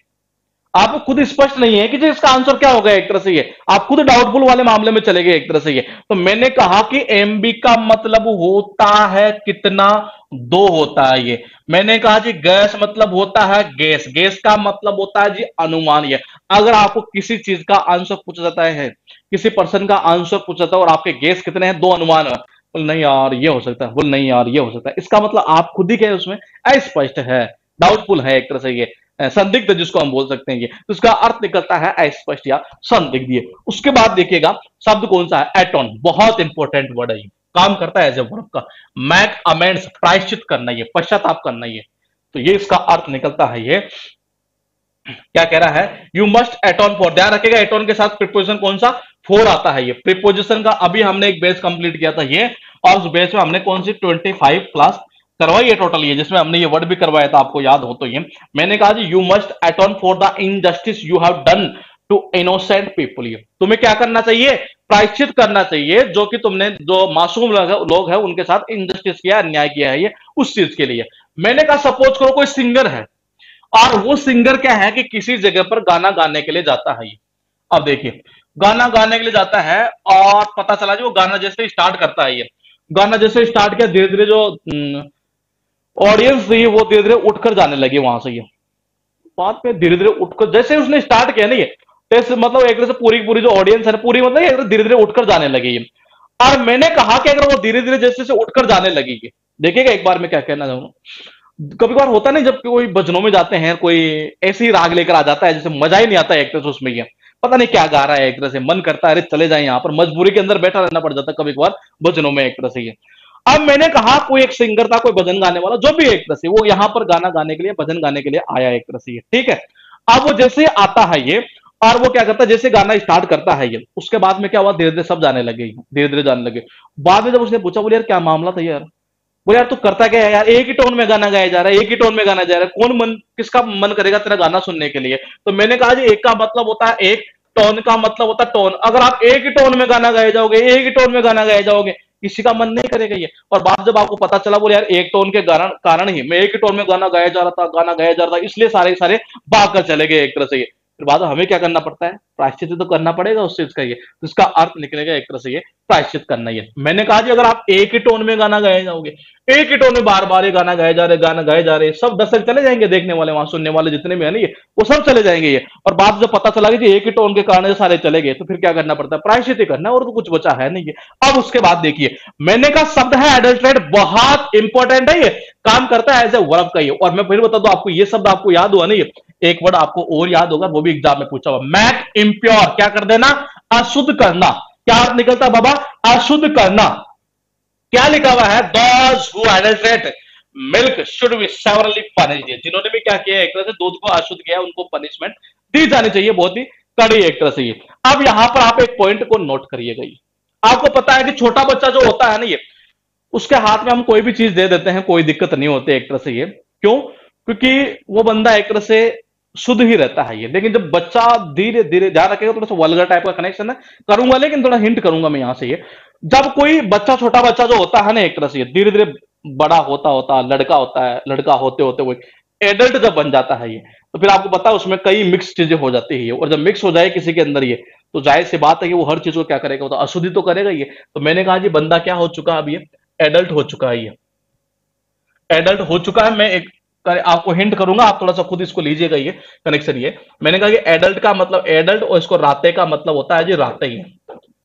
आपको खुद स्पष्ट नहीं है कि जी इसका आंसर क्या होगा, एक तरह से ये आप खुद डाउटफुल वाले मामले में चले गए एक तरह से ये। तो मैंने कहा कि एमबी का मतलब होता है कितना, दो होता है ये। मैंने कहा जी गैस मतलब होता है गैस, गैस का मतलब होता है जी अनुमान। ये अगर आपको किसी चीज का आंसर पूछा जाता है, किसी पर्सन का आंसर पूछा जाता है और आपके गैस कितने हैं, दो अनुमान है, बोल नहीं यार ये हो सकता है, बोल नहीं यार ये हो सकता है, इसका मतलब आप खुद ही कहे उसमें अस्पष्ट है, डाउटफुल है एक तरह से ये, संदिग्ध जिसको हम बोल सकते हैं ये। तो इसका अर्थ निकलता है अस्पष्ट या संदिग्ध ये। उसके बाद देखिएगा शब्द कौन सा है, एटोन, बहुत इंपॉर्टेंट वर्ड है ये, काम करता है एज ए वर्ब का, मैक अमेंड्स, प्रायश्चित करना, ये पश्चाताप करना ये। तो ये इसका अर्थ निकलता है ये, क्या कह रहा है, यू मस्ट एटोन फॉर, ध्यान रखिएगा एटोन के साथ प्रीपोजिशन कौन सा, फोर आता है ये। प्रीपोजिशन का अभी हमने एक बेस कंप्लीट किया था ये, और उस बेस में हमने कौन सी 25 क्लास करवाई है टोटल ये, जिसमें हमने ये वर्ड भी करवाया था, आपको याद हो तो ये। मैंने कहा जी you must atone for the injustice you have done to innocent people, ये तुम्हें क्या करना चाहिए, प्रायश्चित करना चाहिए जो कि तुमने, जो मासूम लोग हैं उनके साथ इनजस्टिस किया, अन्याय किया है ये, उस चीज के लिए। मैंने कहा सपोज करो कोई सिंगर है, और वो सिंगर क्या है कि किसी जगह पर गाना गाने के लिए जाता है ये। अब देखिए गाना गाने के लिए जाता है, और पता चला जी वो गाना जैसे स्टार्ट करता है ये, गाना जैसे स्टार्ट किया, धीरे धीरे जो ऑडियंस थी वो धीरे धीरे उठकर जाने लगी वहां से ये, बात में धीरे धीरे उठकर, जैसे उसने स्टार्ट किया नहीं है, जैसे मतलब एक तरह से पूरी पूरी जो ऑडियंस है पूरी, मतलब एक धीरे धीरे उठकर जाने लगी ये। और मैंने कहा कि अगर वो धीरे धीरे जैसे से उठकर जाने लगेगी, देखिएगा एक बार मैं क्या कहना चाहूंगा। कभी कभार होता नहीं, जब कोई भजनों में जाते हैं, कोई ऐसे ही राग लेकर आ जाता है जैसे मजा ही नहीं आता है एक तरह से उसमें, ये पता नहीं क्या गा रहा है, एक तरह से मन करता है अरे चले जाए यहाँ पर, मजबूरी के अंदर बैठा रहना पड़ जाता है कभी कभार भजनों में एक तरह से ये। अब मैंने कहा कोई एक सिंगर था, कोई भजन गाने वाला, जो भी एक तरह से, वो यहाँ पर गाना गाने के लिए, भजन गाने के लिए आया एक तरह से ये, ठीक है। अब वो जैसे आता है ये, और वो क्या करता है, जैसे गाना स्टार्ट करता है ये, उसके बाद में क्या हुआ, धीरे धीरे सब जाने लगे, धीरे धीरे जाने लगे। बाद में जब उसने पूछा, बोले यार क्या मामला था यार, बोले यार तू करता क्या है यार, एक ही टोन में गाना गाया जा रहा है, एक ही टोन में गाना जा रहा है, कौन मन, किसका मन करेगा तेरा गाना सुनने के लिए। तो मैंने कहा जी एक का मतलब होता है एक, टोन का मतलब होता है टोन। अगर आप एक ही टोन में गाना गाए जाओगे, एक ही टोन में गाना गाए जाओगे, किसी का मन नहीं करेगा ये। और बात जब आपको पता चला, बोले यार एक टोन के कारण कारण ही मैं एक ही टोन में गाना गाया जा रहा था, गाना गाया जा रहा था, इसलिए सारे सारे भाग कर चले गए एक तरह से ये। फिर बाद में हमें क्या करना पड़ता है, प्रायश्चित तो करना पड़ेगा उस चीज का ये, तो इसका अर्थ निकलेगा एक तरह से ये प्रायश्चित करना ये। मैंने कहा जी अगर आप एक ही टोन में गाना गाए जाओगे, एक ही टोन में बार बार ये गाना गाए जा रहे, गाना गाए जा रहे, सब दर्शक चले जाएंगे, देखने वाले वहां सुनने वाले जितने भी है ना ये, वो सब चले जाएंगे ये। और बात जब पता चला कि एक ही टोन के कारण सारे चले गए, तो फिर क्या करना पड़ता है, प्रायश्चित ही करना है, और तो कुछ बचा है नहीं ये। अब उसके बाद देखिए, मैंने कहा शब्द है एडल्ट्रेट, बहुत इंपॉर्टेंट है ये, काम करता है एज ए वर्ब का ये। और मैं फिर बता दूं आपको, ये शब्द आपको याद हुआ नहीं, एक वर्ड आपको और याद होगा, वो भी एग्जाम में पूछा हुआ, मैक इम्प्योर, क्या कर देना, अशुद्ध करना। क्या अर्थ निकलता बाबा, अशुद्ध करना। क्या लिखा हुआ है, those who adulterate milk should be severely punished। जिन्होंने भी क्या किया, एक तरह से दूध को अशुद्ध किया, उनको पनिशमेंट दी जानी चाहिए, बहुत ही कड़ी एक तरह से ये। अब यहां पर आप एक पॉइंट को नोट करिएगा, ये आपको पता है कि छोटा बच्चा जो होता है ना ये, उसके हाथ में हम कोई भी चीज दे देते हैं, कोई दिक्कत नहीं होती एक तरह से ये। क्यों, क्योंकि वो बंदा एक तरह से शुद्ध ही रहता है ये। लेकिन जब बच्चा धीरे धीरे ध्यान रखेगा, थोड़ा सा वल्गर टाइप का कनेक्शन है करूंगा, लेकिन थोड़ा हिंट करूंगा मैं यहां से ये। जब कोई बच्चा, छोटा बच्चा जो होता है ना एक तरह से धीरे धीरे बड़ा होता होता लड़का होता है, लड़का होते होते वो एडल्ट जब बन जाता है ये, तो फिर आपको पता है उसमें कई मिक्स चीजें हो जाती है। और जब मिक्स हो जाए किसी के अंदर ये, तो जाहिर सी बात है कि वो हर चीज को क्या करेगा, तो अशुद्धि तो करेगा ये। तो मैंने कहा जी बंदा क्या हो चुका है, अब ये एडल्ट हो चुका है, ये एडल्ट हो चुका है। मैं एक आपको हिंट करूंगा, आप थोड़ा सा खुद इसको लीजिएगा ये कनेक्शन ये। मैंने कहा कि एडल्ट का मतलब एडल्ट, और इसको राते का मतलब होता है जी राते ही।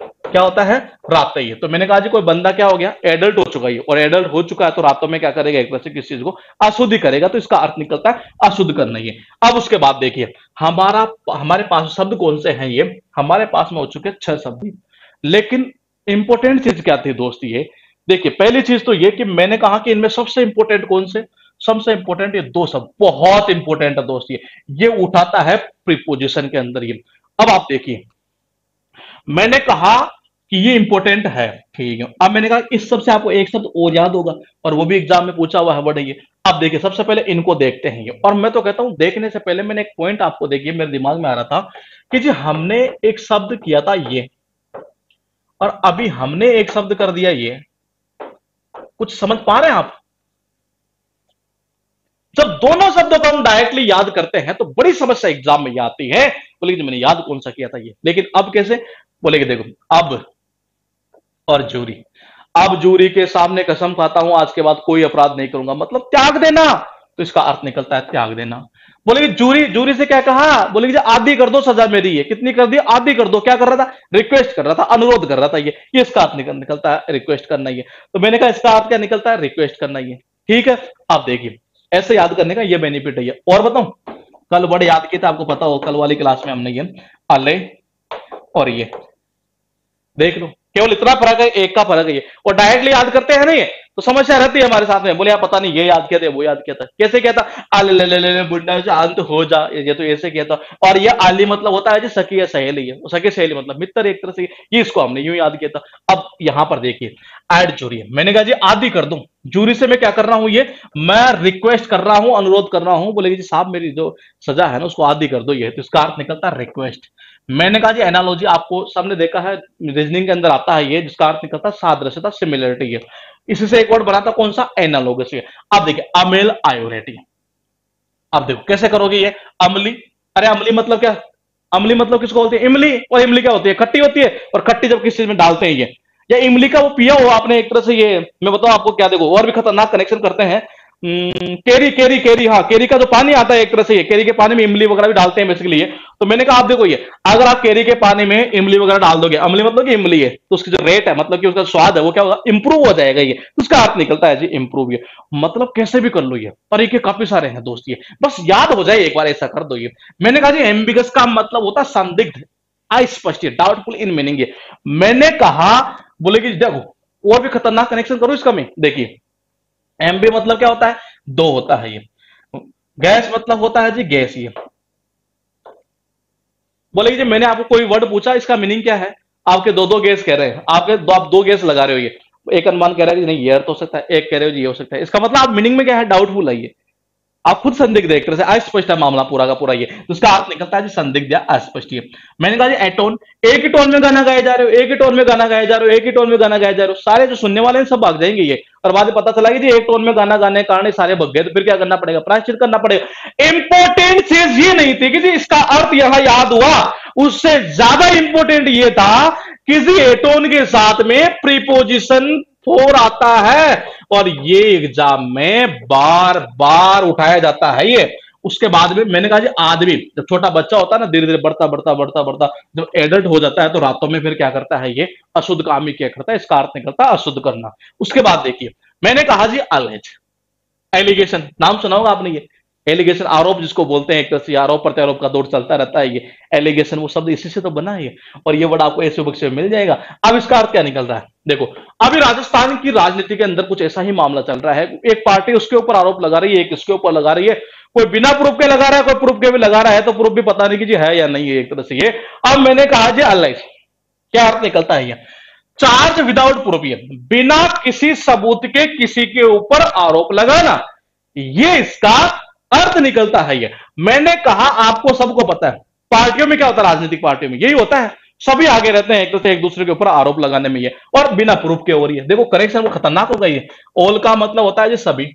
क्या होता है, राते ही। तो मैंने कहा जी कोई बंदा क्या हो गया, एडल्ट हो चुका है, और एडल्ट हो चुका है तो रातों में क्या करेगा, एक तरह से किस चीज को अशुद्ध करेगा, तो इसका अर्थ निकलता है अशुद्ध करना ये। अब उसके बाद देखिए हमारे पास शब्द कौन से हैं, ये हमारे पास में हो चुके 6 शब्द। लेकिन इंपॉर्टेंट चीज क्या थी दोस्त, ये देखिए पहली चीज तो ये कि मैंने कहा कि इनमें सबसे इंपॉर्टेंट कौन से, सबसे इंपॉर्टेंट ये 2 शब्द बहुत इंपॉर्टेंट है दोस्त, ये उठाता है प्रीपोजिशन के अंदर ये। अब आप देखिए, मैंने कहा कि ये इंपॉर्टेंट है, ठीक है। अब मैंने कहा इस शब्द से आपको एक शब्द और याद होगा, और वो भी एग्जाम में पूछा हुआ है वर्ड है ये। अब देखिए सबसे पहले इनको देखते हैं ये, और मैं तो कहता हूं देखने से पहले मैंने एक पॉइंट आपको देखिए, मेरे दिमाग में आ रहा था कि जी हमने एक शब्द किया था ये, और अभी हमने एक शब्द कर दिया ये। कुछ समझ पा रहे हैं आप, जब दोनों शब्दों को हम डायरेक्टली याद करते हैं तो बड़ी समस्या एग्जाम में ये आती है। बोले कि मैंने याद कौन सा किया था ये, लेकिन अब कैसे, बोले कि देखो अब और जूरी, अब जूरी के सामने कसम खाता हूं आज के बाद कोई अपराध नहीं करूंगा, मतलब त्याग देना, तो इसका अर्थ निकलता है त्याग देना। बोले कि जूरी, जूरी से क्या कहा, बोले कि आधी कर दो सजा मेरी, ये कितनी कर दी, आधी कर दो। क्या कर रहा था, रिक्वेस्ट कर रहा था, अनुरोध कर रहा था ये इसका अर्थ निकलता है रिक्वेस्ट करना ये। तो मैंने कहा इसका अर्थ क्या निकलता है, रिक्वेस्ट करना ये, ठीक है। आप देखिए ऐसे याद करने का ये बेनिफिट है ये। और बताऊं, कल बड़े याद किए थे, आपको पता हो कल वाली क्लास में हमने ये अले और ये देख लो, केवल इतना फर्क है, एक का फर्क है ये। और डायरेक्टली याद करते हैं ना ये, तो समस्या रहती है हमारे साथ में। बोले यार पता नहीं ये याद किया था, वो याद किया था, कैसे किया था, आले ले ले ले बुढ़ा शांत हो जा, ये तो ऐसे किया था। और ये आली मतलब होता है जी सखी या सहेली है, सखी सहेली मतलब मित्र एक तरह से, ये इसको हमने यूं याद किया था। अब यहां पर देखिए ऐड जूरी है, मैंने कहा जी आदि कर दूं, जूरी से मैं क्या कर रहा हूं, ये मैं रिक्वेस्ट कर रहा हूं, अनुरोध कर रहा हूं। बोले जी साहब मेरी जो सजा है ना उसको आदि कर दो ये, तो इसका अर्थ निकलता है रिक्वेस्ट। मैंने कहा जी एनालॉजी आपको सबने देखा है, रीजनिंग के अंदर आता है ये, जिसका अर्थ निकलता है सादृश्यता, सिमिलरिटी है। इसी से एक वर्ड बनाता कौन सा, एनालोगस। अब देखिए अमेल आयोरेटी, अब देखो कैसे करोगे ये, अमली, अरे अमली मतलब क्या, अमली मतलब किसको बोलते हैं, इमली। और इमली क्या होती है, खट्टी होती है, और खट्टी जब किसी चीज में डालते हैं ये, या इमली का वो पिया हो आपने एक तरह से ये, मैं बताऊं आपको क्या, देखो और भी खतरनाक कनेक्शन करते हैं। केरी केरी केरी, हाँ केरी का जो पानी आता है एक तरह से, ये केरी के पानी में इमली वगैरह भी डालते हैं बेसिकली ये। तो मैंने कहा आप देखो ये, अगर आप केरी के पानी में इमली वगैरह डाल दोगे, अमली मतलब कि इमली है, तो उसकी जो रेट है मतलब कि उसका स्वाद है वो क्या होगा, इंप्रूव हो जाएगा ये। तो उसका अर्थ निकलता है जी इंप्रूव। ये मतलब कैसे भी कर लो, ये तरीके काफी सारे हैं दोस्त, ये बस याद हो जाए एक बार, ऐसा कर दो ये। मैंने कहा जी एम्बिगस का मतलब होता है संदिग्ध, अस्पष्ट, डाउटफुल इन मीनिंग। ये मैंने कहा, बोले कि देखो और भी खतरनाक कनेक्शन करो इसका, मैं देखिए एमबी मतलब क्या होता है, दो होता है ये। गैस मतलब होता है जी गैस ये। बोले कि मैंने आपको कोई वर्ड पूछा, इसका मीनिंग क्या है, आपके दो दो गैस कह रहे हैं, आप दो गैस लगा रहे हो ये। एक अनुमान कह रहा है कि नहीं ये अर्थ हो सकता है, एक कह रहे हो जी ये हो सकता है, इसका मतलब आप मीनिंग में क्या है, डाउटफुल है ये। आप खुद संदिग्ध एक तरह से, अस्पष्ट है मामला पूरा का पूरा ये, तो उसका अर्थ निकलता है जी संदिग्ध या अस्पष्ट। ये मैंने कहा जी एटोन, एक ही टोन में गाना गाए जा रहे हो, एक ही टोन में गाना गाए जा रहे हो, एक ही टोन में गाना गाए जा रहे हो, सारे जो सुनने वाले हैं सब भाग जाएंगे ये। और बाद में पता चला कि जी एक टोन में गाना गाने के कारण ये सारे भग गए, तो फिर क्या करना पड़ेगा, प्रायश्चित करना पड़ेगा। इंपॉर्टेंट चीज ये नहीं थी कि जी इसका अर्थ यहां याद हुआ, उससे ज्यादा इंपॉर्टेंट ये था किसी एटोन के साथ में प्रीपोजिशन फोर आता है, और ये एग्जाम में बार बार उठाया जाता है ये। उसके बाद में मैंने कहा जी आदमी जब छोटा बच्चा होता है ना, धीरे धीरे बढ़ता बढ़ता बढ़ता बढ़ता जब एडल्ट हो जाता है, तो रातों में फिर क्या करता है ये, अशुद्ध काम ही क्या करता है, इसका अर्थ निकलता है अशुद्ध करना। उसके बाद देखिए मैंने कहा जी अलेज, एलिगेशन नाम सुना होगा आपने ये, एलिगेशन आरोप जिसको बोलते हैं, एक तरह से आरोप प्रत्यारोप का दौर चलता रहता है ये। एलिगेशन वो शब्द इसी से तो बना है ये, और ये वर्ड आपको ऐसे बक्से में मिल जाएगा। अब इसका अर्थ क्या निकल रहा है, देखो अभी राजस्थान की राजनीति के अंदर कुछ ऐसा ही मामला चल रहा है, एक पार्टी उसके ऊपर आरोप लगा रही है, एक इसके ऊपर लगा रही है, कोई बिना प्रूफ के लगा रहा है, कोई प्रूफ के भी लगा रहा है, तो प्रूफ भी पता नहीं कि जी है या नहीं है एक तरह से ये। अब मैंने कहा जी अलाइज, क्या अर्थ निकलता है ये, चार्ज विदाउट प्रूफ, ये बिना किसी सबूत के किसी के ऊपर आरोप लगाना, ये इसका अर्थ निकलता है ये। मैंने कहा आपको सबको पता है पार्टियों में क्या होता है, राजनीतिक पार्टियों में यही होता है, सभी आगे रहते हैं एक तो से एक दूसरे के ऊपर आरोप लगाने में ये, और बिना प्रूफ के हो रही है। देखो करेक्शन वो खतरनाक हो गई है। ऑल का मतलब होता है जी सभी,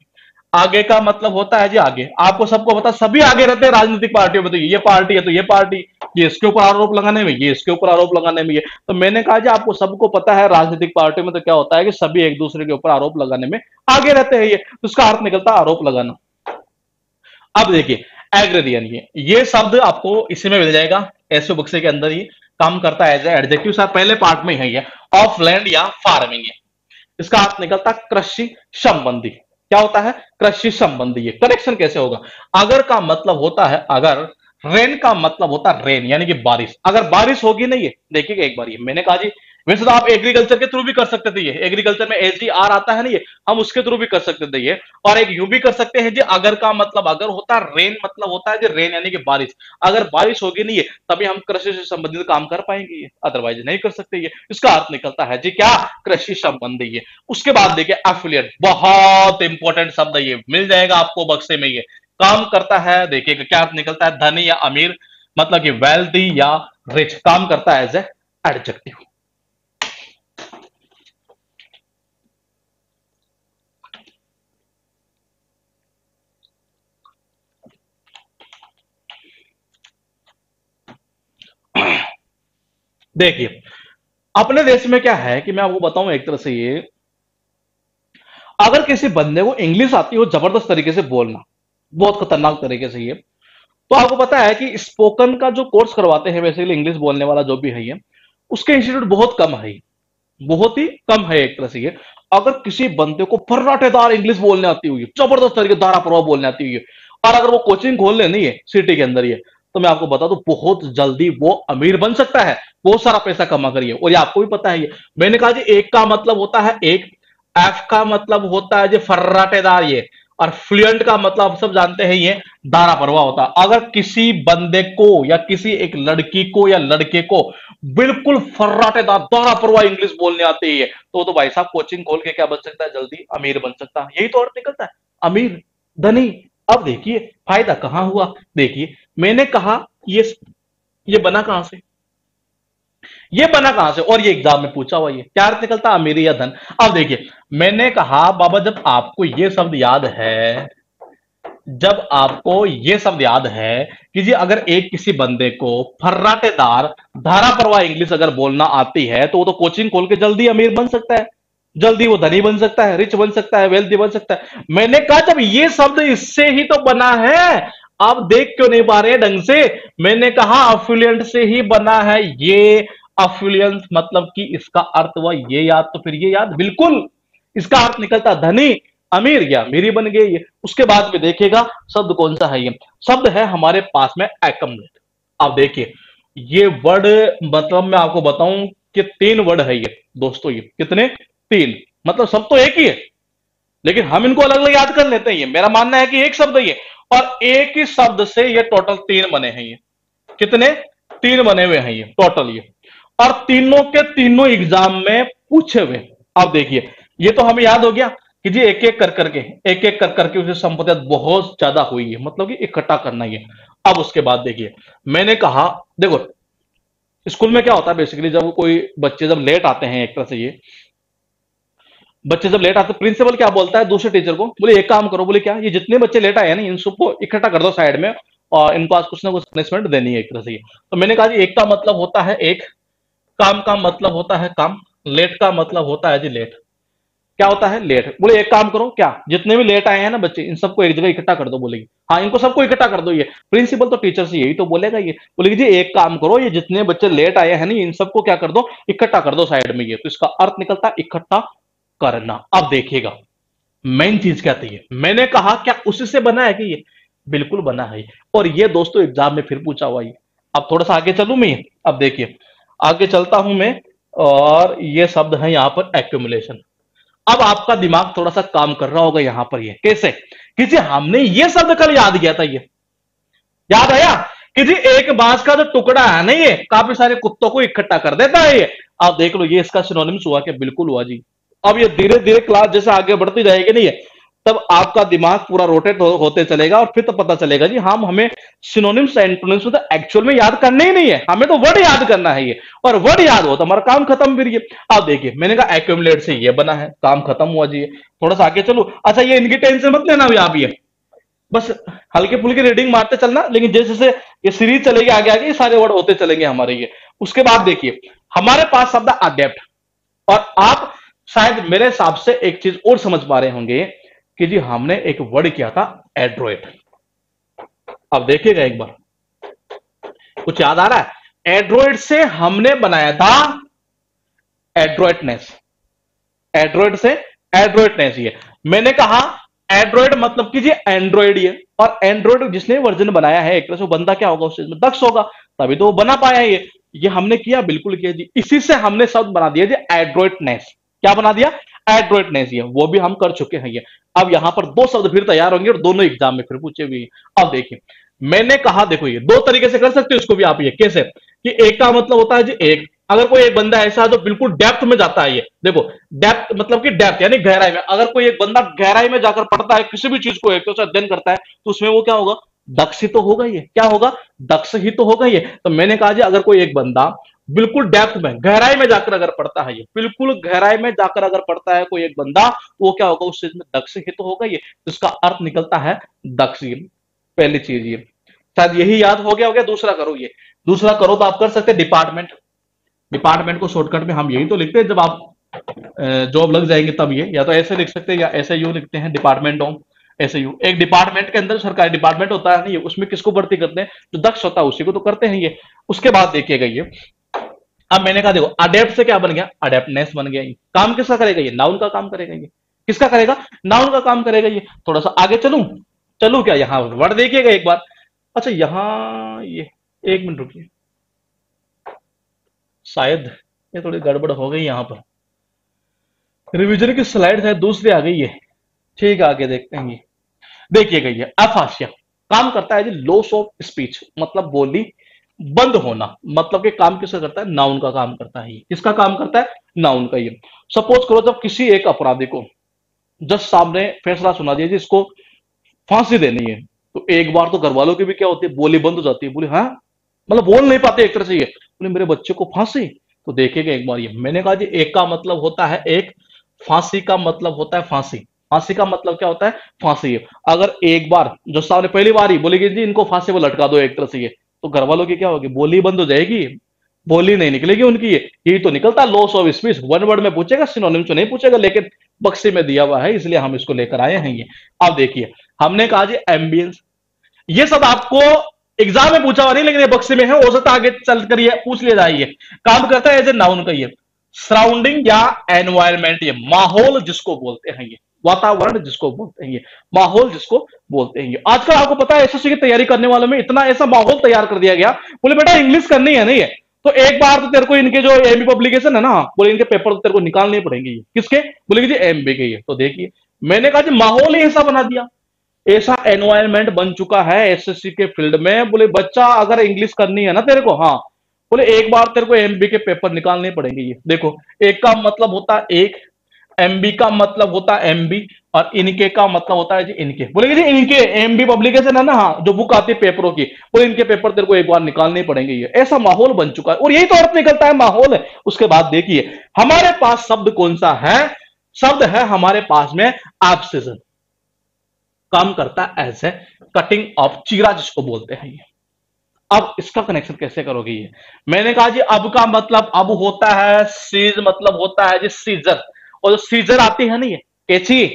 आगे का मतलब होता है जी आगे, आपको सबको पता सभी आगे रहते हैं राजनीतिक पार्टियों में, तो ये पार्टी है तो ये पार्टी, ये इसके ऊपर आरोप लगाने में, ये इसके ऊपर आरोप लगाने में ये। तो मैंने कहा जी आपको सबको पता है राजनीतिक पार्टियों में तो क्या होता है कि सभी एक दूसरे के ऊपर आरोप लगाने में आगे रहते हैं ये, तो उसका अर्थ निकलता है आरोप लगाना। अब देखिए एग्रेरियन, ये शब्द आपको इसी में मिल जाएगा, एसओ बक्से के अंदर ही काम करता है एज एडजेक्टिव, सर पहले पार्ट में है ये, ऑफ लैंड या फार्मिंग है। इसका अर्थ निकलता कृषि संबंधी, क्या होता है, कृषि संबंधी। ये करेक्शन कैसे होगा, अगर का मतलब होता है अगर, रेन का मतलब होता है रेन यानी कि बारिश, अगर बारिश होगी नहीं है, देखिएगा एक बार ये मैंने कहा जी, वैसे तो आप एग्रीकल्चर के थ्रू भी कर सकते थे ये, एग्रीकल्चर में एसडीआर आता है ना ये, हम उसके थ्रू भी कर सकते थे ये। और एक यूं भी कर सकते हैं जी, अगर का मतलब अगर होता है, रेन मतलब होता है जी रेन यानी कि बारिश, अगर बारिश होगी नहीं है तभी हम कृषि से संबंधित काम कर पाएंगे ये, अदरवाइज नहीं कर सकते ये। इसका अर्थ निकलता है जी क्या, कृषि संबंधी ये। उसके बाद देखिए एफिलिएट, बहुत इंपॉर्टेंट शब्द ये मिल जाएगा आपको बक्से में, ये काम करता है, देखिएगा क्या अर्थ निकलता है, धनी या अमीर, मतलब कि वेल्थी या रिच, काम करता है एज ए एडजेक्टिव। देखिए अपने देश में क्या है कि मैं आपको बताऊं एक तरह से ये, अगर किसी बंदे को इंग्लिश आती हो जबरदस्त तरीके से बोलना, बहुत खतरनाक तरीके से ये, तो आपको पता है कि स्पोकन का जो कोर्स करवाते हैं बेसिकली इंग्लिश बोलने वाला जो भी है ये, उसके इंस्टीट्यूट बहुत कम है, बहुत ही कम है एक तरह से ये। अगर किसी बंदे को फर्राटेदार इंग्लिश बोलने आती हुई, जबरदस्त तरीके धारा प्रभाव बोलने आती हुई, और अगर वो कोचिंग खोल ले नहीं है सिटी के अंदर ये, तो मैं आपको बता दूं बहुत जल्दी वो अमीर बन सकता है, बहुत सारा पैसा कमा करिए। और ये आपको भी पता है ये, मैंने कहा जी एक का मतलब होता है एक, एफ का मतलब होता है जी फर्राटेदार ये, और फ्लुएंट का मतलब आप सब जानते हैं ये धारा प्रवाह होता है। अगर किसी बंदे को या किसी एक लड़की को या लड़के को बिल्कुल फर्राटेदार धारा प्रवाह इंग्लिश बोलने आती है, तो भाई साहब कोचिंग खोल के क्या बन सकता है, जल्दी अमीर बन सकता है। यही तो अर्थ निकलता है अमीर, धनी। अब देखिए फायदा कहां हुआ, देखिए मैंने कहा ये बना कहां से, ये बना कहां से, और ये एग्जाम में पूछा हुआ, ये क्या अर्थ निकलता है, अमीरी या धन। अब देखिए मैंने कहा बाबा जब आपको ये शब्द याद है, जब आपको ये शब्द याद है कि जी अगर एक किसी बंदे को फर्राटेदार धारा प्रवाह इंग्लिश अगर बोलना आती है, तो वो तो कोचिंग खोल के जल्दी अमीर बन सकता है। जल्दी वो धनी बन सकता है, रिच बन सकता है, वेल्थी बन सकता है। मैंने कहा जब ये शब्द इससे ही तो बना है, आप देख क्यों नहीं पा रहे हैं ढंग से? मैंने कहा अफ्लुएंट से ही बना है ये। अफ्लुएंस मतलब कि इसका अर्थ हुआ ये याद, तो फिर ये याद बिल्कुल इसका अर्थ निकलता धनी, अमीर या अमीरी बन गई है। उसके बाद में देखिएगा शब्द कौन सा है, ये शब्द है हमारे पास में एक्यूमुलेट। आप देखिए ये वर्ड, मतलब मैं आपको बताऊं कि 3 वर्ड है ये दोस्तों। ये कितने? 3। मतलब सब तो एक ही है, लेकिन हम इनको अलग अलग याद कर लेते हैं। ये मेरा मानना है कि एक शब्द है ये, और एक ही शब्द से ये टोटल 3 बने हैं। ये कितने? 3 बने हुए हैं ये टोटल ये, और तीनों के तीनों एग्जाम में पूछे हुए। अब देखिए ये तो हमें याद हो गया कि जी एक एक कर करके, एक एक कर करके उसे संपत्ति बहुत ज्यादा हुई है, मतलब कि इकट्ठा करना ही है। अब उसके बाद देखिए मैंने कहा, देखो स्कूल में क्या होता है बेसिकली, जब कोई बच्चे जब लेट आते हैं, एक तरह से ये बच्चे जब लेट आते, प्रिंसिपल क्या बोलता है दूसरे टीचर को, बोले एक काम करो, बोले क्या, ये जितने बच्चे लेट आए हैं ना इन सबको इकट्ठा कर दो साइड में, और इनको आज कुछ ना कुछ पनिशमेंट देनी है एक तरह से। तो मैंने कहा जी एक का मतलब होता है एक, काम का मतलब होता है काम, लेट का मतलब होता है जी लेट। क्या होता है? लेट। बोले एक काम करो, क्या जितने भी लेट आए हैं ना बच्चे इन सबको एक जगह इकट्ठा कर दो। बोलेगी हाँ इनको सबको इकट्ठा कर दो। ये प्रिंसिपल तो टीचर से यही तो बोलेगा, ये बोलेगी जी एक काम करो, ये जितने बच्चे लेट आए हैं ना इन सबको क्या कर दो, इकट्ठा कर दो साइड में। ये तो इसका अर्थ निकलता है इकट्ठा करना। अब देखिएगा मेन चीज क्या थी, ये मैंने कहा क्या उसी से बना है कि ये बिल्कुल बना है। और ये दोस्तों एग्जाम में फिर पूछा हुआ ये। अब थोड़ा सा आगे चलूं मैं, अब देखिए आगे चलता हूं मैं, और ये शब्द है यहां पर एक्यूमुलेशन। अब आपका दिमाग थोड़ा सा काम कर रहा होगा यहां पर, ये कैसे कि जी हमने ये शब्द कल याद किया था, ये याद आया कि जी एक बांस का जो टुकड़ा है ना ये काफी सारे कुत्तों को इकट्ठा कर देता है ये। आप देख लो ये इसका सिनोनिम्स हुआ क्या? बिल्कुल हुआ जी। अब ये धीरे धीरे क्लास जैसे आगे बढ़ती जाएगी नहीं है, तब आपका दिमाग पूरा रोटेट होते चलेगा, और फिर तो पता चलेगा जी हमें सिनोनिम्स एंटोनिम्स तो एक्चुअल में याद करने ही नहीं है, हमें तो वर्ड याद करना है ये, और वर्ड याद हो तो हमारा काम खत्म। फिर ये आप देखिए मैंने कहा एक्यूमुलेट से ये बना है, काम खत्म हुआ जी। थोड़ा सा आगे चलो, अच्छा ये इनकी टेंशन मत लेना अभी आप, ये बस हल्के फुल्के रीडिंग मारते चलना, लेकिन जैसे जैसे ये सीरीज चलेगी आगे आगे ये सारे वर्ड होते चलेंगे हमारे ये। उसके बाद देखिए हमारे पास शब्द अडेप्ट, और आप शायद मेरे हिसाब से एक चीज और समझ पा रहे होंगे कि जी हमने एक वर्ड किया था एड्रोइड। अब देखिएगा एक बार, कुछ याद आ रहा है? एड्रोइड से हमने बनाया था एड्रोइडनेस, एड्रोइड से एड्रोइडनेस। ये मैंने कहा एंड्रॉइड मतलब कि जी एंड्रॉइड ये, और एंड्रॉइड जिसने वर्जन बनाया है एक तरह से वो बंदा क्या होगा उस चीज में? दक्ष होगा, तभी तो वो बना पाया ये हमने किया, बिल्कुल किया जी। इसी से हमने शब्द बना दिया जी एड्रॉइडनेस। क्या बना दिया? एड्रॉइडनेस। ये वो भी हम कर चुके हैं ये। अब यहां पर 2 शब्द फिर तैयार होंगे और दोनों एग्जाम में फिर पूछे हुए। अब देखिए मैंने कहा, देखो ये 2 तरीके से कर सकते हो इसको भी आप, ये कैसे कि एक का मतलब होता है जी एक, अगर कोई एक बंदा ऐसा है जो बिल्कुल डेप्थ में जाता है, ये देखो डेप्थ मतलब कि डेप्थ यानी गहराई में, अगर कोई एक बंदा गहराई में जाकर पढ़ता है किसी भी चीज को एक तो अध्ययन करता है, तो उसमें वो क्या होगा? दक्ष ही तो होगा ये। क्या होगा? दक्ष ही तो होगा ये। तो मैंने कहा जी अगर कोई एक बंदा बिल्कुल डेप्थ में गहराई में जाकर अगर पढ़ता है, ये बिल्कुल गहराई में जाकर अगर पढ़ता है कोई एक बंदा, वो क्या होगा? उस चीज में दक्ष ही तो होगा ये, तो इसका अर्थ निकलता है दक्ष। ये पहली चीज ये शायद यही याद हो गया। दूसरा करो, ये दूसरा करो तो आप कर सकते हैं डिपार्टमेंट। डिपार्टमेंट को शॉर्टकट में हम यही तो लिखते हैं जब आप जॉब लग जाएंगे तब, ये या तो ऐसे लिख सकते हैं या ऐसे यू लिखते हैं, डिपार्टमेंट ऑफ ऐसे यू। एक डिपार्टमेंट के अंदर सरकारी डिपार्टमेंट होता है नहीं, उसमें किसको भर्ती करते हैं? जो दक्ष होता है उसी को तो करते हैं ये। उसके बाद देखिएगा ये, अब मैंने कहा देखो अडेप्ट से क्या बन गया? अडेप्टनेस बन गया। ये काम किसका करेगा? ये नाउन का काम करेगा। ये किसका करेगा? नाउन का काम करेगा ये। थोड़ा सा आगे चलूं, चलू क्या? यहां वर्ड देखिएगा एक बार। अच्छा यहां ये, एक मिनट रुकिए, शायद ये थोड़ी गड़बड़ हो गई यहां पर, रिवीजन की स्लाइड है दूसरी आ गई है। ठीक है आगे देखते हैं। ये देखिएगा ये अफाशिया काम करता है जी लॉस ऑफ स्पीच, मतलब बोली बंद होना, मतलब कि काम किसका करता है? नाउन का काम करता है। ये किसका काम करता है? नाउन का। ये सपोज करो जब किसी एक अपराधी को जज सामने फैसला सुना दिया जी इसको फांसी देनी है, तो एक बार तो घर वालों की भी क्या होती है? बोली बंद हो जाती है। बोले हाँ, मतलब बोल नहीं पाते एक तरह से। ये बोले मेरे बच्चे को फांसी, तो देखेगा एक बार ये। मैंने कहा जी एक का मतलब होता है एक, फांसी का मतलब होता है फांसी। फांसी का मतलब क्या होता है? फांसी। अगर एक बार जो सामने पहली बार ही बोलेगी जी इनको फांसी पर लटका दो एक तरह से, ये तो घर वालों की क्या होगी? बोली बंद हो जाएगी। बोली नहीं निकलेगी उनकी, ये यही तो निकलता loss of speech. One word में पूछेगा, सिनोनिम से नहीं पूछेगा, लेकिन बक्से में दिया हुआ है, इसलिए हम इसको लेकर आए हैं ये। अब देखिए, हमने कहा जी एम्बियंस, ये सब आपको एग्जाम में पूछा हुआ नहीं, लेकिन ये बक्से में है, हो सकता है आगे चलकर ये पूछ लिया जाए। ये काम करता है एज ए नाउन का, ये सराउंडिंग या एनवायरमेंट, ये माहौल जिसको बोलते हैं, ये वातावरण जिसको बोलते हैं, ये माहौल जिसको बोलते हैं। ये आजकल आपको पता है एसएससी की तैयारी करने वालों में इतना ऐसा माहौल तैयार कर दिया गया, बोले बेटा इंग्लिश करनी है नहीं है तो एक बार तो तेरे को इनके जो एमबी पब्लिकेशन है ना, बोले इनके पेपर तो तेरे को निकालने पड़ेंगे। ये किसके? बोले जी एमबी के। ये तो देखिए, मैंने कहा जी माहौल ही ऐसा बना दिया, ऐसा एनवायरमेंट बन चुका है एसएससी के फील्ड में। बोले बच्चा अगर इंग्लिश करनी है ना तेरे को, हाँ, बोले एक बार तेरे को एमबी के पेपर निकालने पड़ेंगे। ये देखो, एक का मतलब होता है एक, एमबी का मतलब होता है एमबी, और इनके का मतलब होता है जी इनके। बोलेंगे जी इनके एमबी पब्लिकेशन है ना, हाँ, जो बुक आती है पेपरों की, बोले इनके पेपर तेरे को एक बार निकालने पड़ेंगे। ये ऐसा माहौल बन चुका है, और यही तो अर्थ निकलता है माहौल है। उसके बाद देखिए हमारे पास शब्द कौन सा है, शब्द है हमारे पास में एब्सिशन, काम करता है एज ए कटिंग ऑफ, चीरा जिसको बोलते हैं। ये अब इसका कनेक्शन कैसे करोगे? ये मैंने कहा जी अब का मतलब अब होता है सीज, मतलब होता है जी सीजर, और जो सीजर आती है ना ये कैची,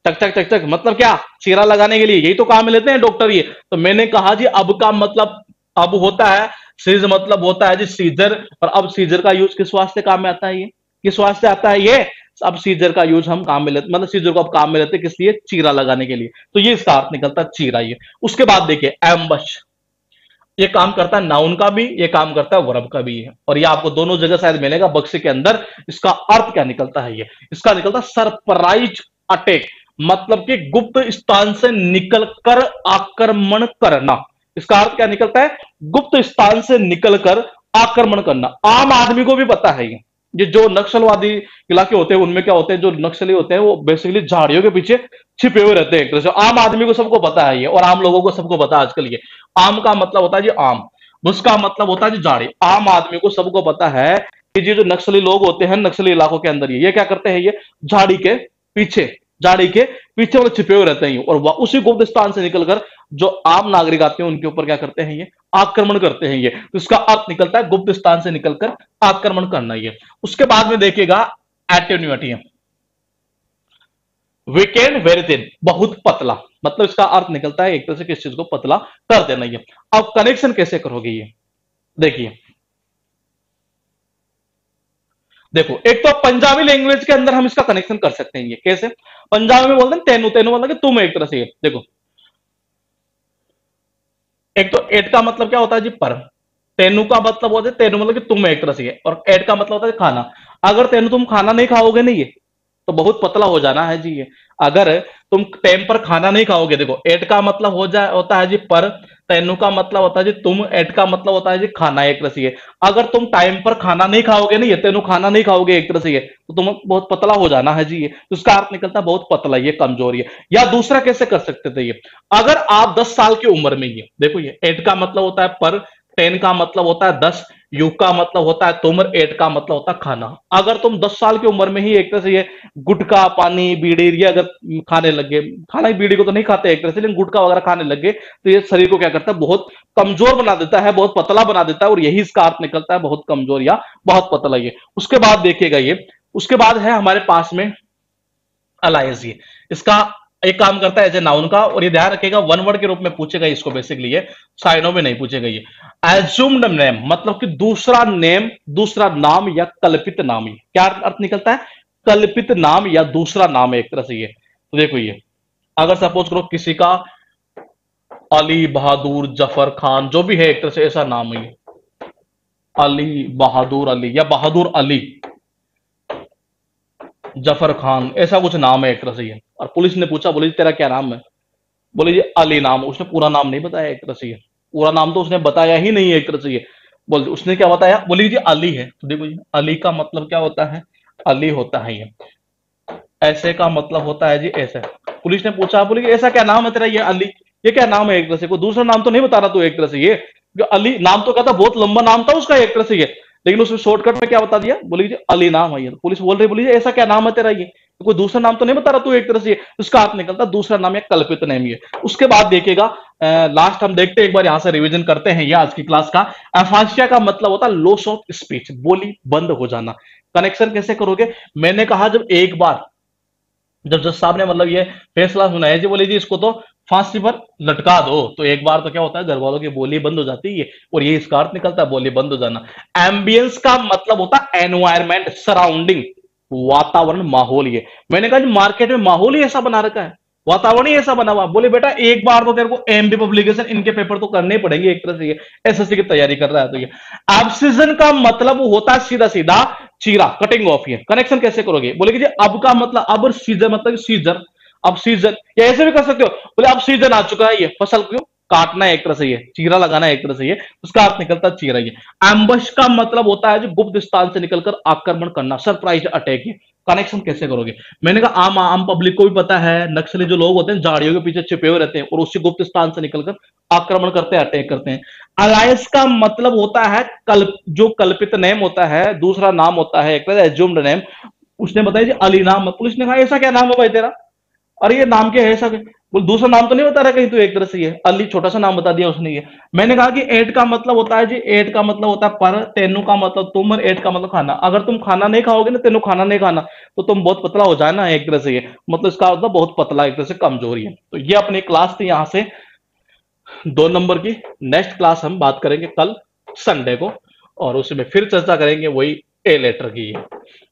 चक चक चक चक, मतलब क्या? चीरा लगाने के लिए, यही तो काम में लेते हैं डॉक्टर ये। तो मैंने कहा जी अब का मतलब अब होता है सीज, मतलब होता है जी सीजर, और अब सीजर का यूज किस वास्ते काम में आता है? ये किस वास्ते आता है? ये अब सीजर का यूज हम काम में लेते, मतलब सीजर को अब काम में लेते किस लिए? चीरा लगाने के लिए। तो ये इसका अर्थ निकलता है चीरा। ये उसके बाद देखिए एम्बश, ये काम करता है नाउन का भी, ये काम करता है वर्ब का भी है, और ये आपको दोनों जगह शायद मिलेगा बक्से के अंदर। इसका अर्थ क्या निकलता है? ये इसका निकलता है सरप्राइज अटैक, मतलब कि गुप्त स्थान से निकलकर आक्रमण करना। इसका अर्थ क्या निकलता है? गुप्त स्थान से निकलकर आक्रमण करना। आम आदमी को भी पता है ये जो नक्सलवादी इलाके होते हैं उनमें क्या होते हैं, जो नक्सली होते हैं वो बेसिकली झाड़ियों के पीछे छिपे हुए रहते हैं एक तरह से। आम आदमी को सबको पता है ये, और आम लोगों को सबको पता है आजकल ये। आम का मतलब होता है जी आम, उसका मतलब होता है जी झाड़ी। आम आदमी को सबको पता है कि ये जो नक्सली लोग होते हैं नक्सली इलाकों के अंदर, ये क्या करते हैं? ये झाड़ी के पीछे, झाड़ी के पीछे वो छिपे हुए रहते हैं, और उसी गुप्त स्थान से निकलकर जो आम नागरिक आते हैं उनके ऊपर क्या करते हैं? ये आक्रमण करते हैं। ये तो इसका अर्थ निकलता है गुप्त स्थान से निकलकर आक्रमण करना। ये उसके बाद में देखिएगा एटेन्यूटी, वीकेंड वेरी थिन, बहुत पतला, मतलब इसका अर्थ निकलता है एक तरह से किस चीज को पतला कर देना। ये अब कनेक्शन कैसे करोगे? ये देखिए, देखो एक तो पंजाबी लैंग्वेज के अंदर हम इसका कनेक्शन कर सकते हैं। ये कैसे? पंजाबी में बोलते हैं तेनू, तेनू मतलब कि तुम, एक तरह से। ये देखो, एक तो एट का मतलब क्या होता है जी पर, तेनू का मतलब होता है, तेनू मतलब कि तुम, एक तरह से। और एट का मतलब होता है खाना। अगर तेनू तुम खाना नहीं खाओगे नहीं, ये तो बहुत पतला हो जाना है जी। ये अगर तुम टाइम पर खाना नहीं खाओगे, देखो एट का मतलब हो जाए होता है जी पर, तेनू का मतलब होता है जी तुम, एट का मतलब होता है जी खाना, एक तरह से। ये अगर तुम टाइम पर खाना नहीं खाओगे नहीं, ये तेनू खाना नहीं खाओगे एक तरह से, ये तो तुम बहुत पतला हो जाना है जी। ये तो उसका अर्थ निकलता है बहुत पतला, ये कमजोर। ये या दूसरा कैसे कर सकते थे? ये अगर आप 10 साल की उम्र में, ये देखो, ये एट का मतलब होता है पर, टेन का मतलब होता है 10, यू का मतलब होता है तुम, एट का मतलब होता है खाना। अगर तुम 10 साल की उम्र में ही एक तरह से ये गुटखा, पानी, बीड़ी ये अगर खाने लगे, खाना बीड़ी को तो नहीं खाते एक तरह से, लेकिन गुटखा वगैरह खाने लगे, तो ये शरीर को क्या करता है? बहुत कमजोर बना देता है, बहुत पतला बना देता है, और यही इसका अर्थ निकलता है बहुत कमजोर या बहुत पतला। ये उसके बाद देखिएगा, ये उसके बाद है हमारे पास में अलायंस। ये इसका एक काम करता है एज ए नाउन का, और ये ध्यान रखिएगा वन वर्ड के रूप में पूछेगा इसको बेसिकली, ये साइनों में नहीं पूछेगा। ये एज्यूम्ड नेम, मतलब कि दूसरा नेम, दूसरा नाम या कल्पित नाम। ये क्या अर्थ निकलता है? कल्पित नाम या दूसरा नाम है एक तरह से। ये तो देखो, ये अगर सपोज करो किसी का अली, बहादुर, जफर खान, जो भी है एक तरह से ऐसा नाम है, अली, बहादुर अली, या बहादुर अली, जफर खान, ऐसा कुछ नाम है एक तरह से। ये और पुलिस ने पूछा, बोले तेरा क्या नाम है? बोले जी अली नाम। उसने पूरा नाम नहीं बताया एक तरह से। ये पूरा नाम तो उसने बताया ही नहीं है एक तरह से। ये बोल उसने क्या बताया? बोले जी अली है। तो देखो, अली का मतलब क्या होता है? अली होता है ये। ऐसे का मतलब होता है जी ऐसे। पुलिस ने पूछा, बोले ऐसा क्या नाम है तेरा? ये अली, ये क्या नाम है एक तरह से? कोई दूसरा नाम तो नहीं बता रहा तू एक तरह से? ये अली नाम तो कहता, बहुत लंबा नाम था उसका एक तरह से। ये लेकिन उसने शॉर्टकट में क्या बता दिया? बोले जी अली नाम है ये। तो पुलिस बोल रही, बोली ऐसा क्या नाम है तेरा? तो कोई दूसरा नाम तो नहीं बता रहा तू एक तरह से, उसका अर्थ निकलता दूसरा नाम या कल्पित नाम ही है। उसके बाद देखिएगा लास्ट हम देखते हैं, एक बार यहां से रिवीजन करते हैं ये आज की क्लास का। एफासिया का मतलब होता है लॉस ऑफ स्पीच, बोली बंद हो जाना। कनेक्शन कैसे करोगे? मैंने कहा जब एक बार जब जज साहब ने मतलब ये फैसला सुनाया जी, बोले जी इसको तो फांसी पर लटका दो, तो एक बार तो क्या होता है घर वालों की बोली बंद हो जाती है, और ये इसका अर्थ निकलता है बोली बंद हो जाना। एम्बियंस का मतलब होता है एनवायरमेंट, सराउंडिंग, वातावरण, माहौल। ये मैंने कहा जी मार्केट में माहौल ही ऐसा बना रखा है, वातावरण ही ऐसा बना हुआ। बोले बेटा एक बार तो तेरे को एमबी पब्लिकेशन इनके पेपर तो करने ही पड़ेंगे एक तरह से, ये एसएससी की तैयारी कर रहा है तो ये। एब्सिजन का मतलब होता है सीधा सीधा चीरा, कटिंग ऑफ। ये कनेक्शन कैसे करोगे? बोले कि जी अब का मतलब, अब सीजर मतलब सीजर, अब सीजन, या ऐसे भी कर सकते हो, बोले अब सीजन आ चुका है, ये फसल क्यों काटना है एक तरह से, ये चीरा लगाना है एक तरह से, ये उसका अर्थ निकलता है चीरा। ये एम्बश का मतलब होता है जो गुप्त स्थान से निकलकर आक्रमण करना, सरप्राइज अटैक। ये कनेक्शन कैसे करोगे? मैंने कहा आम आम पब्लिक को भी पता है, नक्सली जो लोग होते हैं झाड़ियों के पीछे छिपे हुए रहते हैं और उसी गुप्त स्थान से निकलकर आक्रमण करते हैं, अटैक करते हैं। अलायंस का मतलब होता है जो कल्पित नेम होता है, दूसरा नाम होता है एक तरह एज्यूम्ड नेम। उसने बताया जी अली नाम, पुलिस ने कहा ऐसा क्या नाम है भाई तेरा, अरे ये नाम क्या है ऐसा? बोल दूसरा नाम तो नहीं बता रहा कहीं तू एक तरह से, ये अली छोटा सा नाम बता दिया उसने ये। मैंने कहा कि एट का मतलब होता है जी, एट का मतलब होता है पर, तेनू का मतलब तुम, और एट का मतलब खाना। अगर तुम खाना नहीं खाओगे ना, तेनू खाना नहीं खाना, तो तुम बहुत पतला हो जाए ना एक तरह से, ये मतलब इसका मतलब बहुत पतला, एक तरह से कमजोरी है। तो ये अपनी क्लास थी यहां से 2 नंबर की। नेक्स्ट क्लास हम बात करेंगे कल संडे को, और उसमें फिर चर्चा करेंगे वही ए लेटर की। ये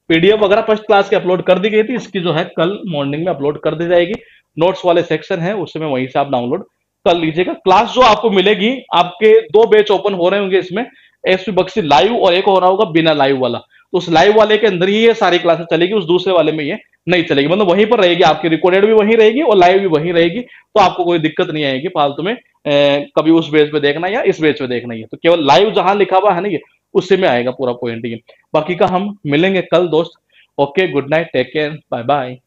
पीडीएफ वगैरह फर्स्ट क्लास की अपलोड कर दी गई थी, इसकी जो है कल मॉर्निंग में अपलोड कर दी जाएगी। नोट्स वाले सेक्शन है उसमें, वहीं से आप डाउनलोड कर लीजिएगा। क्लास जो आपको मिलेगी, आपके 2 बैच ओपन हो रहे होंगे इसमें, एसपी बक्सी लाइव और एक हो रहा होगा बिना लाइव वाला। तो उस लाइव वाले के अंदर ही ये सारी क्लासेस चलेगी, उस दूसरे वाले में ये नहीं चलेगी, मतलब वहीं पर रहेगी आपकी, रिकॉर्डेड भी वहीं रहेगी और लाइव भी वहीं रहेगी। तो आपको कोई दिक्कत नहीं आएगी फालतू में कभी उस बेस पे देखना या इस बेस पे देखना है। तो केवल लाइव जहां लिखा हुआ है ना ये, उससे में आएगा पूरा पॉइंट। ये बाकी का हम मिलेंगे कल दोस्त। Okay, good night, take care, bye bye.